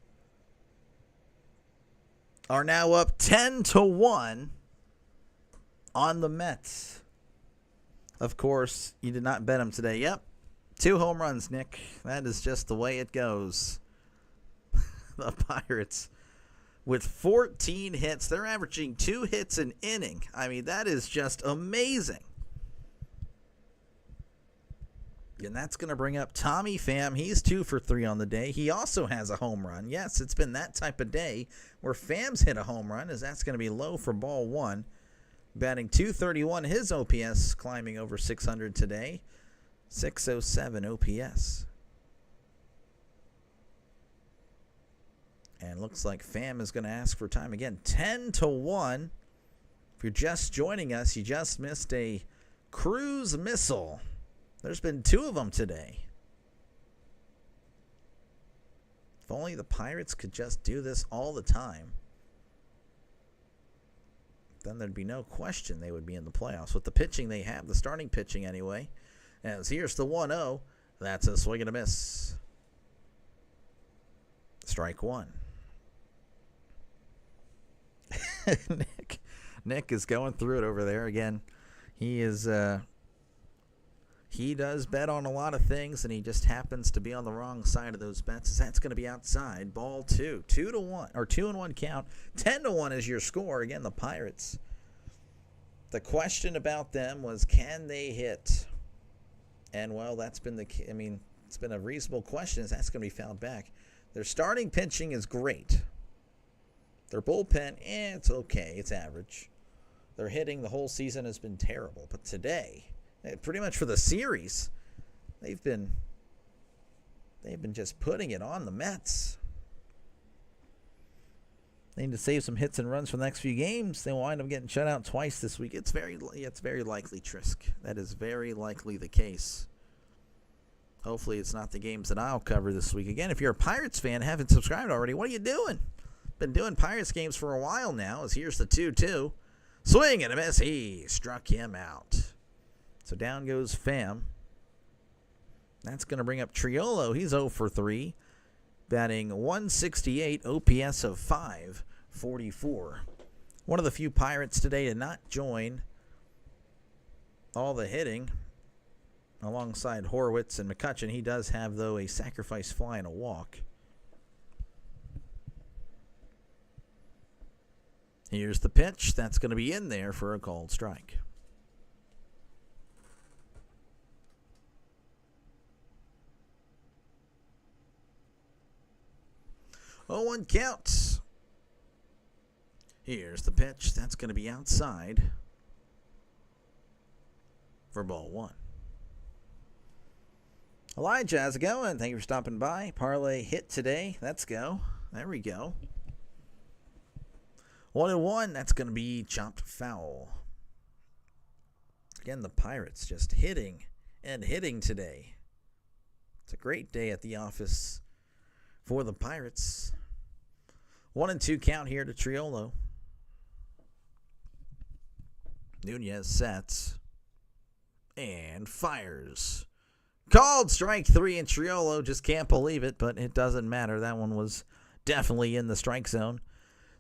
are now up 10-1 on the Mets. Of course, you did not bet him today. Yep, 2 home runs, Nick. That is just the way it goes. The Pirates with 14 hits. They're averaging 2 hits an inning. I mean, that is just amazing. And that's going to bring up Tommy Pham. He's 2 for 3 on the day. He also has a home run. Yes, it's been that type of day where Pham's hit a home run, as that's going to be low for ball 1. Batting .231. His OPS climbing over 600 today. 607 OPS. And looks like Pham is going to ask for time again. 10-1. If you're just joining us, you just missed a Cruz missile. There's been 2 of them today. If only the Pirates could just do this all the time, then there'd be no question they would be in the playoffs. With the pitching they have, the starting pitching anyway. As here's the 1-0. That's a swing and a miss. Strike 1. Nick is going through it over there again. He is he does bet on a lot of things, and he just happens to be on the wrong side of those bets. That's going to be outside. Ball 2. 2-1, or 2-1 count. 10-1 is your score. Again, the Pirates. The question about them was, can they hit? And, well, that's been it's been a reasonable question. That's going to be fouled back. Their starting pitching is great. Their bullpen, it's okay. It's average. Their hitting the whole season has been terrible. But today, pretty much for the series, they've been just putting it on the Mets. They need to save some hits and runs for the next few games. They will wind up getting shut out twice this week. It's very likely, Trisk. That is very likely the case. Hopefully it's not the games that I'll cover this week. Again, if you're a Pirates fan, haven't subscribed already, what are you doing? Been doing Pirates games for a while now. As here's the 2-2. Swing and a miss. He struck him out. So down goes Pham. That's going to bring up Triolo. He's 0 for 3. Batting 168, OPS of 544. One of the few Pirates today to not join all the hitting alongside Horwitz and McCutchen. He does have, though, a sacrifice fly and a walk. Here's the pitch. That's going to be in there for a called strike. Oh, 1 count. Here's the pitch. That's going to be outside for ball 1. Elijah, how's it going? Thank you for stopping by. Parlay hit today. Let's go. There we go. 1-1. That's going to be chopped foul. Again, the Pirates just hitting and hitting today. It's a great day at the office for the Pirates. 1-2 count here to Triolo. Nunez sets and fires. Called strike 3, and Triolo just can't believe it, but it doesn't matter. That one was definitely in the strike zone.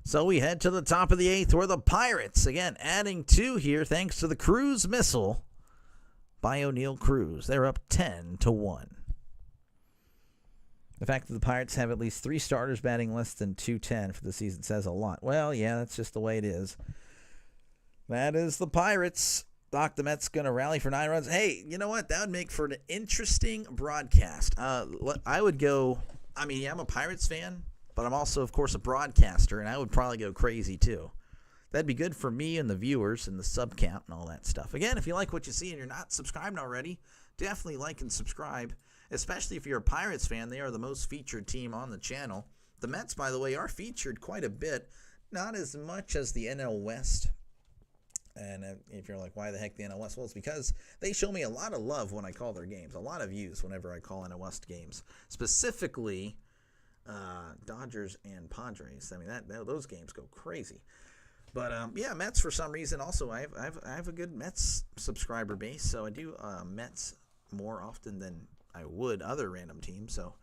So we head to the top of the 8th, where the Pirates, again, adding 2 here thanks to the Cruz missile by O'Neal Cruz. They're up 10-1. The fact that the Pirates have at least 3 starters batting less than .210 for the season says a lot. Well, yeah, that's just the way it is. That is the Pirates. Doc, the Mets going to rally for 9 runs. Hey, you know what? That would make for an interesting broadcast. I would go, I'm a Pirates fan, but I'm also, of course, a broadcaster, and I would probably go crazy, too. That'd be good for me and the viewers and the sub count and all that stuff. Again, if you like what you see and you're not subscribed already, definitely like and subscribe, especially if you're a Pirates fan. They are the most featured team on the channel. The Mets, by the way, are featured quite a bit, not as much as the NL West. And if you're like, why the heck the NL West? Well, it's because they show me a lot of love when I call their games, a lot of views whenever I call NL West games, specifically Dodgers and Padres. Those games go crazy. But yeah, Mets for some reason. Also, I have a good Mets subscriber base, so I do Mets more often than I would other random teams. So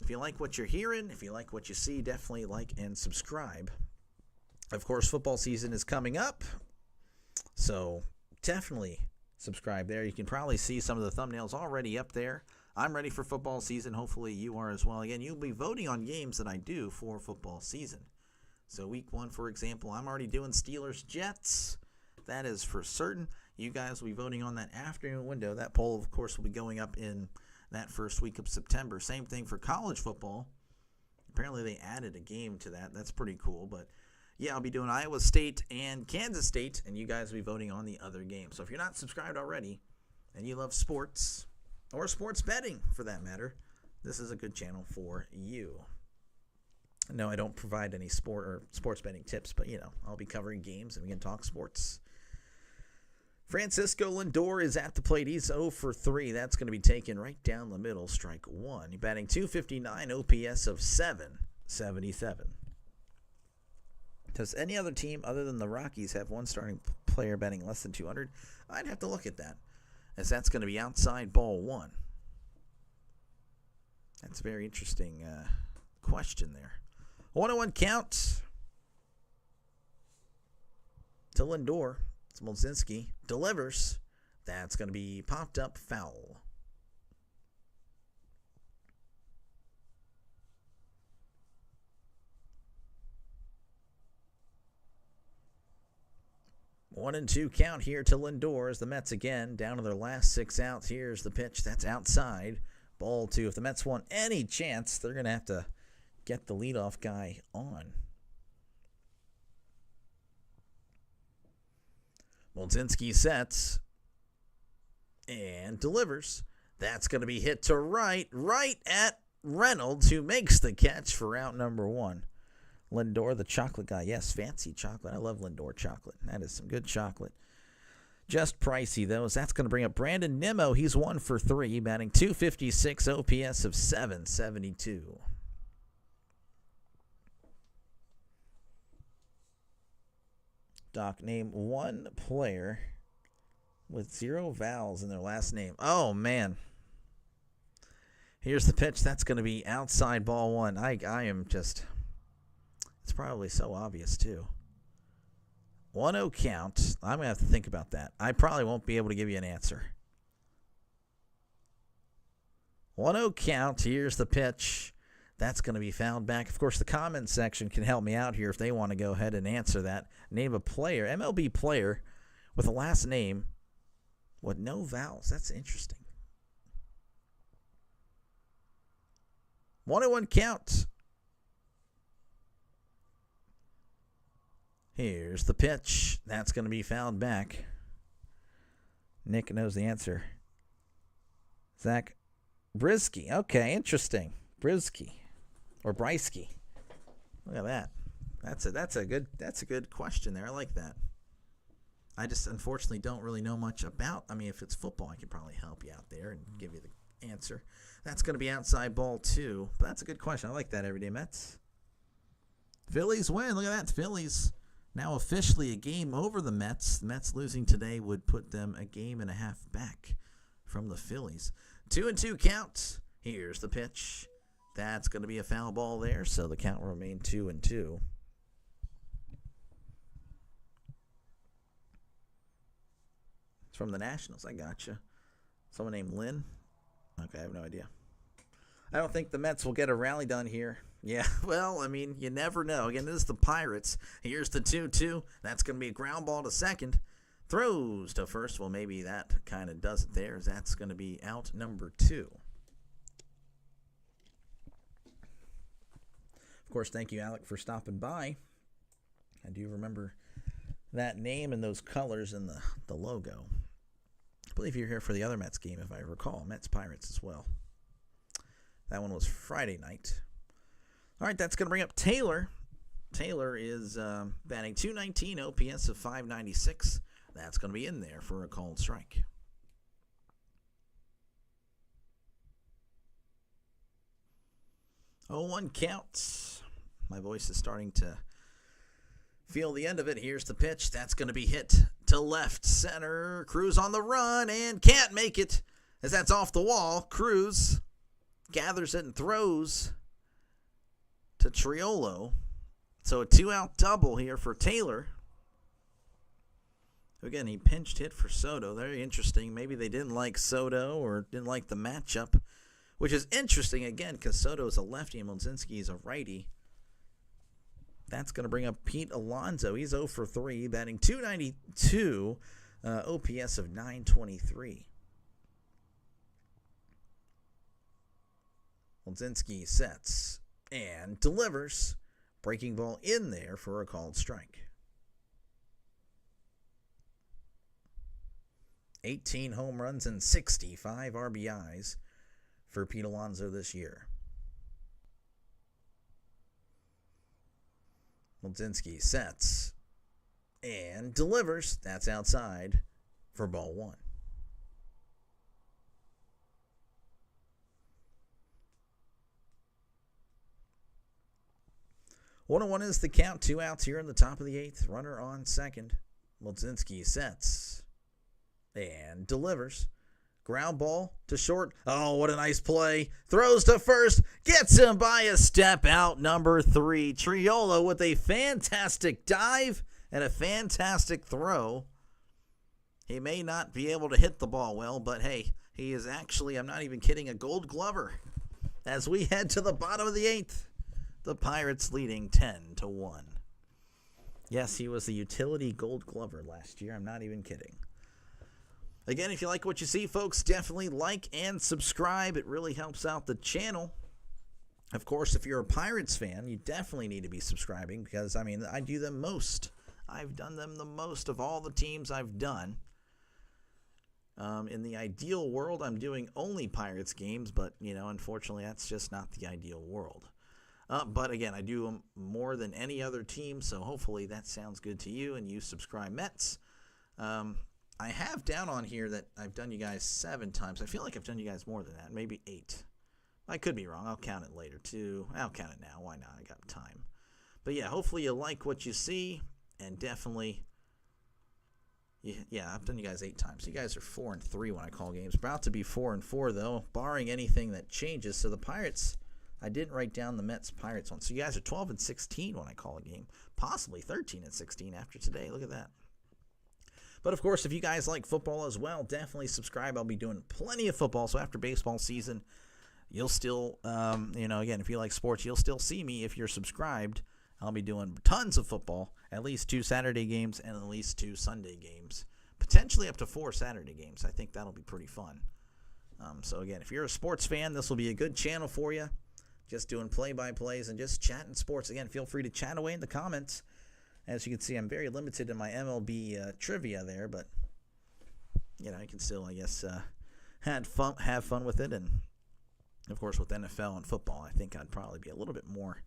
if you like what you're hearing, if you like what you see, definitely like and subscribe. Of course, football season is coming up, so definitely subscribe there. You can probably see some of the thumbnails already up there. I'm ready for football season. Hopefully you are as well. Again, you'll be voting on games that I do for football season. So week 1, for example, I'm already doing Steelers-Jets. That is for certain. You guys will be voting on that afternoon window. That poll, of course, will be going up in that first week of September. Same thing for college football. Apparently they added a game to that. That's pretty cool. But yeah, I'll be doing Iowa State and Kansas State, and you guys will be voting on the other games. So if you're not subscribed already and you love sports, or sports betting for that matter, this is a good channel for you. No, I don't provide any sports betting tips, but, I'll be covering games and we can talk sports. Francisco Lindor is at the plate. He's 0 for 3. That's going to be taken right down the middle, strike 1. He's batting .259, OPS of 777. Does any other team other than the Rockies have one starting player batting less than 200? I'd have to look at that, as that's going to be outside ball 1. That's a very interesting question there. 1-1 count to Lindor. It's Smolzinski delivers. That's going to be popped up foul. One and two count here to Lindor as the Mets again down to their last 6 outs. Here's the pitch. That's outside. Ball 2. If the Mets want any chance, they're going to have to get the leadoff guy on. Smolzinski sets and delivers. That's going to be hit to right at Reynolds, who makes the catch for out number 1. Lindor, the chocolate guy. Yes, fancy chocolate. I love Lindor chocolate. That is some good chocolate. Just pricey, though, as that's going to bring up Brandon Nimmo. He's 1 for 3, batting .256, OPS of .772. Doc, name one player with 0 vowels in their last name. Oh, man. Here's the pitch. That's going to be outside ball 1. I am just... It's probably so obvious, too. 1-0 count. I'm going to have to think about that. I probably won't be able to give you an answer. 1-0 count. Here's the pitch. That's going to be fouled back. Of course, the comment section can help me out here if they want to go ahead and answer that. Name a player, MLB player, with a last name with no vowels. That's interesting. 1-1 count. Here's the pitch. That's going to be fouled back. Nick knows the answer. Zach Brisky. Okay, interesting. Brisky or Brisky. Look at that. That's a good question there. I like that. I just unfortunately don't really know much about. I mean, if it's football, I could probably help you out there and give you the answer. That's going to be outside ball 2. But that's a good question. I like that, Everyday Mets. Phillies win. Look at that. Phillies now officially a game over the Mets. The Mets losing today would put them a game and a half back from the Phillies. 2-2 count. Here's the pitch. That's going to be a foul ball there, so the count will remain 2-2. It's from the Nationals. I gotcha. Someone named Lynn? Okay, I have no idea. I don't think the Mets will get a rally done here. Yeah, well, I mean, you never know. Again, this is the Pirates. Here's the 2-2. That's going to be a ground ball to second. Throws to first. Well, maybe that kind of does it there, as that's going to be out number 2. Of course, thank you, Alec, for stopping by. I do remember that name and those colors and the logo. I believe you're here for the other Mets game, if I recall. Mets-Pirates as well. That one was Friday night. All right, that's going to bring up Taylor. Taylor is batting .219, OPS of .596. That's going to be in there for a called strike. Oh, 1 count. My voice is starting to feel the end of it. Here's the pitch. That's going to be hit to left center. Cruz on the run and can't make it as that's off the wall. Cruz gathers it and throws to Triolo. So a 2-out double here for Taylor. Again, he pinched hit for Soto. Very interesting. Maybe they didn't like Soto or didn't like the matchup, which is interesting, again, because Soto is a lefty and Smolzinski is a righty. That's going to bring up Pete Alonso. He's 0 for 3, batting .292, OPS of .923. Smolzinski sets and delivers. Breaking ball in there for a called strike. 18 home runs and 65 RBIs for Pete Alonso this year. Smolzinski sets and delivers. That's outside for ball 1. One is the count. 2 outs here in the top of the 8th. Runner on second. Smolzinski sets and delivers. Ground ball to short. Oh, what a nice play. Throws to first. Gets him by a step. Out number 3. Triolo with a fantastic dive and a fantastic throw. He may not be able to hit the ball well, but hey, he is actually, I'm not even kidding, a Gold Glover. As we head to the bottom of the 8th, the Pirates leading 10-1. Yes, he was the utility Gold Glover last year. I'm not even kidding. Again, if you like what you see, folks, definitely like and subscribe. It really helps out the channel. Of course, if you're a Pirates fan, you definitely need to be subscribing because, I mean, I do them most. I've done them the most of all the teams I've done. In the ideal world, I'm doing only Pirates games, but, you know, unfortunately, that's just not the ideal world. But, again, I do them more than any other team, so hopefully that sounds good to you and you subscribe Mets. I have down on here that I've done you guys 7 times. I feel like I've done you guys more than that, maybe 8. I could be wrong. I'll count it later, too. I'll count it now. Why not? I got time. But, yeah, hopefully you like what you see, and definitely, yeah, I've done you guys 8 times. You guys are 4-3 when I call games. About to be 4-4, though, barring anything that changes. So the Pirates, I didn't write down the Mets-Pirates one. So you guys are 12-16 when I call a game, possibly 13-16 after today. Look at that. But, of course, if you guys like football as well, definitely subscribe. I'll be doing plenty of football. So after baseball season, you'll still, again, if you like sports, you'll still see me if you're subscribed. I'll be doing tons of football, at least 2 Saturday games and at least 2 Sunday games. Potentially up to 4 Saturday games. I think that'll be pretty fun. So, again, if you're a sports fan, this will be a good channel for you. Just doing play-by-plays and just chatting sports. Again, feel free to chat away in the comments. As you can see, I'm very limited in my MLB trivia there, but, you know, I can still, I guess, have fun with it. And, of course, with NFL and football, I think I'd probably be a little bit more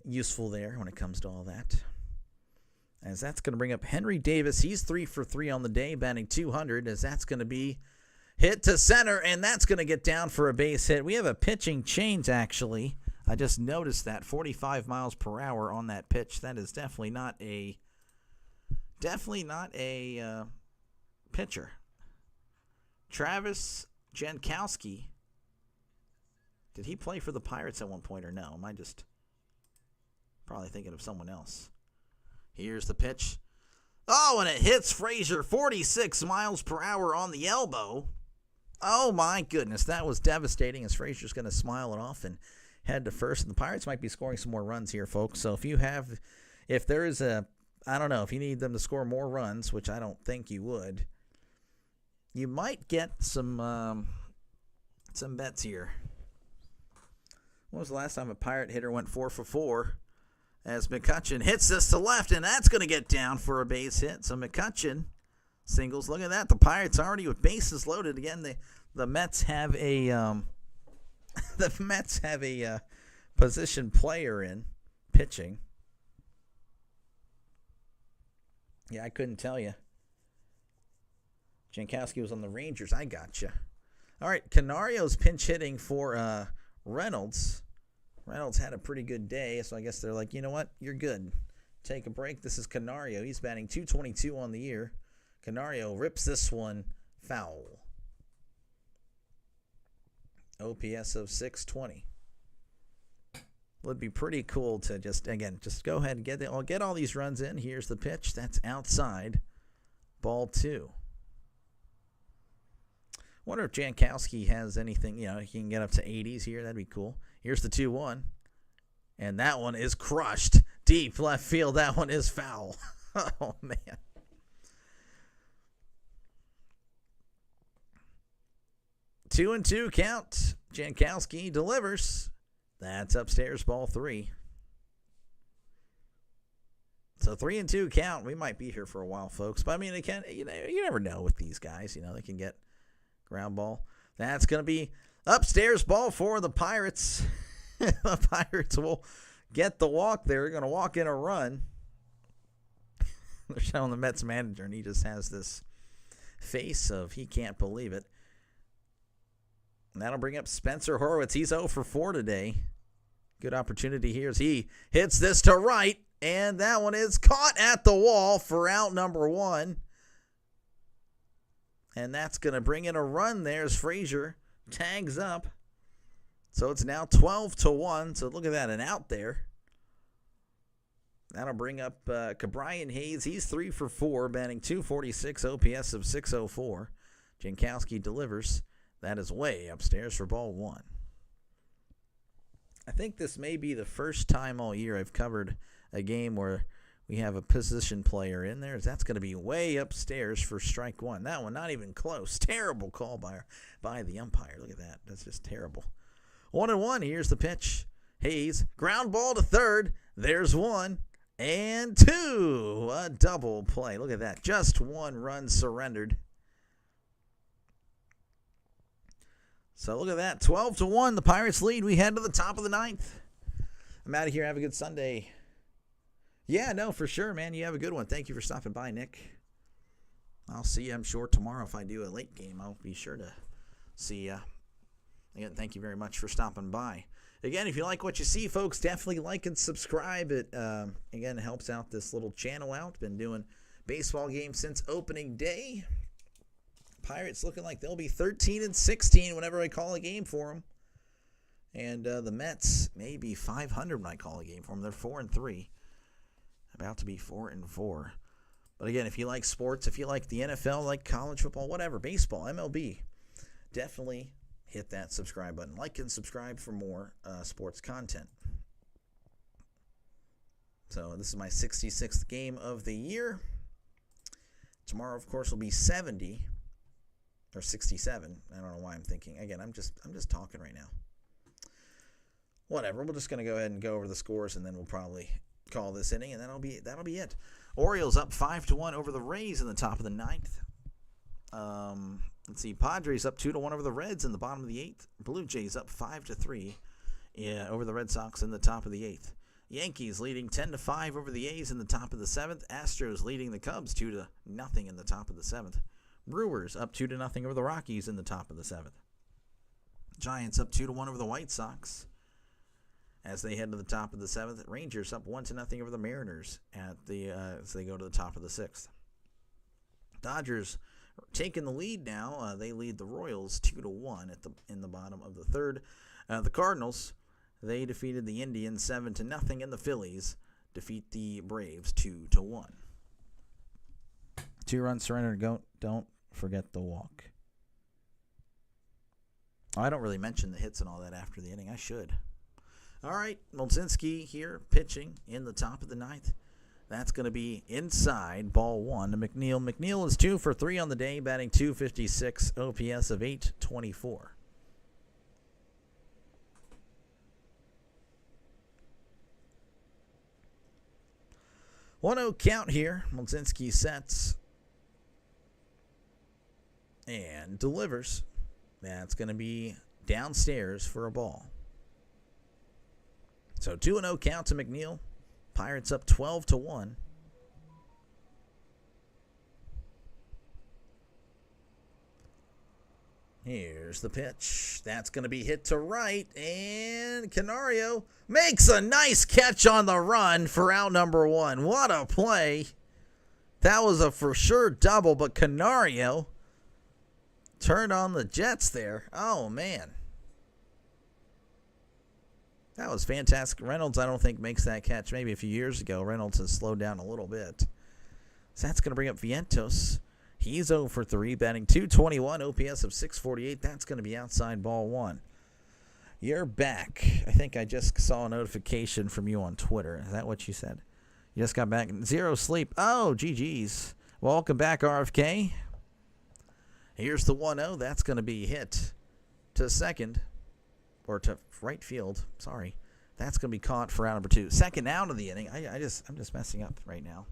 useful there when it comes to all that. As that's going to bring up Henry Davis. He's 3 for 3 on the day, batting 200, as that's going to be hit to center, and that's going to get down for a base hit. We have a pitching change, actually. I just noticed that 45 miles per hour on that pitch. That is definitely not a pitcher. Travis Jankowski. Did he play for the Pirates at one point or no? Am I just probably thinking of someone else? Here's the pitch. Oh, and it hits Frazier 46 miles per hour on the elbow. Oh, my goodness. That was devastating as Frazier's going to smile it off and head to first. And the Pirates might be scoring some more runs here, folks. So if you need them to score more runs, which I don't think you would, you might get some bets here. When was the last time a Pirate hitter went 4 for 4? As McCutchen hits this to left, and that's going to get down for a base hit. So McCutchen singles. Look at that. The Pirates already with bases loaded. Again, the Mets have a position player in pitching. Yeah, I couldn't tell you. Jankowski was on the Rangers. I gotcha. All right, Canario's pinch hitting for Reynolds. Reynolds had a pretty good day, so I guess they're like, you know what? You're good. Take a break. This is Canario. He's batting .222 on the year. Canario rips this one foul. OPS of 620. Would be pretty cool to just go ahead and get all these runs in. Here's the pitch. That's outside. Ball 2. Wonder if Jankowski has anything, he can get up to 80s here. That'd be cool. Here's the 2-1. And that one is crushed. Deep left field. That one is foul. Oh, man. Two and 2 count. Jankowski delivers. That's upstairs, ball 3. So 3 and 2 count. We might be here for a while, folks. But I mean, you never know with these guys. They can get ground ball. That's going to be upstairs, ball 4 the Pirates. The Pirates will get the walk there. They're going to walk in a run. They're showing the Mets manager, and he just has this face of he can't believe it. And that'll bring up Spencer Horwitz. He's 0 for 4 today. Good opportunity here as he hits this to right, and that one is caught at the wall for out number 1. And that's going to bring in a run there as Frazier tags up. So it's now 12-1. So look at that, an out there. That'll bring up Cabrian Hayes. He's 3 for 4, batting .246, OPS of .604. Jankowski delivers. That is way upstairs for ball 1. I think this may be the first time all year I've covered a game where we have a position player in there. That's going to be way upstairs for strike 1. That one, not even close. Terrible call by the umpire. Look at that. That's just terrible. 1-1. Here's the pitch. Hayes, ground ball to third. There's 1 and 2. A double play. Look at that. Just 1 run surrendered. So look at that. 12-1. The Pirates lead. We head to the top of the 9th. I'm out of here. Have a good Sunday. Yeah, no, for sure, man. You have a good one. Thank you for stopping by, Nick. I'll see you, I'm sure, tomorrow. If I do a late game, I'll be sure to see you. Again, thank you very much for stopping by. Again, if you like what you see, folks, definitely like and subscribe. It, again, helps out this little channel out. Been doing baseball games since opening day. Pirates looking like they'll be 13-16 whenever I call a game for them. And the Mets may be 500 when I call a game for them. They're 4-3. About to be 4-4. But again, if you like sports, if you like the NFL, like college football, whatever, baseball, MLB, definitely hit that subscribe button. Like and subscribe for more sports content. So this is my 66th game of the year. Tomorrow, of course, will be 70 or 67. I don't know why I'm thinking. Again, I'm just talking right now. Whatever. We're just going to go ahead and go over the scores, and then we'll probably call this inning, and that'll be it. Orioles up 5-1 over the Rays in the top of the 9th. Let's see, Padres up 2-1 over the Reds in the bottom of the 8th. Blue Jays up 5-3 over the Red Sox in the top of the 8th. Yankees leading 10-5 over the A's in the top of the 7th. Astros leading the Cubs 2-0 in the top of the 7th. Brewers up 2-0 over the Rockies in the top of the 7th. Giants up 2-1 over the White Sox as they head to the top of the 7th. Rangers up 1-0 over the Mariners as they go to the top of the 6th. Dodgers taking the lead now. They lead the Royals 2-1 in the bottom of the 3rd. The Cardinals, they defeated the Indians 7-0, and the Phillies defeat the Braves 2-1. 2-run surrender. Don't forget the walk. I don't really mention the hits and all that after the inning. I should. All right, Molzinski here pitching in the top of the 9th. That's going to be inside ball 1 to McNeil. McNeil is 2 for 3 on the day, batting .256, OPS of .824. One-0 count here. Molzinski sets and delivers. That's going to be downstairs for a ball. So 2-0 count to McNeil. Pirates up 12-1. Here's the pitch. That's going to be hit to right, and Canario makes a nice catch on the run for out number 1. What a play. That was a for sure double, but Canario turned on the Jets there. Oh, man. That was fantastic. Reynolds, I don't think, makes that catch. Maybe a few years ago, Reynolds has slowed down a little bit. So that's going to bring up Vientos. He's 0 for 3, batting .221, OPS of .648. That's going to be outside ball 1. You're back. I think I just saw a notification from you on Twitter. Is that what you said? You just got back. 0 sleep. Oh, GG's. Welcome back, RFK. Here's the 1-0. That's going to be hit to second. Or to right field, sorry. That's going to be caught for out number 2. Second out of the inning. I'm just messing up right now.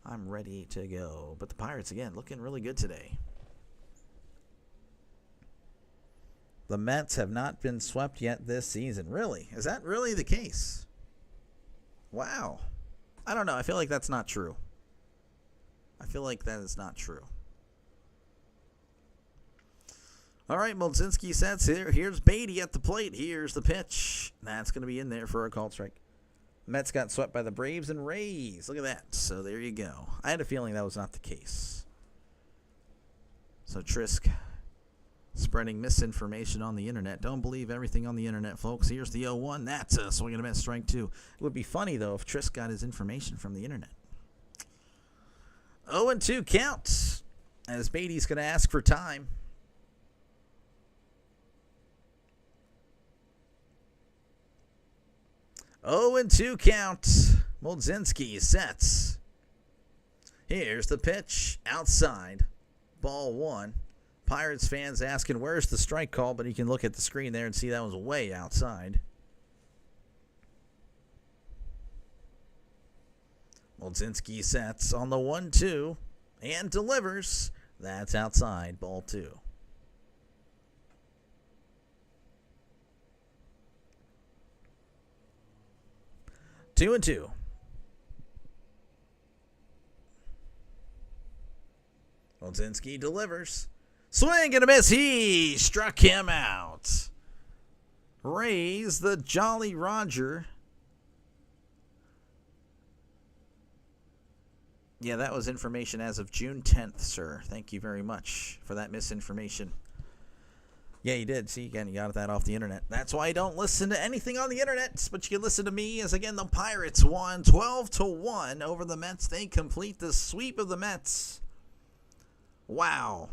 I'm ready to go. But the Pirates, again, looking really good today. The Mets have not been swept yet this season. Really? Is that really the case? Wow. I don't know. I feel like that's not true. I feel like that is not true. All right, Molzinski sets here. Here's Beatty at the plate. Here's the pitch. That's going to be in there for a called strike. Mets got swept by the Braves and Rays. Look at that. So there you go. I had a feeling that was not the case. So Trisk Spreading misinformation on the internet. Don't believe everything on the internet, folks. Here's the 0-1. That's a swing and a miss, strike 2. It would be funny, though, if Tris got his information from the internet. 0-2 count, as Beatty's going to ask for time. Oh, and 2 count. Moldzinski sets. Here's the pitch. Outside. Ball 1. Pirates fans asking, where's the strike call? But you can look at the screen there and see that was way outside. Moldzinski sets on the 1-2 and delivers. That's outside. Ball 2. 2-2. Moldzinski delivers. Swing and a miss. He struck him out. Raise the Jolly Roger. Yeah, that was information as of June 10th, sir. Thank you very much for that misinformation. Yeah, you did. See, again, you got that off the internet. That's why I don't listen to anything on the internet, but you can listen to me as, again, the Pirates won 12-1 over the Mets. They complete the sweep of the Mets. Wow.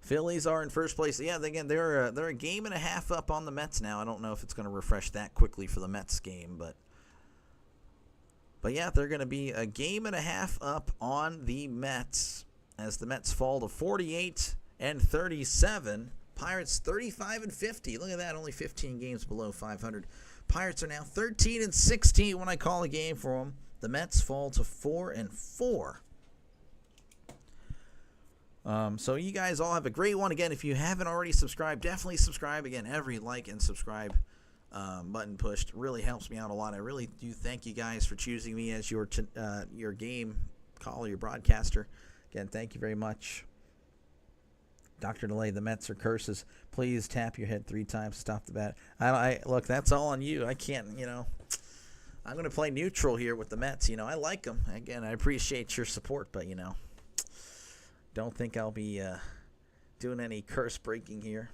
Phillies are in first place. Yeah, again, they're a game and a half up on the Mets now. I don't know if it's going to refresh that quickly for the Mets game, but yeah, they're going to be a game and a half up on the Mets as the Mets fall to 48-37. Pirates 35-50. Look at that, only 15 games below 500. Pirates are now 13-16 when I call a game for them. The Mets fall to 4-4. So you guys all have a great one. Again, if you haven't already subscribed, definitely subscribe. Again, every like and subscribe button pushed really helps me out a lot. I really do thank you guys for choosing me as your game caller, your broadcaster. Again, thank you very much. Dr. DeLay, the Mets are curses. Please tap your head 3 times to stop the bat. Look, that's all on you. I can't, I'm going to play neutral here with the Mets. I like them. Again, I appreciate your support, but, don't think I'll be doing any curse breaking here.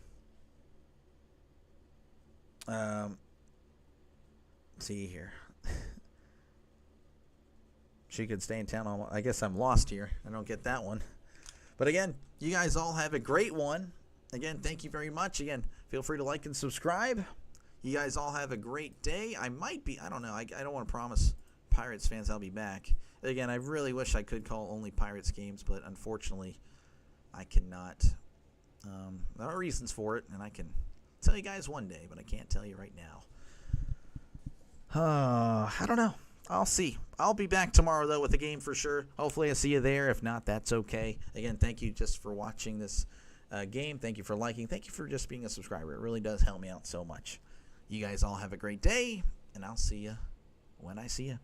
See here. She could stay in town. I guess I'm lost here. I don't get that one. But again, you guys all have a great one. Again, thank you very much. Again, feel free to like and subscribe. You guys all have a great day. I don't know. I don't want to promise Pirates fans I'll be back. Again, I really wish I could call only Pirates games, but unfortunately, I cannot. There are reasons for it, and I can tell you guys one day, but I can't tell you right now. I don't know. I'll see. I'll be back tomorrow, though, with a game for sure. Hopefully I see you there. If not, that's okay. Again, thank you just for watching this game. Thank you for liking. Thank you for just being a subscriber. It really does help me out so much. You guys all have a great day, and I'll see you when I see you.